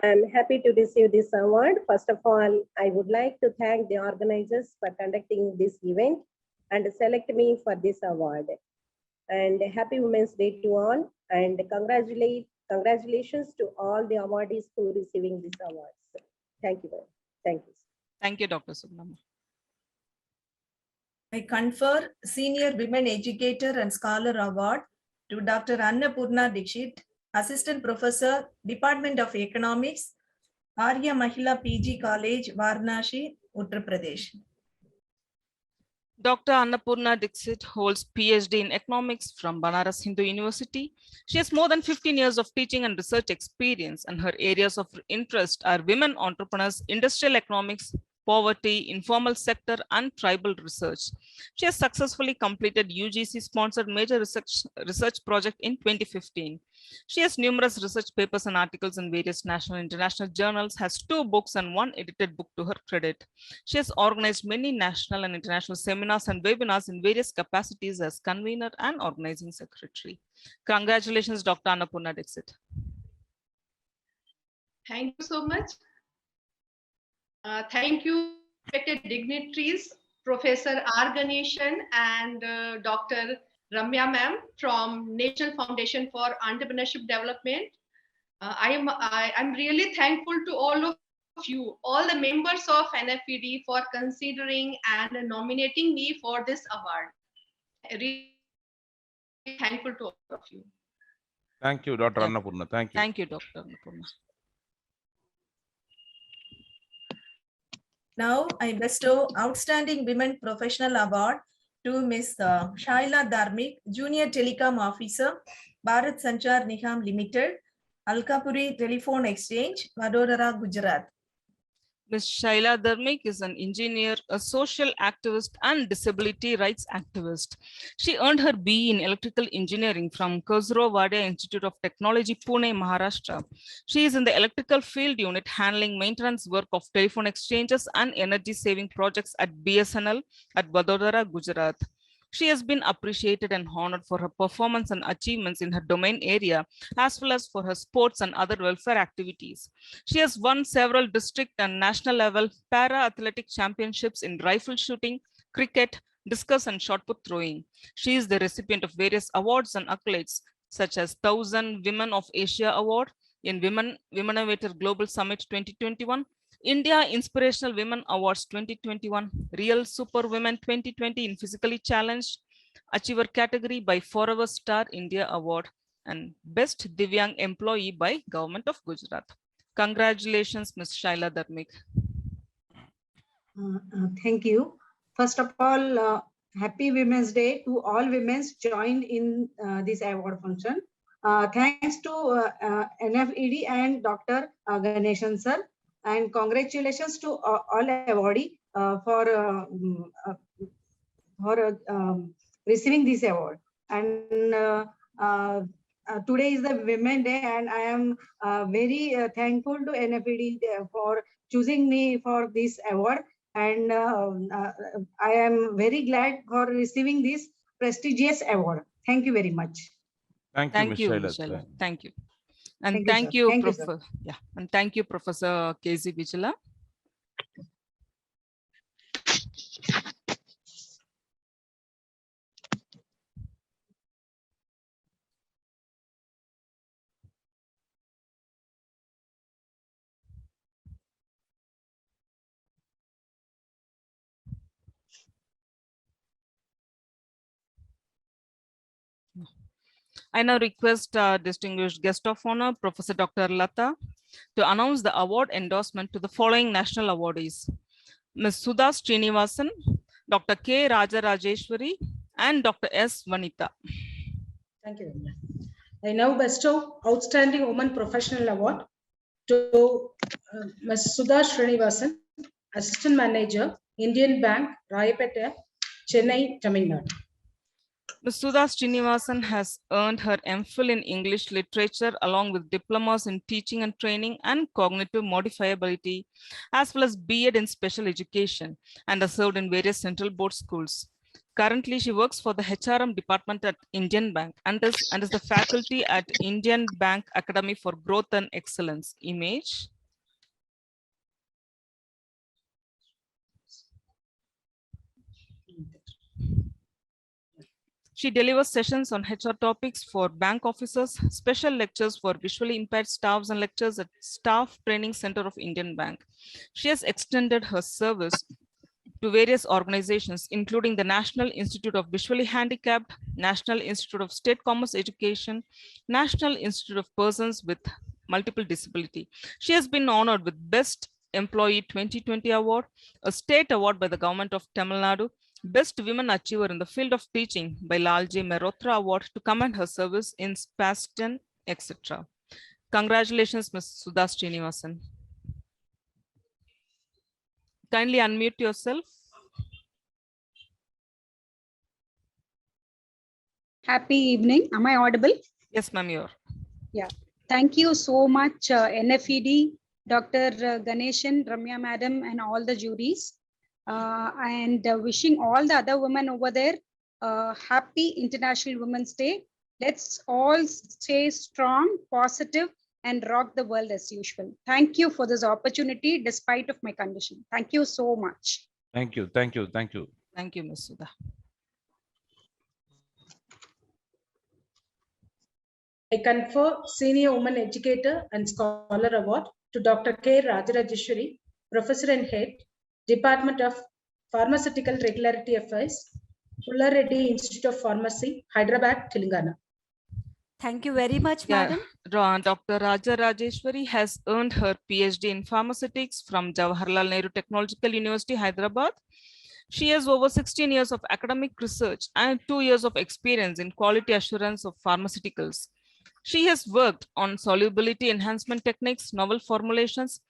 I'm happy to receive this award. First of all, I would like to thank the organizers for conducting this event and select me for this award. And happy Women's Day to all, and congratulations to all the awardees who receiving these awards. Thank you, ma'am. Thank you. Thank you, Dr. Sugunamma. I confer Senior Women Educator and Scholar Award to Dr. Annapurna Dixit, Assistant Professor, Department of Economics, Arya Mahila PG College, Varanasi, Uttar Pradesh. Dr. Annapurna Dixit holds PhD in economics from Banaras Hindu University. She has more than 15 years of teaching and research experience, and her areas of interest are women entrepreneurs, industrial economics, poverty, informal sector, and tribal research. She has successfully completed UGC-sponsored major research project in 2015. She has numerous research papers and articles in various national and international journals, has 2 books and 1 edited book to her credit. She has organized many national and international seminars and webinars in various capacities as convener and organizing secretary. Congratulations, Dr. Annapurna Dixit. Thank you so much. Thank you, respected dignitaries, Professor R. Ganeshan and Dr. Ramya ma'am from National Foundation for Entrepreneurship Development. I'm really thankful to all of you, all the members of NFED, for considering and nominating me for this award. Really thankful to all of you. Thank you, Dr. Annapurna. Thank you. Thank you, Dr. Annapurna. Now I bestow Outstanding Women Professional Award to Ms. Shaila Dharmik, Junior Telecom Officer, Bharat Sanchar Nigam Limited, Alkapuri Telephone Exchange, Vadodara, Gujarat. Ms. Shaila Dharmik is an engineer, a social activist, and disability rights activist. She earned her BE in electrical engineering from Khosrow Wadia Institute of Technology, Pune, Maharashtra. She is in the electrical field unit handling maintenance work of telephone exchanges and energy saving projects at BSNL at Vadodara, Gujarat. She has been appreciated and honored for her performance and achievements in her domain area, as well as for her sports and other welfare activities. She has won several district and national level para-athletic championships in rifle shooting, cricket, discus, and shot put throwing. She is the recipient of various awards and accolades, such as 1000 Women of Asia Award in Women Innovator Global Summit 2021, India Inspirational Women Awards 2021, Real Super Women 2020 in Physically Challenged Achiever category by Forever Star India Award, and Best Divyang Employee by Government of Gujarat. Congratulations, Ms. Shaila Dharmik. Thank you. First of all, happy Women's Day to all women joined in this award function. Thanks to NFED and Dr. Ganeshan sir, and congratulations to all awardee for receiving this award. And today is the Women Day, and I am very thankful to NFED for choosing me for this award. And I am very glad for receiving this prestigious award. Thank you very much. Thank you, Ms. Shaila. Shaila. Thank you. And Thank you, sir. thank you, Professor KZ Vijala. I now request distinguished guest of honor, Professor Dr. Lata, to announce the award endorsement to the following national awardees: Ms. Sudha Srinivasan, Dr. K. Rajarajeshwari, and Dr. S. Vanita. Thank you. I now bestow Outstanding Woman Professional Award to Ms. Sudha Srinivasan, Assistant Manager, Indian Bank, Rayapeta, Chennai, Tamil Nadu. Ms. Sudha Srinivasan has earned her MPhil in English literature along with diplomas in teaching and training and cognitive modifiability, as well as B.Ed in special education, and has served in various central board schools. Currently, she works for the HRM department at Indian Bank and is the faculty at Indian Bank Academy for Growth and Excellence. Image. She delivers sessions on HR topics for bank officers, special lectures for visually impaired staffs, and lectures at Staff Training Center of Indian Bank. She has extended her service to various organizations, including the National Institute of Visually Handicapped, National Institute of State Commerce Education, National Institute of Persons with Multiple Disability. She has been honored with Best Employee 2020 Award, a state award by the government of Tamil Nadu, Best Women Achiever in the field of teaching by Lal J. Mehrotra Award to commend her service in Spaston, etc. Congratulations, Ms. Sudha Srinivasan. Kindly unmute yourself. Happy evening. Am I audible? Yes, ma'am, you are. Yeah. Thank you so much, NFED, Dr. Ganeshan, Ramya Madam, and all the juries. And wishing all the other women over there happy International Women's Day. Let's all stay strong, positive, and rock the world as usual. Thank you for this opportunity despite of my condition. Thank you so much. Thank you. Thank you. Thank you. Thank you, Ms. Sudha. I confer Senior Woman Educator and Scholar Award to Dr. K. Rajarajeshwari, Professor and Head, Department of Pharmaceutical Regulatory Affairs, Pulla Reddy Institute of Pharmacy, Hyderabad, Telangana. Thank you very much, madam. Dr. Raja Rajeshwari has earned her PhD in pharmaceutics from Jawaharlal Nehru Technological University, Hyderabad. She has over 16 years of academic research and 2 years of experience in quality assurance of pharmaceuticals. She has worked on solubility enhancement techniques, novel formulations,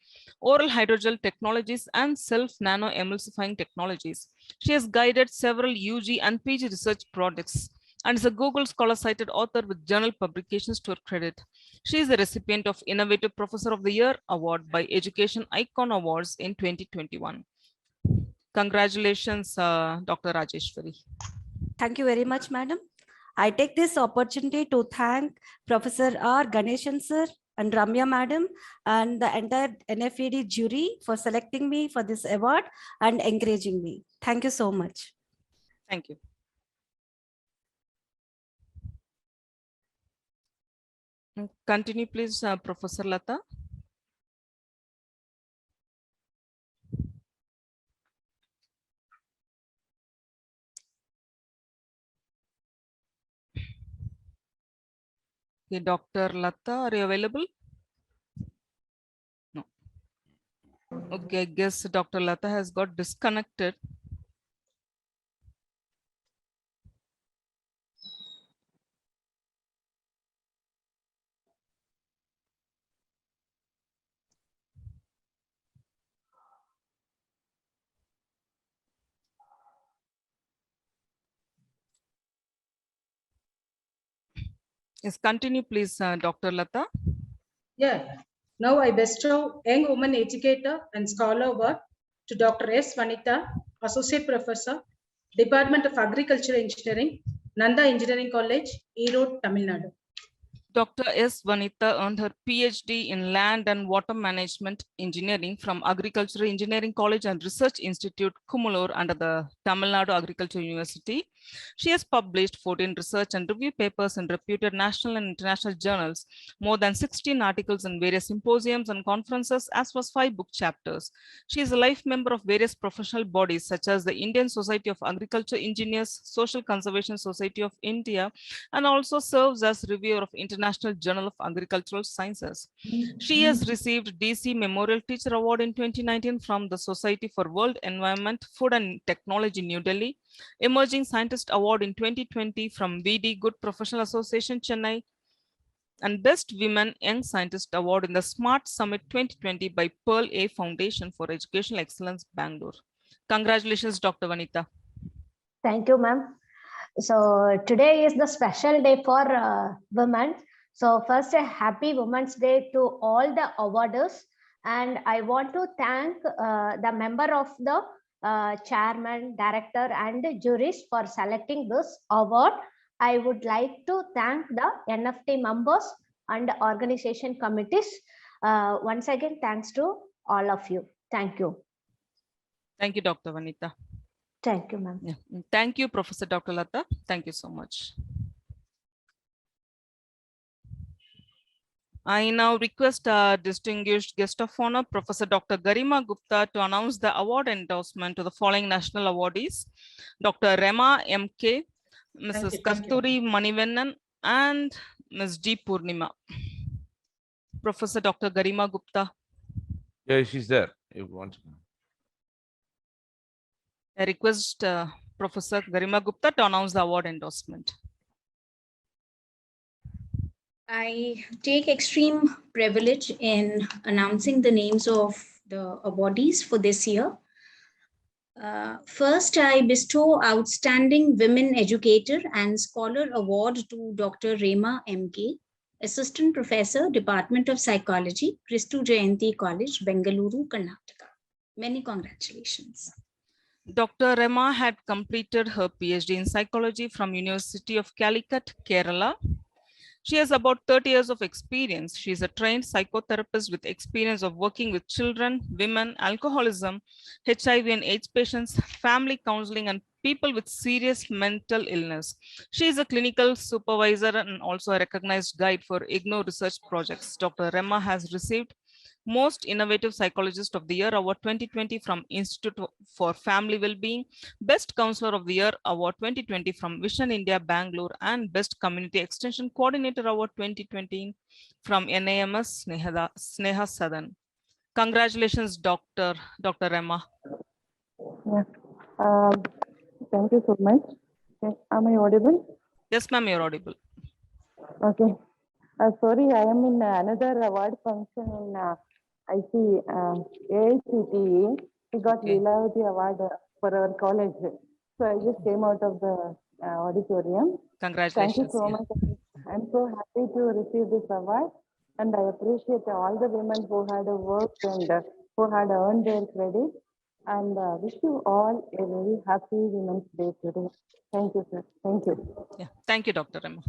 oral hydrogel technologies, and self-nano emulsifying technologies. She has guided several UG and PG research projects and is a Google Scholar cited author with journal publications to her credit. She is the recipient of Innovative Professor of the Year Award by Education Icon Awards in 2021. Congratulations, Dr. Rajeshwari. Thank you very much, madam. I take this opportunity to thank Professor R. Ganeshan sir and Ramya madam and the entire NFED jury for selecting me for this award and encouraging me. Thank you so much. Thank you. Continue, please, Professor Lata. Okay, Dr. Lata, are you available? No. Okay, I guess Dr. Lata has got disconnected. Yes, continue, please, Dr. Lata. Yeah. Now I bestow Young Woman Educator and Scholar Award to Dr. S. Vanitha, Associate Professor, Department of Agricultural Engineering, Nanda Engineering College, Erode, Tamil Nadu. Dr. S. Vanitha earned her PhD in Land and Water Management Engineering from Agricultural Engineering College and Research Institute, Kumulur, under the Tamil Nadu Agricultural University. She has published 14 research and review papers in reputed national and international journals, more than 16 articles in various symposiums and conferences, as well as 5 book chapters. She is a life member of various professional bodies such as the Indian Society of Agriculture Engineers, Social Conservation Society of India, and also serves as reviewer of International Journal of Agricultural Sciences. She has received DC Memorial Teacher Award in 2019 from the Society for World Environment, Food and Technology, New Delhi, Emerging Scientist Award in 2020 from VD Good Professional Association, Chennai, and Best Women Young Scientist Award in the Smart Summit 2020 by Pearl A Foundation for Educational Excellence, Bangalore. Congratulations, Dr. Vanitha. Thank you, ma'am. So today is the special day for women. So first, a happy Women's Day to all the awarders. And I want to thank the member of the chairman, director, and juries for selecting this award. I would like to thank the NFT members and organization committees. Once again, thanks to all of you. Thank you. Thank you, Dr. Vanita. Thank you, ma'am. Yeah. Thank you, Professor Dr. Lata. Thank you so much. I now request our distinguished guest of honor, Professor Dr. Garima Gupta, to announce the award endorsement to the following national awardees: Dr. Rema M.K., Mrs. Kasturi Manivannan, and Ms. G. Purnima. Professor Dr. Garima Gupta. Yeah, she's there. If you want. I request Professor Garima Gupta to announce the award endorsement. I take extreme privilege in announcing the names of the awardees for this year. First, I bestow Outstanding Women Educator and Scholar Award to Dr. Rema M.K., Assistant Professor, Department of Psychology, Christu Jayanti College, Bengaluru, Karnataka. Many congratulations. Dr. Rema had completed her PhD in psychology from University of Calicut, Kerala. She has about 30 years of experience. She is a trained psychotherapist with experience of working with children, women, alcoholism, HIV and AIDS patients, family counseling, and people with serious mental illness. She is a clinical supervisor and also a recognized guide for IGNO research projects. Dr. Rema has received Most Innovative Psychologist of the Year Award 2020 from Institute for Family Wellbeing, Best Counselor of the Year Award 2020 from Vision India Bangalore, and Best Community Extension Coordinator Award 2020 from NAMS Sneha Sadan. Congratulations, Dr. Rema. Yeah. Thank you so much. Okay. Am I audible? Yes, ma'am, you're audible. Okay. Sorry, I am in another award function in I see AICTE. We got Leelavati Award for our college. So I just came out of the auditorium. Congratulations. Thank you so much. I'm so happy to receive this award, and I appreciate all the women who had worked and who had earned their credit. And wish you all a very happy Women's Day today. Thank you, sir. Thank you. Yeah. Thank you, Dr. Rema.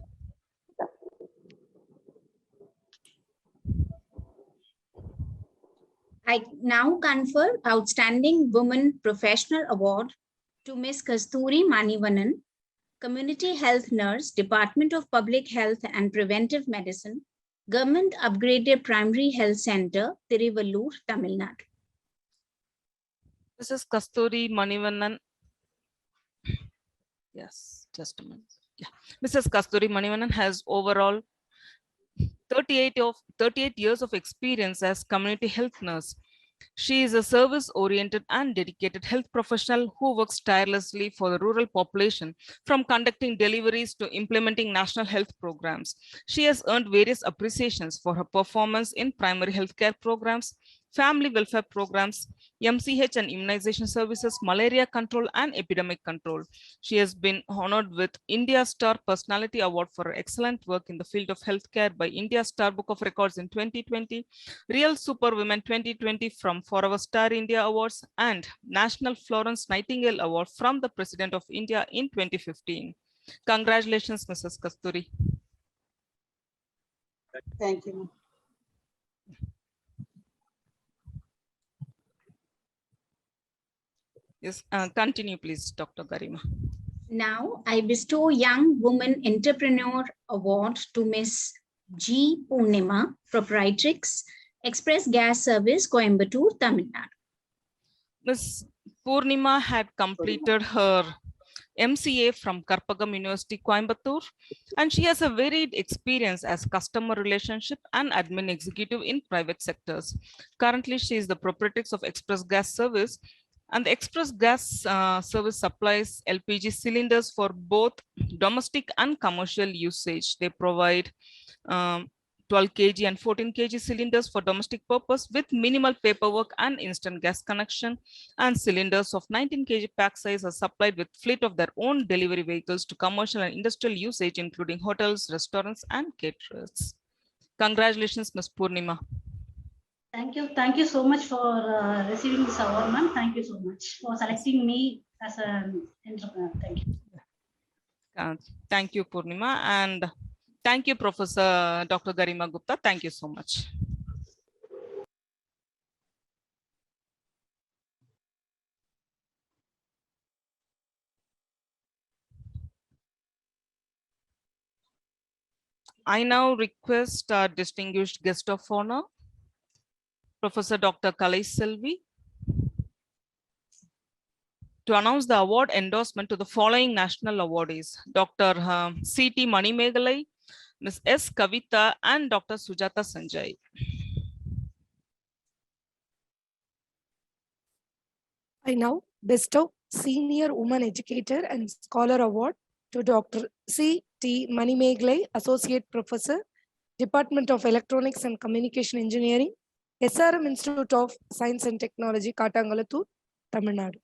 I now confer Outstanding Woman Professional Award to Ms. Kasturi Manivannan, Community Health Nurse, Department of Public Health and Preventive Medicine, Government Upgraded Primary Health Center, Tiruvallur, Tamil Nadu. Mrs. Kasturi Manivannan. Yes, just a minute. Yeah. Mrs. Kasturi Manivannan has overall 38 years of experience as community health nurse. She is a service-oriented and dedicated health professional who works tirelessly for the rural population, from conducting deliveries to implementing national health programs. She has earned various appreciations for her performance in primary healthcare programs, family welfare programs, MCH and immunization services, malaria control, and epidemic control. She has been honored with India Star Personality Award for her excellent work in the field of healthcare by India Star Book of Records in 2020, Real Superwomen 2020 from Forever Star India Awards, and National Florence Nightingale Award from the President of India in 2015. Congratulations, Mrs. Kasturi. Thank you. Yes, continue, please, Dr. Garima. Now, I bestow Young Woman Entrepreneur Award to Ms. G. Purnima, Proprietrix, Express Gas Service, Coimbatore, Tamil Nadu. Ms. Purnima had completed her MCA from Karpagam University, Coimbatore, and she has a varied experience as customer relationship and admin executive in private sectors. Currently, she is the proprietrix of Express Gas Service, and the Express Gas Service supplies LPG cylinders for both domestic and commercial usage. They provide to 12 kg and 14 kg cylinders for domestic purpose with minimal paperwork and instant gas connection, and cylinders of 19 kg pack size are supplied with fleet of their own delivery vehicles to commercial and industrial usage, including hotels, restaurants, and caterers. Congratulations, Ms. Purnima. Thank you so much for receiving this award, ma'am. Thank you so much for selecting me as an entrepreneur. Thank you. Thank you, Purnima, and thank you, Professor Dr. Garima Gupta. Thank you so much. I now request our distinguished guest of honor, Professor Dr. Kalai Selvi, to announce the award endorsement to the following national awardees: Dr. C.T. Manimegalai, Ms. S. Kavita, and Dr. Sujata Sanjay. I now bestow Senior Woman Educator and Scholar Award to Dr. C.T. Manimegalai, Associate Professor, Department of Electronics and Communication Engineering, SRM Institute of Science and Technology, Katangalattur, Tamil Nadu.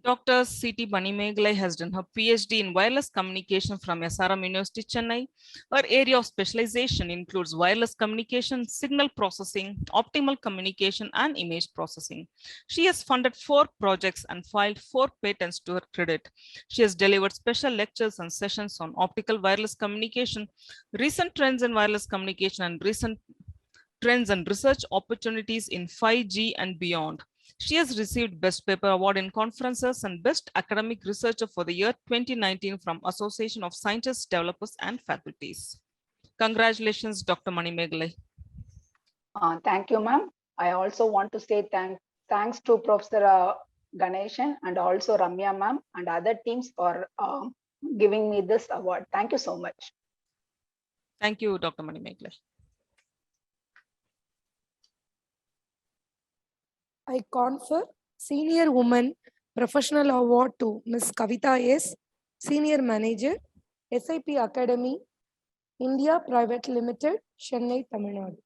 Dr. C.T. Manimegalai has done her PhD in wireless communication from SRM University, Chennai. Her area of specialization includes wireless communication, signal processing, optimal communication, and image processing. She has funded 4 projects and filed 4 patents to her credit. She has delivered special lectures and sessions on optical wireless communication, recent trends in wireless communication, and recent trends and research opportunities in 5G and beyond. She has received Best Paper Award in Conferences and Best Academic Researcher for the year 2019 from Association of Scientists, Developers, and Faculties. Congratulations, Dr. Manimegalai. Thank you, ma'am. I also want to say thanks to Professor Ganeshan and also Ramya ma'am and other teams for giving me this award. Thank you so much. Thank you, Dr. Manimegalai. I confer Senior Woman Professional Award to Ms. Kavita S., Senior Manager, SIP Academy, India Private Limited, Chennai, Tamil Nadu.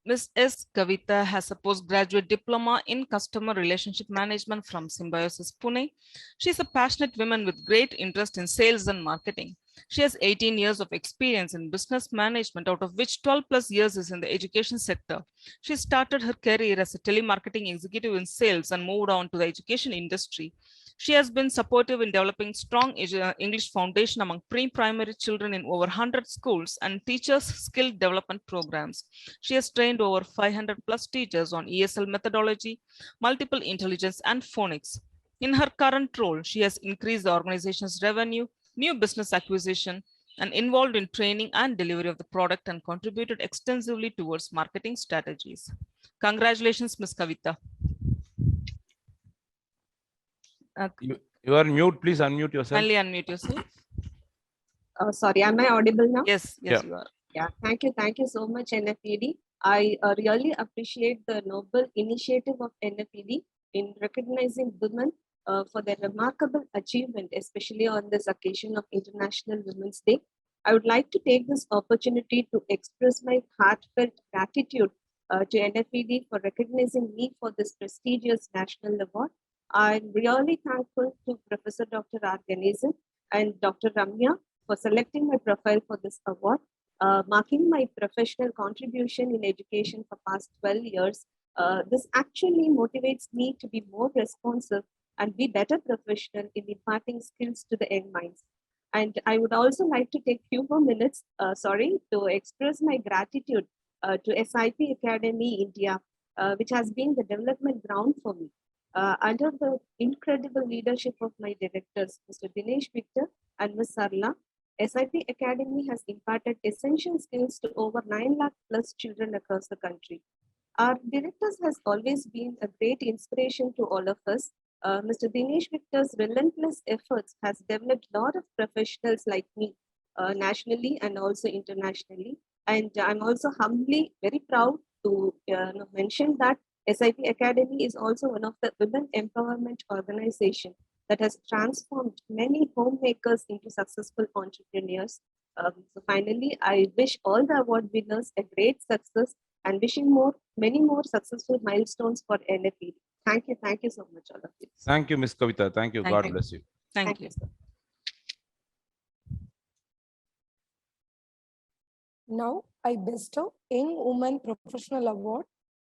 Ms. S. Kavita has a postgraduate diploma in customer relationship management from Symbiosis, Pune. She is a passionate woman with great interest in sales and marketing. She has 18 years of experience in business management, out of which 12 plus years is in the education sector. She started her career as a telemarketing executive in sales and moved on to the education industry. She has been supportive in developing strong English foundation among pre-primary children in over 100 schools and teachers skill development programs. She has trained over 500 plus teachers on ESL methodology, multiple intelligence, and phonics. In her current role, she has increased the organization's revenue, new business acquisition, and involved in training and delivery of the product and contributed extensively towards marketing strategies. Congratulations, Ms. Kavita. You are mute. Please unmute yourself. Kindly unmute yourself. Sorry, am I audible now? Yes, Yeah. you are. Yeah, thank you so much, NFED. I really appreciate the noble initiative of NFED in recognizing women for their remarkable achievement, especially on this occasion of International Women's Day. I would like to take this opportunity to express my heartfelt gratitude to NFED for recognizing me for this prestigious national award. I'm really thankful to Professor Dr. R. Ganesan and Dr. Ramya for selecting my profile for this award. Marking my professional contribution in education for past 12 years, this actually motivates me to be more responsive and be better professional in imparting skills to the young minds. And I would also like to take few more minutes, to express my gratitude to SIP Academy India, which has been the development ground for me. Under the incredible leadership of my directors, Mr. Dinesh Victor and Ms. Sarla, SIP Academy has imparted essential skills to over 9 lakh plus children across the country. Our directors has always been a great inspiration to all of us. Mr. Dinesh Victor's relentless efforts has developed a lot of professionals like me, nationally and also internationally. And I'm also humbly very proud to mention that SIP Academy is also one of the women empowerment organization that has transformed many homemakers into successful entrepreneurs. So finally, I wish all the award winners a great success and wishing many more successful milestones for NFED. Thank you so much, all of you. Thank you, Miss Kavita. Thank you. Thank God you. bless you. Thank you. Sir. Now I bestow Young Woman Professional Award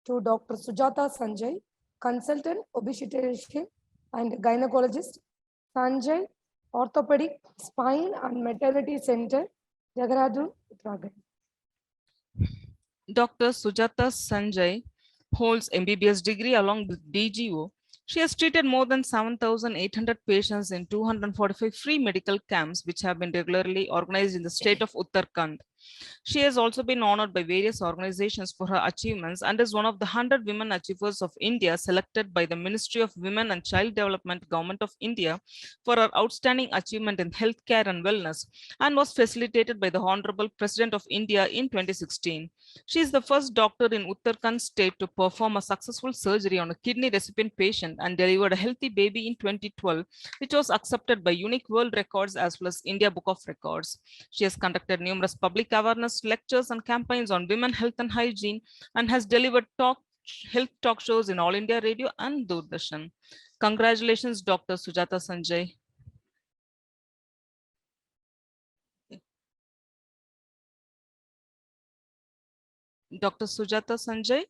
to Dr. Sujata Sanjay, Consultant Obstetrician and Gynecologist, Sanjay Orthopedic Spine and Maternity Center, Jagaradun, Uttarakhand. Dr. Sujata Sanjay holds MBBS degree along with DGO. She has treated more than 7,800 patients in 245 free medical camps, which have been regularly organized in the state of Uttarakhand. She has also been honored by various organizations for her achievements and is one of the 100 Women Achievers of India selected by the Ministry of Women and Child Development, Government of India for her outstanding achievement in healthcare and wellness, and was facilitated by the Honorable President of India in 2016. She is the first doctor in Uttarakhand state to perform a successful surgery on a kidney recipient patient and delivered a healthy baby in 2012, which was accepted by Unique World Records as well as India Book of Records. She has conducted numerous public awareness lectures and campaigns on women health and hygiene and has delivered health talk shows in All India Radio and Doordarshan. Congratulations, Dr. Sujata Sanjay. Dr. Sujata Sanjay,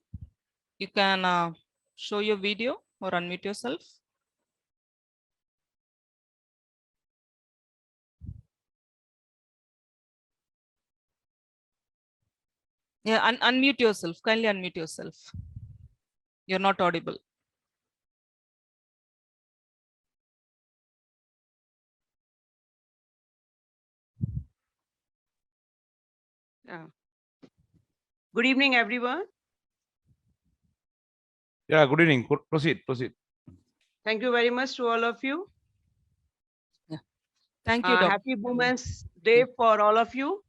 you can show your video or unmute yourself. Yeah, unmute yourself. Kindly unmute yourself. You're not audible. Yeah. Good evening, everyone. Yeah, good evening. Proceed. Thank you very much to all of you. Yeah. Thank you, Doctor. Happy Women's Day for all of you.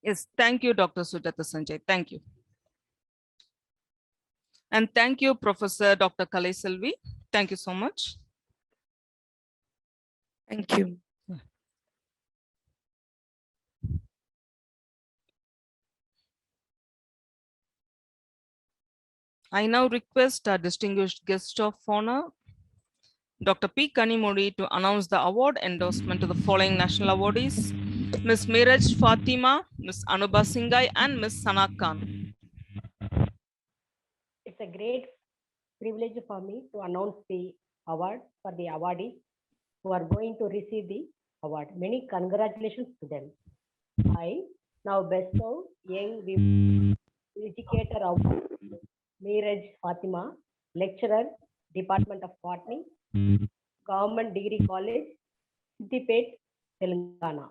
Yes, thank you, Dr. Sujata Sanjay. Thank you. And thank you, Professor Dr. Kalai Selvi. Thank you so much. Thank you. I now request our distinguished guest of honor, Dr. P. Kanimodi, to announce the award endorsement to the following national awardees: Ms. Miraj Fatima, Ms. Anuba Singhai, and Ms. Sana Khan. It's a great privilege for me to announce the award for the awardees who are going to receive the award. Many congratulations to them. I now bestow Young Women Educator Award Miraj Fatima, Lecturer, Department of Botany, Government Degree College, Siddipet, Telangana.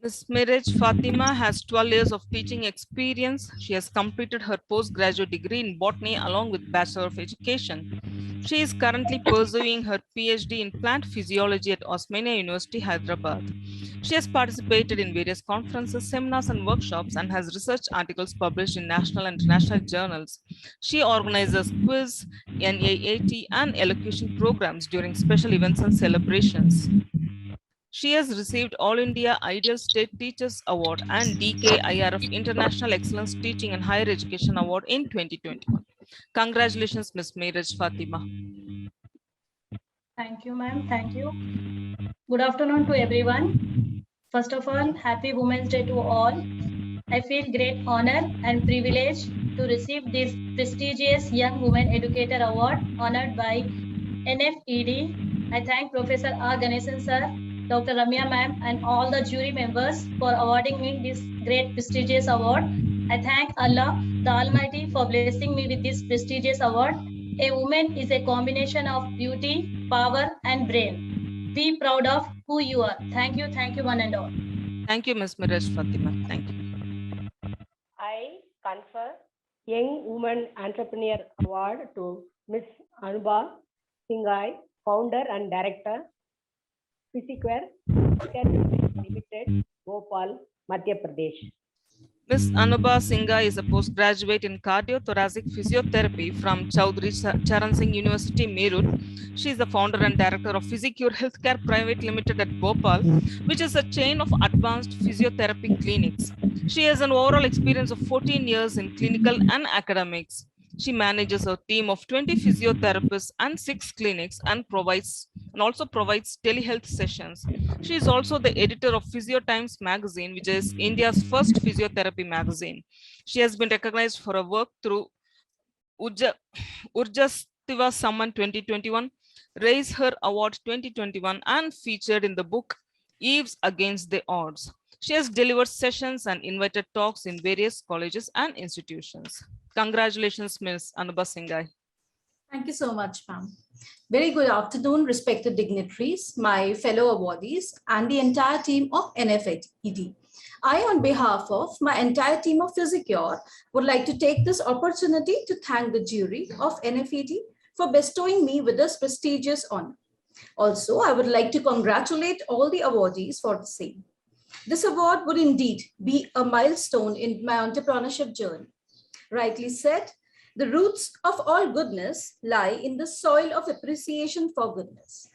Ms. Miraj Fatima has 12 years of teaching experience. She has completed her postgraduate degree in botany along with Bachelor of Education. She is currently pursuing her PhD in plant physiology at Osmania University, Hyderabad. She has participated in various conferences, seminars, and workshops and has research articles published in national and international journals. She organizes quiz, NAAT, and elocution programs during special events and celebrations. She has received All India Ideal State Teachers Award and DKIRF International Excellence Teaching and Higher Education Award in 2021. Congratulations, Ms. Miraj Fatima. Thank you, ma'am. Thank you. Good afternoon to everyone. First of all, happy Women's Day to all. I feel great honor and privilege to receive this prestigious Young Women Educator Award honored by NFED. I thank Professor R. Ganesan sir, Dr. Ramya ma'am, and all the jury members for awarding me this great prestigious award. I thank Allah, the Almighty, for blessing me with this prestigious award. A woman is a combination of beauty, power, and brain. Be proud of who you are. Thank you, one and all. Thank you, Ms. Miraj Fatima. Thank you. I confer Young Woman Entrepreneur Award to Ms. Anuba Singhai, Founder and Director, Physiquare Limited, Bhopal, Madhya Pradesh. Ms. Anubha Singha is a postgraduate in cardiothoracic physiotherapy from Chaudhry Charan Singh University, Meerut. She is the founder and director of Physicure Healthcare Private Limited at Bhopal, which is a chain of advanced physiotherapy clinics. She has an overall experience of 14 years in clinical and academics. She manages a team of 20 physiotherapists and 6 clinics and also provides telehealth sessions. She is also the editor of Physio Times magazine, which is India's first physiotherapy magazine. She has been recognized for her work through Urjastiva Samman 2021, Raise Her Award 2021, and featured in the book Eves Against the Odds. She has delivered sessions and invited talks in various colleges and institutions. Congratulations, Ms. Anubha Singhai. Thank you so much, ma'am. Very good afternoon, respected dignitaries, my fellow awardees, and the entire team of NFED. I, on behalf of my entire team of Physicure, would like to take this opportunity to thank the jury of NFED for bestowing me with this prestigious honor. Also, I would like to congratulate all the awardees for the same. This award would indeed be a milestone in my entrepreneurship journey. Rightly said, the roots of all goodness lie in the soil of appreciation for goodness.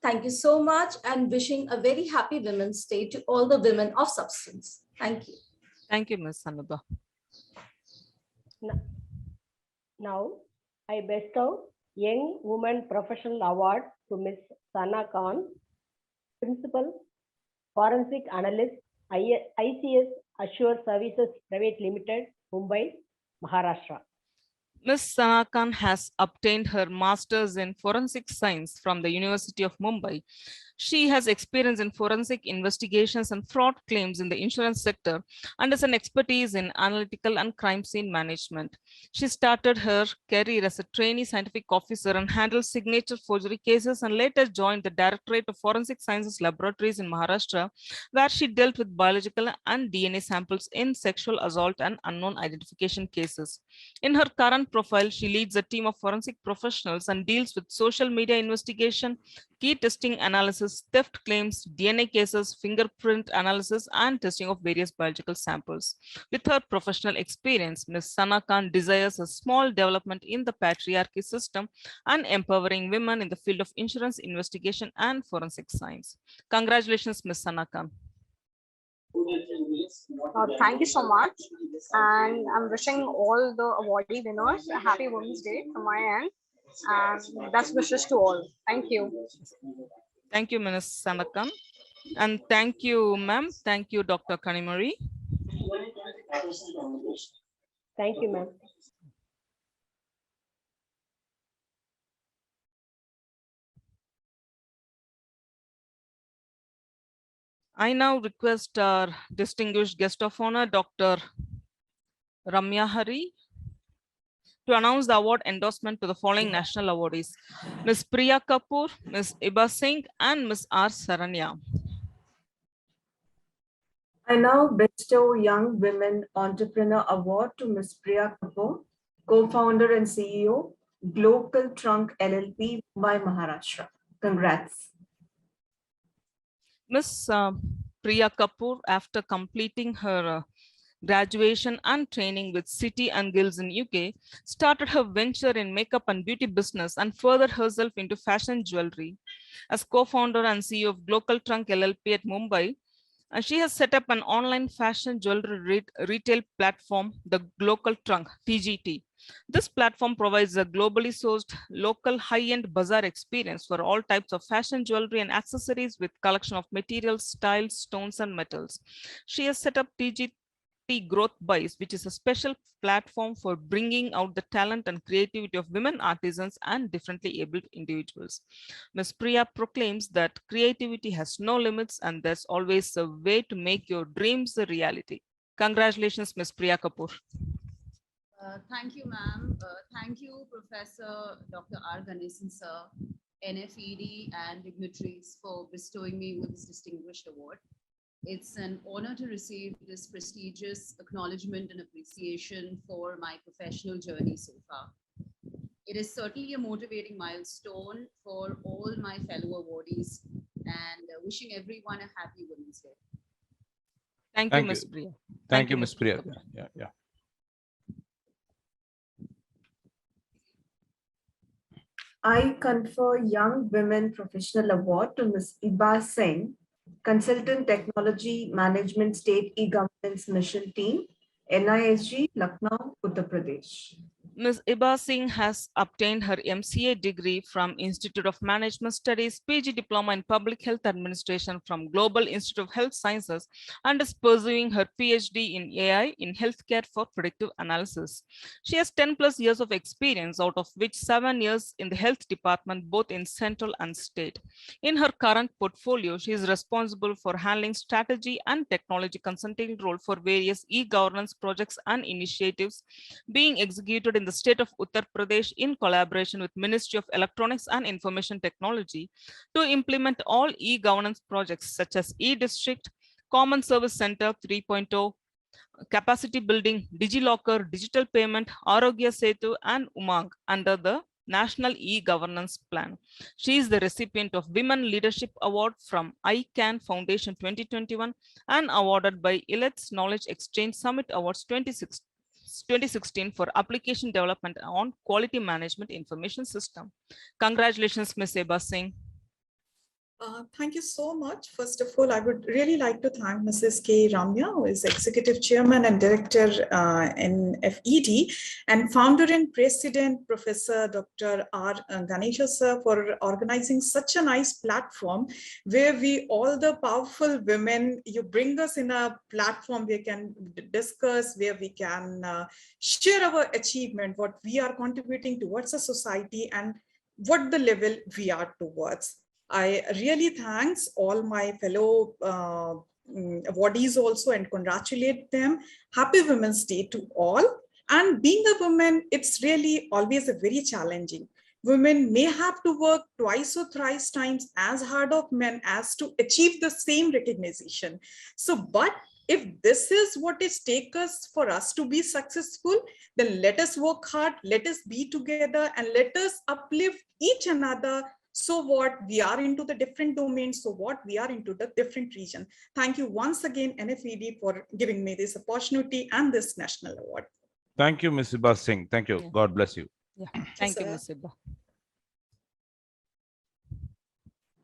Thank you so much, and wishing a very happy Women's Day to all the women of substance. Thank you. Thank you, Ms. Anubha. Now, I bestow Young Woman Professional Award to Ms. Sana Khan, Principal, Forensic Analyst, ICS Assure Services Private Limited, Mumbai, Maharashtra. Ms. Sana Khan has obtained her master's in forensic science from the University of Mumbai. She has experience in forensic investigations and fraud claims in the insurance sector and has an expertise in analytical and crime scene management. She started her career as a trainee scientific officer and handled signature forgery cases, and later joined the Directorate of Forensic Sciences Laboratories in Maharashtra, where she dealt with biological and DNA samples in sexual assault and unknown identification cases. In her current profile, she leads a team of forensic professionals and deals with social media investigation, key testing analysis, theft claims, DNA cases, fingerprint analysis, and testing of various biological samples. With her professional experience, Ms. Sana Khan desires a small development in the patriarchy system and empowering women in the field of insurance investigation and forensic science. Congratulations, Ms. Sana Khan. Thank you so much, and I'm wishing all the awardee winners a happy Women's Day from my end, and best wishes to all. Thank you. Thank you, Ms. Sana Khan, and thank you, ma'am. Thank you, Dr. Kanimari. Thank you, ma'am. I now request our distinguished guest of honor, Dr. Ramya Hari, to announce the award endorsement to the following national awardees: Ms. Priya Kapoor, Ms. Iba Singh, and Ms. R. Saranya. I now bestow Young Women Entrepreneur Award to Ms. Priya Kapoor, co-founder and CEO, Global Trunk LLP, Mumbai, Maharashtra. Congrats. Ms. Priya Kapoor, after completing her graduation and training with City and Guilds in UK, started her venture in makeup and beauty business and furthered herself into fashion jewelry. As co-founder and CEO of Global Trunk LLP at Mumbai, and she has set up an online fashion jewelry retail platform, the Global Trunk, TGT. This platform provides a globally sourced local high-end bazaar experience for all types of fashion jewelry and accessories with collection of materials, styles, stones, and metals. She has set up TGT Growth Buys, which is a special platform for bringing out the talent and creativity of women artisans and differently abled individuals. Ms. Priya proclaims that creativity has no limits and there's always a way to make your dreams a reality. Congratulations, Ms. Priya Kapoor. Thank you, ma'am. Thank you, Professor Dr. R. Ganesan, sir, NFED, and dignitaries for bestowing me with this distinguished award. It's an honor to receive this prestigious acknowledgement and appreciation for my professional journey so far. It is certainly a motivating milestone for all my fellow awardees, and wishing everyone a happy Women's Day. Thank you, Ms. Priya. Thank you, Ms. Priya. Yeah. I confer Young Women Professional Award to Ms. Iba Singh, Consultant Technology Management State E-Governance Mission Team, NISG, Lucknow, Uttar Pradesh. Ms. Iba Singh has obtained her MCA degree from Institute of Management Studies, PG Diploma in Public Health Administration from Global Institute of Health Sciences, and is pursuing her PhD in AI in Healthcare for Predictive Analysis. She has 10 plus years of experience, out of which 7 years in the health department, both in central and state. In her current portfolio, she is responsible for handling strategy and technology consulting role for various e-governance projects and initiatives being executed in the state of Uttar Pradesh in collaboration with Ministry of Electronics and Information Technology to implement all e-governance projects such as e-district, Common Service Center 3.0, capacity building, DigiLocker, digital payment, Arogya Setu, and Umang under the National E-Governance Plan. She is the recipient of Women Leadership Award from ICANN Foundation 2021 and awarded by ILET's Knowledge Exchange Summit Awards 2016 for application development on quality management information system. Congratulations, Ms. Iba Singh. Thank you so much. First of all, I would really like to thank Mrs. K. Ramya, who is Executive Chairman and Director NFED, and Founder and President, Professor Dr. R. Ganesha sir, for organizing such a nice platform where we, all the powerful women, you bring us in a platform where we can discuss, where we can share our achievement, what we are contributing towards the society, and what the level we are towards. I really thanks all my fellow awardees also and congratulate them. Happy Women's Day to all. And being a woman, it's really always a very challenging. Women may have to work twice or thrice times as hard of men as to achieve the same recognition. So, but if this is what is take us for us to be successful, then let us work hard, let us be together, and let us uplift each another. So what we are into the different domains, so what we are into the different region. Thank you once again, NFED, for giving me this opportunity and this national award. Thank you, Ms. Iba Singh. Thank you. God bless you. Yeah. Thank you, Ms. Iba.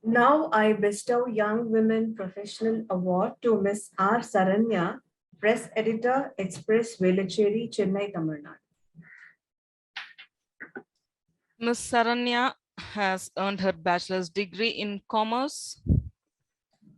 Now I bestow Young Women Professional Award to Ms. R. Saranya, Press Editor, Express Velachery, Chennai, Tamil Nadu. Ms. Saranya has earned her bachelor's degree in commerce.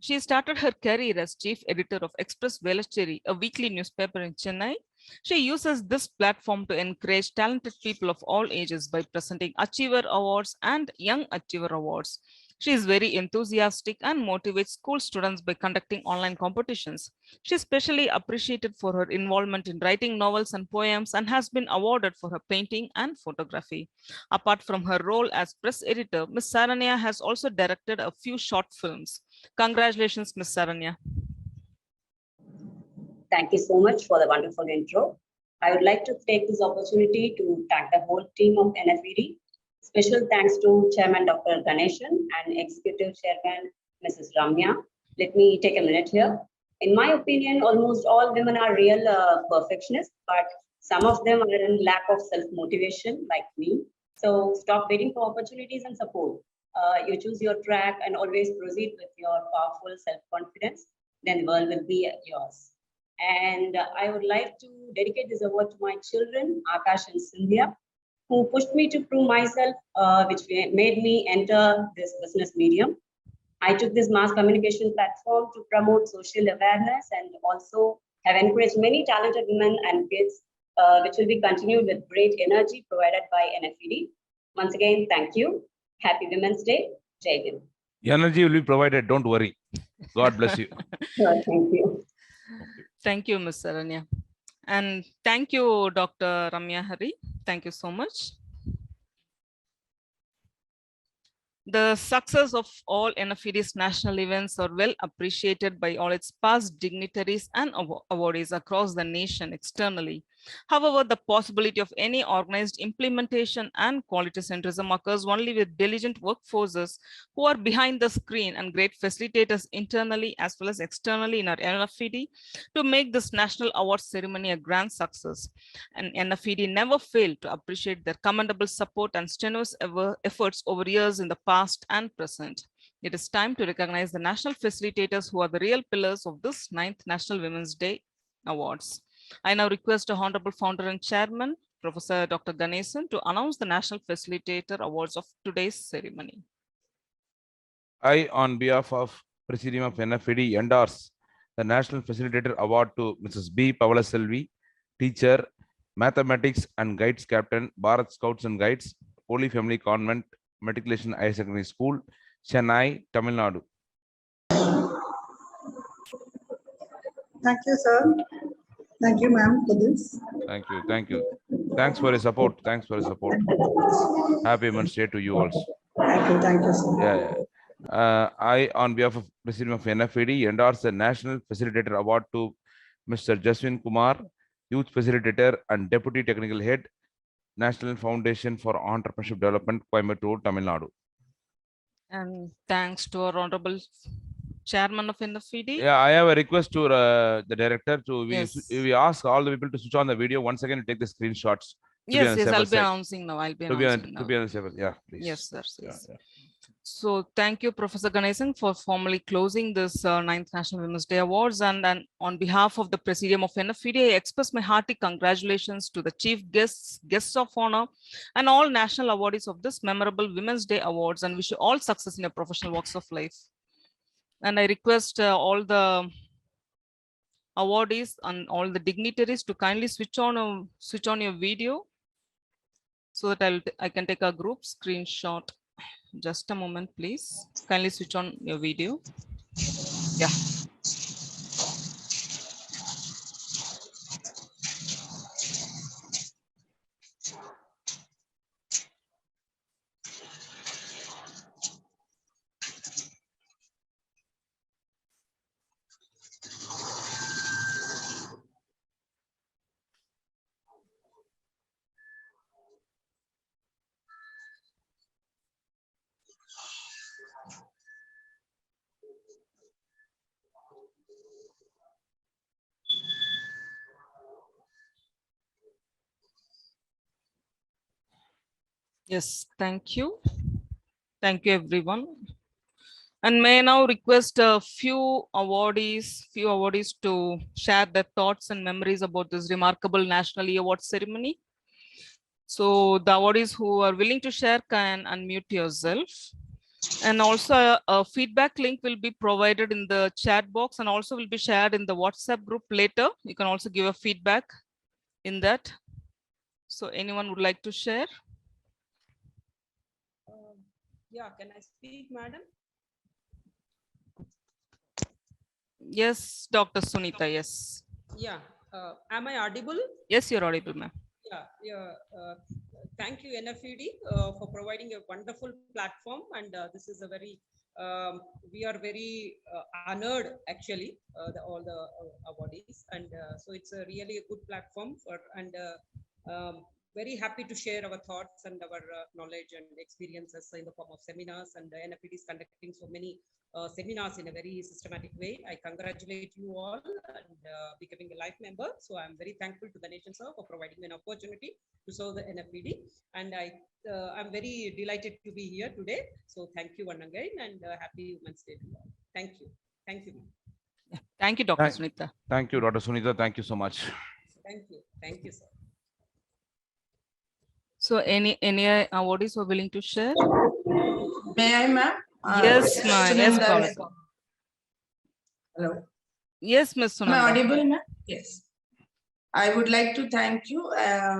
She started her career as chief editor of Express Velachery, a weekly newspaper in Chennai. She uses this platform to encourage talented people of all ages by presenting Achiever Awards and Young Achiever Awards. She is very enthusiastic and motivates school students by conducting online competitions. She is especially appreciated for her involvement in writing novels and poems and has been awarded for her painting and photography. Apart from her role as press editor, Ms. Saranya has also directed a few short films. Congratulations, Ms. Saranya. Thank you so much for the wonderful intro. I would like to take this opportunity to thank the whole team of NFED. Special thanks to Chairman Dr. Ganeshan and Executive Chairman Mrs. Ramya. Let me take a minute here. In my opinion, almost all women are real perfectionists, but some of them are in lack of self-motivation like me. So stop waiting for opportunities and support. You choose your track and always proceed with your powerful self-confidence. Then the world will be yours. And I would like to dedicate this award to my children, Akash and Cynthia, who pushed me to prove myself, which made me enter this business medium. I took this mass communication platform to promote social awareness and also have encouraged many talented women and kids, which will be continued with great energy provided by NFED. Once again, thank you. Happy Women's Day. Jai Hind. Energy will be provided. Don't worry. God bless you. Thank you. Thank you, Ms. Saranya. And thank you, Dr. Ramya Hari. Thank you so much. The success of all NFED's national events are well appreciated by all its past dignitaries and awardees across the nation externally. However, the possibility of any organized implementation and quality centrism occurs only with diligent workforces who are behind the screen and great facilitators internally as well as externally in our NFED to make this national award ceremony a grand success. And NFED never failed to appreciate their commendable support and strenuous efforts over years in the past and present. It is time to recognize the national facilitators who are the real pillars of this 9th National Women's Day Awards. I now request the Honorable Founder and Chairman, Professor Dr. Ganesan, to announce the National Facilitator Awards of today's ceremony. I, on behalf of Presidium of NFED, endorse the National Facilitator Award to Mrs. B. Pavla Selvi, Teacher, Mathematics and Guides Captain, Bharat Scouts and Guides, Holy Family Convent, Matriculation Higher Secondary School, Chennai, Tamil Nadu. Thank you, sir. Thank you, ma'am, for this. Thank you. Thank you. Thanks for your support. Thanks for your support. Happy Women's Day to you also. Thank you, sir. Yeah. I, on behalf of President of NFED, endorse the National Facilitator Award to Mr. Jaswin Kumar, Youth Facilitator and Deputy Technical Head, National Foundation for Entrepreneurship Development, Coimbatore, Tamil Nadu. And thanks to our Honorable Chairman of NFED. Yeah, I have a request to the director to we ask all the people to switch on the video once again and take the screenshots. Yes, I'll be announcing now. I'll be announcing now. To be on the server. Yeah, please. Yes, sir. Yes. Yeah. So thank you, Professor Ganesan, for formally closing this 9th National Women's Day Awards. And on behalf of the Presidium of NFED, I express my hearty congratulations to the chief guests of honor, and all national awardees of this memorable Women's Day Awards, and wish you all success in your professional walks of life. And I request all the awardees and all the dignitaries to kindly switch on your video so that I can take a group screenshot. Just a moment, please. Kindly switch on your video. Yeah. Yes, thank you. Thank you, everyone. And may I now request a few awardees to share their thoughts and memories about this remarkable National Award ceremony. So the awardees who are willing to share can unmute yourself. And also a feedback link will be provided in the chat box and also will be shared in the WhatsApp group later. You can also give a feedback in that. So anyone would like to share? Yeah, can I speak, madam? Yes, Dr. Sunita, yes. Yeah, am I audible? Yes, you're audible, ma'am. Yeah. Thank you, NFED, for providing a wonderful platform. And this is a very, we are very honored, actually, all the awardees. And so it's really a good platform for, and very happy to share our thoughts and our knowledge and experiences in the form of seminars. And the NFED is conducting so many seminars in a very systematic way. I congratulate you all and becoming a life member. So I'm very thankful to Ganeshan sir for providing me an opportunity to serve the NFED. And I'm very delighted to be here today. So thank you once again, and happy Women's Day to you all. Thank you. Thank you. Yeah. Thank you, Dr. Sunita. Thank you, Dr. Sunita. Thank you so much. Thank you. Thank you, sir. So any awardees who are willing to share? May I, ma'am? Yes, ma'am. Yes, hello. Yes, Ms. Sunanda. Am I audible, ma'am? Yes. I would like to thank you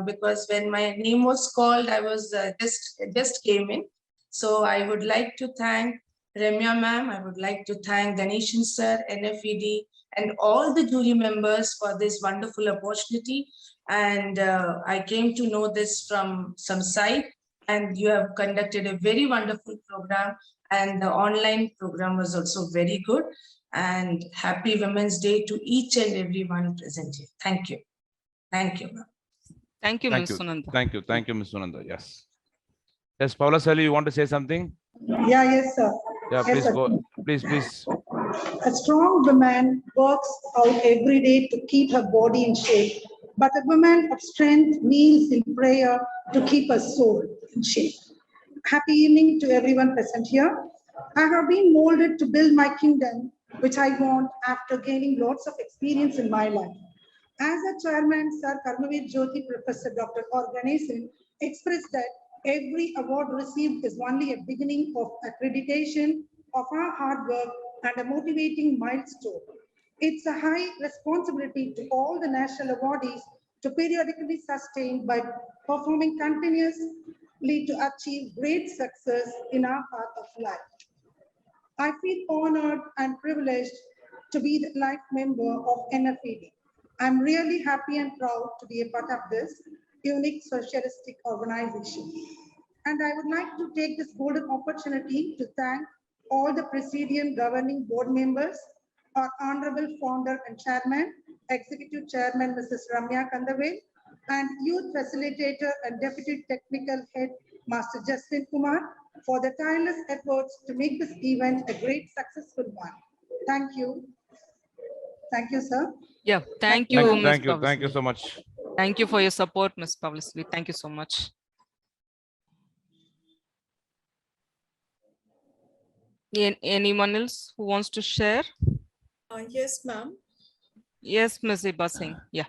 because when my name was called, I was just came in. So I would like to thank Ramya ma'am. I would like to thank Ganeshan sir, NFED, and all the jury members for this wonderful opportunity. And I came to know this from some side, and you have conducted a very wonderful program, and the online program was also very good. And happy Women's Day to each and everyone present here. Thank you. Thank you, ma'am. Thank you, Thank Ms. you. Sunanda. Thank you. Thank you, Ms. Sunanda. Yes. Yes, Paula Sally, you want to say something? Yeah, yes, sir. Yeah, Yes, please sir. go. Please. A strong woman works out every day to keep her body in shape, but a woman of strength kneels in prayer to keep her soul in shape. Happy evening to everyone present here. I have been molded to build my kingdom, which I want after gaining lots of experience in my life. As a chairman, Sir Karmaveer Jyoti Professor Dr. Ganesan expressed that every award received is only a beginning of accreditation of our hard work and a motivating milestone. It's a high responsibility to all the national awardees to periodically sustain by performing continuously to achieve great success in our path of life. I feel honored and privileged to be the life member of NFED. I'm really happy and proud to be a part of this unique socialistic organization. And I would like to take this golden opportunity to thank all the Presidium Governing Board members, our Honorable Founder and Chairman, Executive Chairman Mrs. Ramya Kandave, and Youth Facilitator and Deputy Technical Head Master Justin Kumar for the tireless efforts to make this event a great successful one. Thank you. Thank you, sir. Yeah, thank you, Ms. Thank you. Pavlisli. Thank you so much. Thank you for your support, Ms. Pavlisli. Thank you so much. Anyone else who wants to share? Yes, ma'am. Yes, Ms. Iba Singh. Yeah.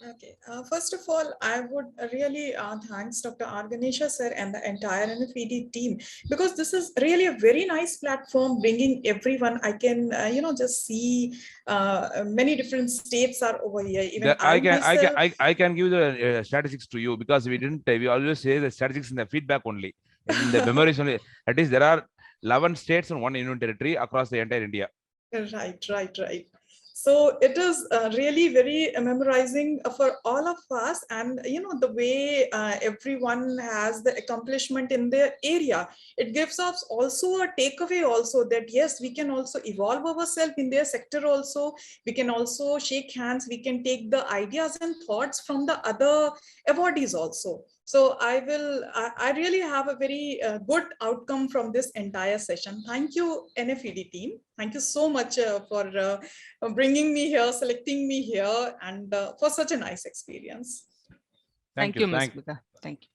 Okay. First of all, I would really thanks Dr. R. Ganesha sir and the entire NFED team, because this is really a very nice platform bringing everyone. I can, just see many different states are over here. Even I can give the statistics to you, because we didn't. We always say the statistics in the feedback only, in the memories only. That is, there are 11 states and 1 union territory across the entire India. Right. So it is really very memorizing for all of us, and the way everyone has the accomplishment in their area, it gives us also a takeaway also that yes, we can also evolve ourselves in their sector also. We can also shake hands, we can take the ideas and thoughts from the other awardees also. So I really have a very good outcome from this entire session. Thank you, NFED team. Thank you so much for bringing me here, selecting me here, and for such a nice experience. Thank you, Ms. Kavita. Thank you.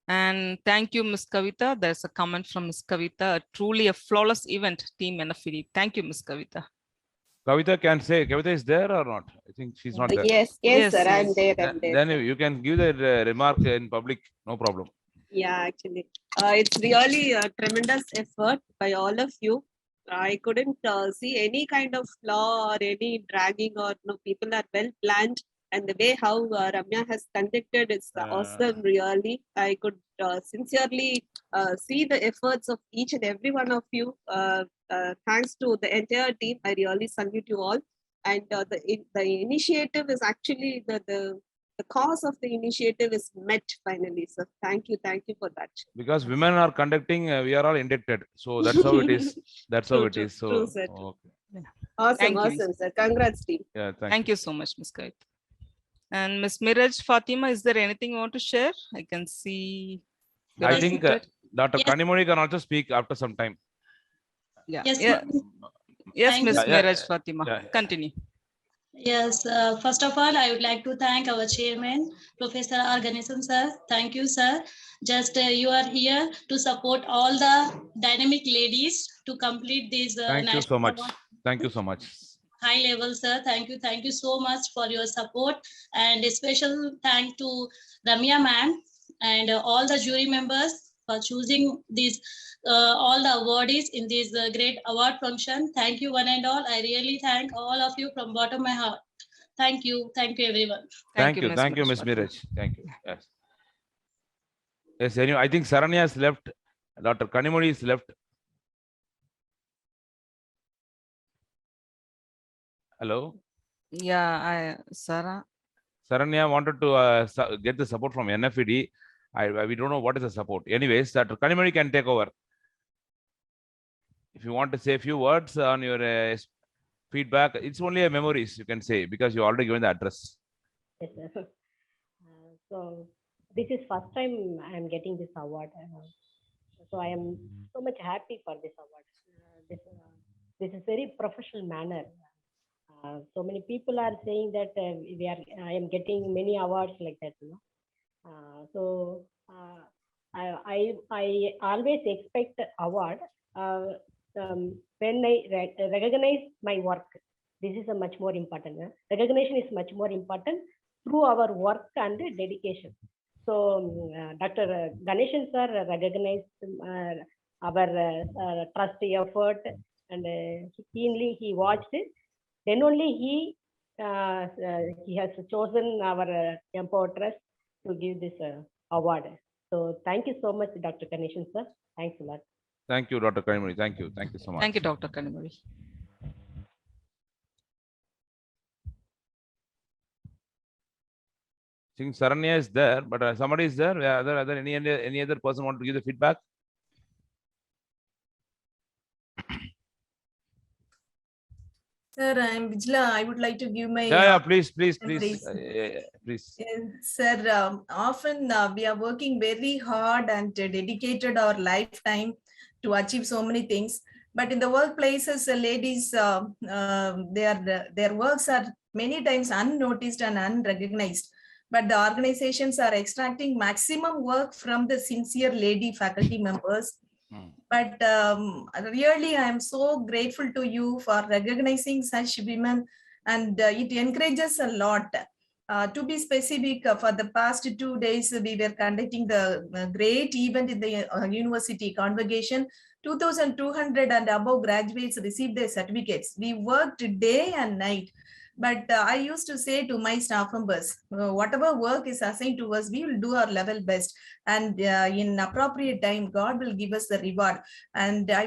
And thank you, Ms. Kavita. There's a comment from Ms. Kavita. Truly a flawless event, Team NFED. Thank you, Ms. Kavita. Kavita can say, Kavita is there or not? I think she's not there. Yes, sir. I'm there. Then you can give the remark in public, no problem. Yeah, actually, it's really a tremendous effort by all of you. I couldn't see any kind of flaw or any dragging, or no, people are well planned, and the way how Ramya has conducted is awesome. Really, I could sincerely see the efforts of each and every one of you. Thanks to the entire team, I really salute you all. And the initiative is actually the cause of the initiative is met finally. So thank you for that. Because women are conducting, we are all indebted. So that's how it is. That's how it is. So true, sir. okay. Awesome, sir. Congrats, team. Yeah, thank you so much, Ms. Kavita. And Ms. Miraj Fatima, is there anything you want to share? I can see. I think Dr. Kanimoni can also speak after some time. Yeah. Yes, Yes, Ms. Miraj Fatima. Continue. Yes, first of all, I would like to thank our chairman, Professor R. Ganesan sir. Thank you, sir. Just you are here to support all the dynamic ladies to complete this Thank you so much. Thank you so much. High level, sir. Thank you so much for your support, and a special thank to Ramya ma'am and all the jury members for choosing these all the awardees in this great award function. Thank you one and all. I really thank all of you from bottom of my heart. Thank you everyone. Thank you, Ms. Miraj. Thank you. Yes. Yes, anyway, I think Saranya has left. Dr. Kanimoni is left. Hello. Yeah, Saranya wanted to get the support from NFED. We don't know what is the support. Anyways, Dr. Kanimoni can take over. If you want to say a few words on your feedback, it's only a memories you can say, because you already given the address. Yes, sir. So this is first time I am getting this award. So I am so much happy for this award. This is very professional manner. So many people are saying that I am getting many awards like that, you know. I always expect award when I recognize my work. This is a much more important. Recognition is much more important through our work and dedication. So Dr. Ganeshan sir recognized our trust effort, and keenly he watched it. Then only he has chosen our Empower Trust to give this award. So thank you so much, Dr. Ganeshan sir. Thanks a lot. Thank you, Dr. Kanimuri. Thank you. Thank you so much. Thank you, Dr. Kanimuri. I think Saranya is there, but somebody is there. Any other person want to give the feedback? Sir, I'm Vijla. I would like to give my Please. Sir, often we are working very hard and dedicated our lifetime to achieve so many things. But in the workplaces, ladies, their works are many times unnoticed and unrecognized. But the organizations are extracting maximum work from the sincere lady faculty members. But really, I am so grateful to you for recognizing such women, and it encourages a lot. To be specific, for the past 2 days, we were conducting the great event in the university convocation. 2,200 and above graduates received their certificates. We worked day and night. But I used to say to my staff members, whatever work is assigned to us, we will do our level best. And in appropriate time, God will give us the reward. And I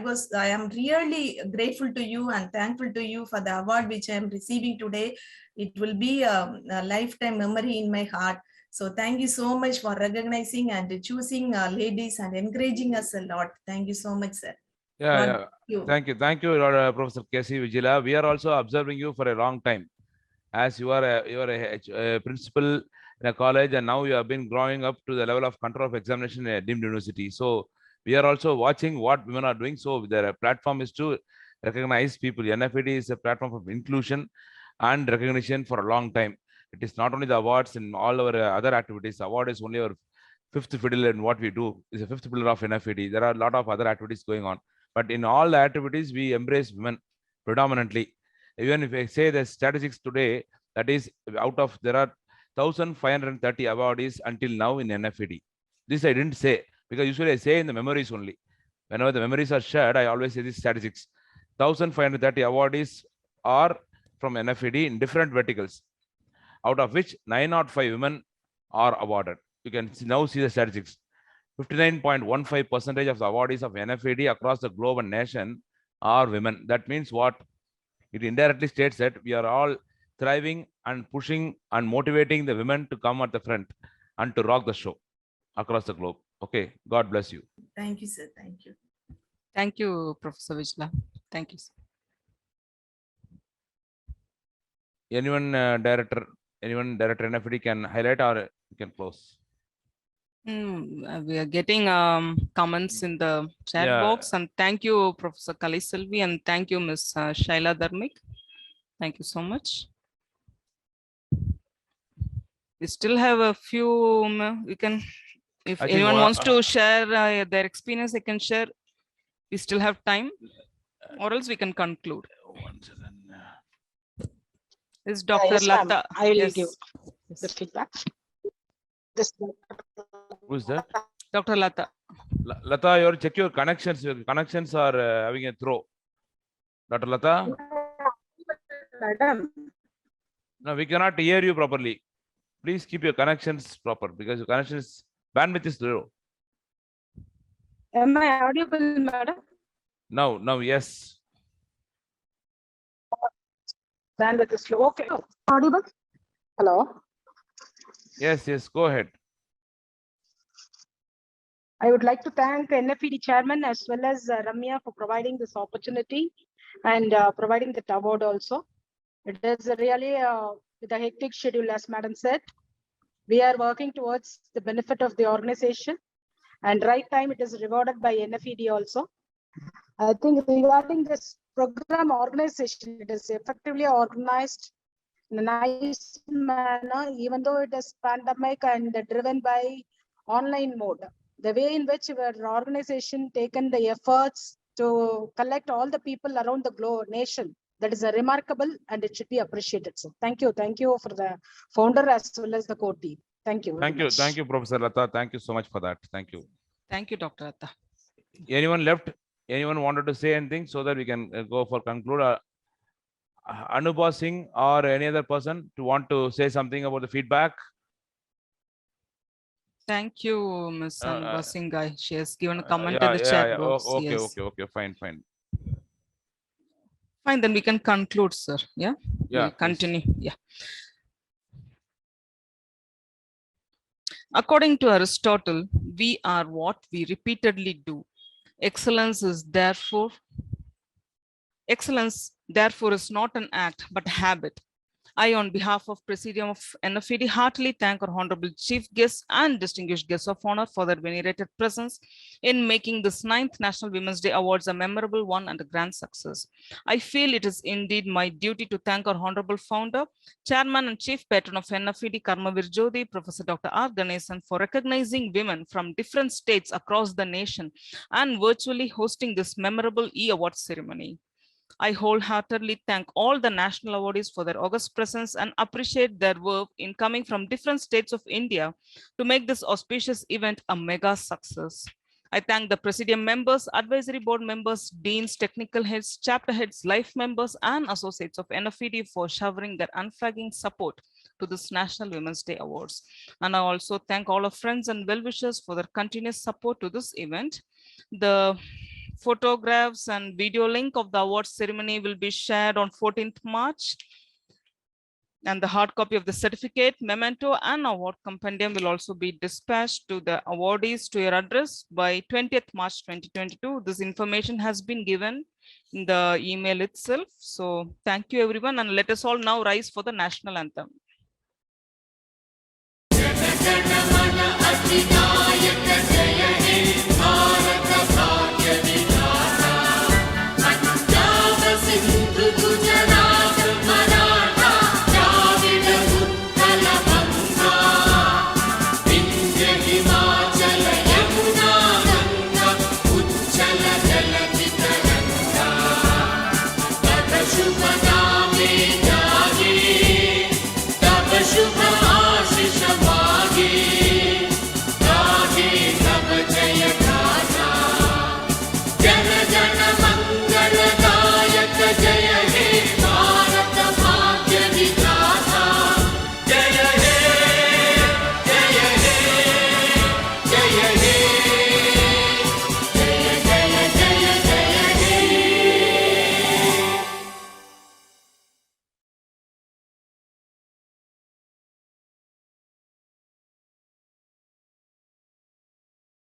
am really grateful to you and thankful to you for the award which I am receiving today. It will be a lifetime memory in my heart. So thank you so much for recognizing and choosing ladies and encouraging us a lot. Thank you so much, sir. Thank you, Professor K.C. Vijila. We are also observing you for a long time, as you are a principal in a college, and now you have been growing up to the level of control of examination in a deemed university. So we are also watching what women are doing. So their platform is to recognize people. NFED is a platform of inclusion and recognition for a long time. It is not only the awards in all our other activities. Award is only our fifth fiddle in what we do. Is a fifth pillar of NFED. There are a lot of other activities going on, but in all the activities we embrace women predominantly. Even if I say the statistics today, that is out of there are 1,530 awardees until now in NFED. This I didn't say because usually I say in the memories only. Whenever the memories are shared, I always say this statistics. 1,530 awardees are from NFED in different verticals, out of which 905 women are awarded. You can now see the statistics. 59.15% of the awardees of NFED across the globe and nation are women. That means what? It indirectly states that we are all thriving and pushing and motivating the women to come at the front and to rock the show across the globe. Okay, God bless you. Thank you, sir. Thank you. Thank you, Professor Vijla. Thank you, sir. Anyone, director NFED can highlight or you can close. We are getting comments in the chat Yeah. box, and thank you, Professor Kaliselvi, and thank you, Ms. Shaila Dharmik. Thank you so much. We still have a few. We can, if anyone wants to share their experience, they can share. We still have time, or else we can conclude. Is Dr. Yes, Lata? I will Yes. give the feedback. Who's that? Dr. Lata. Lata, you check your connections. Your connections are having a throw. Dr. Lata? Madam. No, we cannot hear you properly. Please keep your connections proper because your connections bandwidth is low. Am I audible, madam? Now, yes. Bandwidth is low. Okay. Audible? Hello. Yes, go ahead. I would like to thank NFED chairman as well as Ramya for providing this opportunity and providing that award also. It is really with a hectic schedule, as madam said. We are working towards the benefit of the organization, and right time it is rewarded by NFED also. I think regarding this program organization, it is effectively organized in a nice manner, even though it is pandemic and driven by online mode. The way in which our organization taken the efforts to collect all the people around the globe, nation, that is a remarkable and it should be appreciated. So thank you for the founder as well as the core team. Thank you. Thank you, Professor Lata. Thank you so much for that. Thank you. Thank you, Dr. Lata. Anyone left? Anyone wanted to say anything so that we can go for conclude? Anubha Singh or any other person to want to say something about the feedback? Thank you, Ms. Anubha Singh. She has given a comment in the Yeah. chat box. Okay, Yes. okay, fine. Fine, then we can conclude, sir. Yeah, we'll continue. Yeah. According to Aristotle, we are what we repeatedly do. Excellence, therefore, is not an act, but a habit. I, on behalf of Presidium of NFED, heartily thank our Honorable Chief Guests and distinguished guests of honor for their venerated presence in making this 9th National Women's Day Awards a memorable one and a grand success. I feel it is indeed my duty to thank our Honorable Founder, Chairman and Chief Patron of NFED, Karmavir Jyoti, Professor Dr. R. Ganesan, for recognizing women from different states across the nation and virtually hosting this memorable E-Award ceremony. I wholeheartedly thank all the national awardees for their august presence and appreciate their work in coming from different states of India to make this auspicious event a mega success. I thank the Presidium members, Advisory Board members, Deans, Technical Heads, Chapter Heads, Life members, and Associates of NFED for showering their unflagging support to this National Women's Day Awards. And I also thank all our friends and well-wishers for their continuous support to this event. The photographs and video link of the awards ceremony will be shared on 14th March. And the hard copy of the certificate, memento, and award compendium will also be dispatched to the awardees to your address by 20th March 2022. This information has been given in the email itself. So thank you, everyone. And let us all now rise for the national anthem.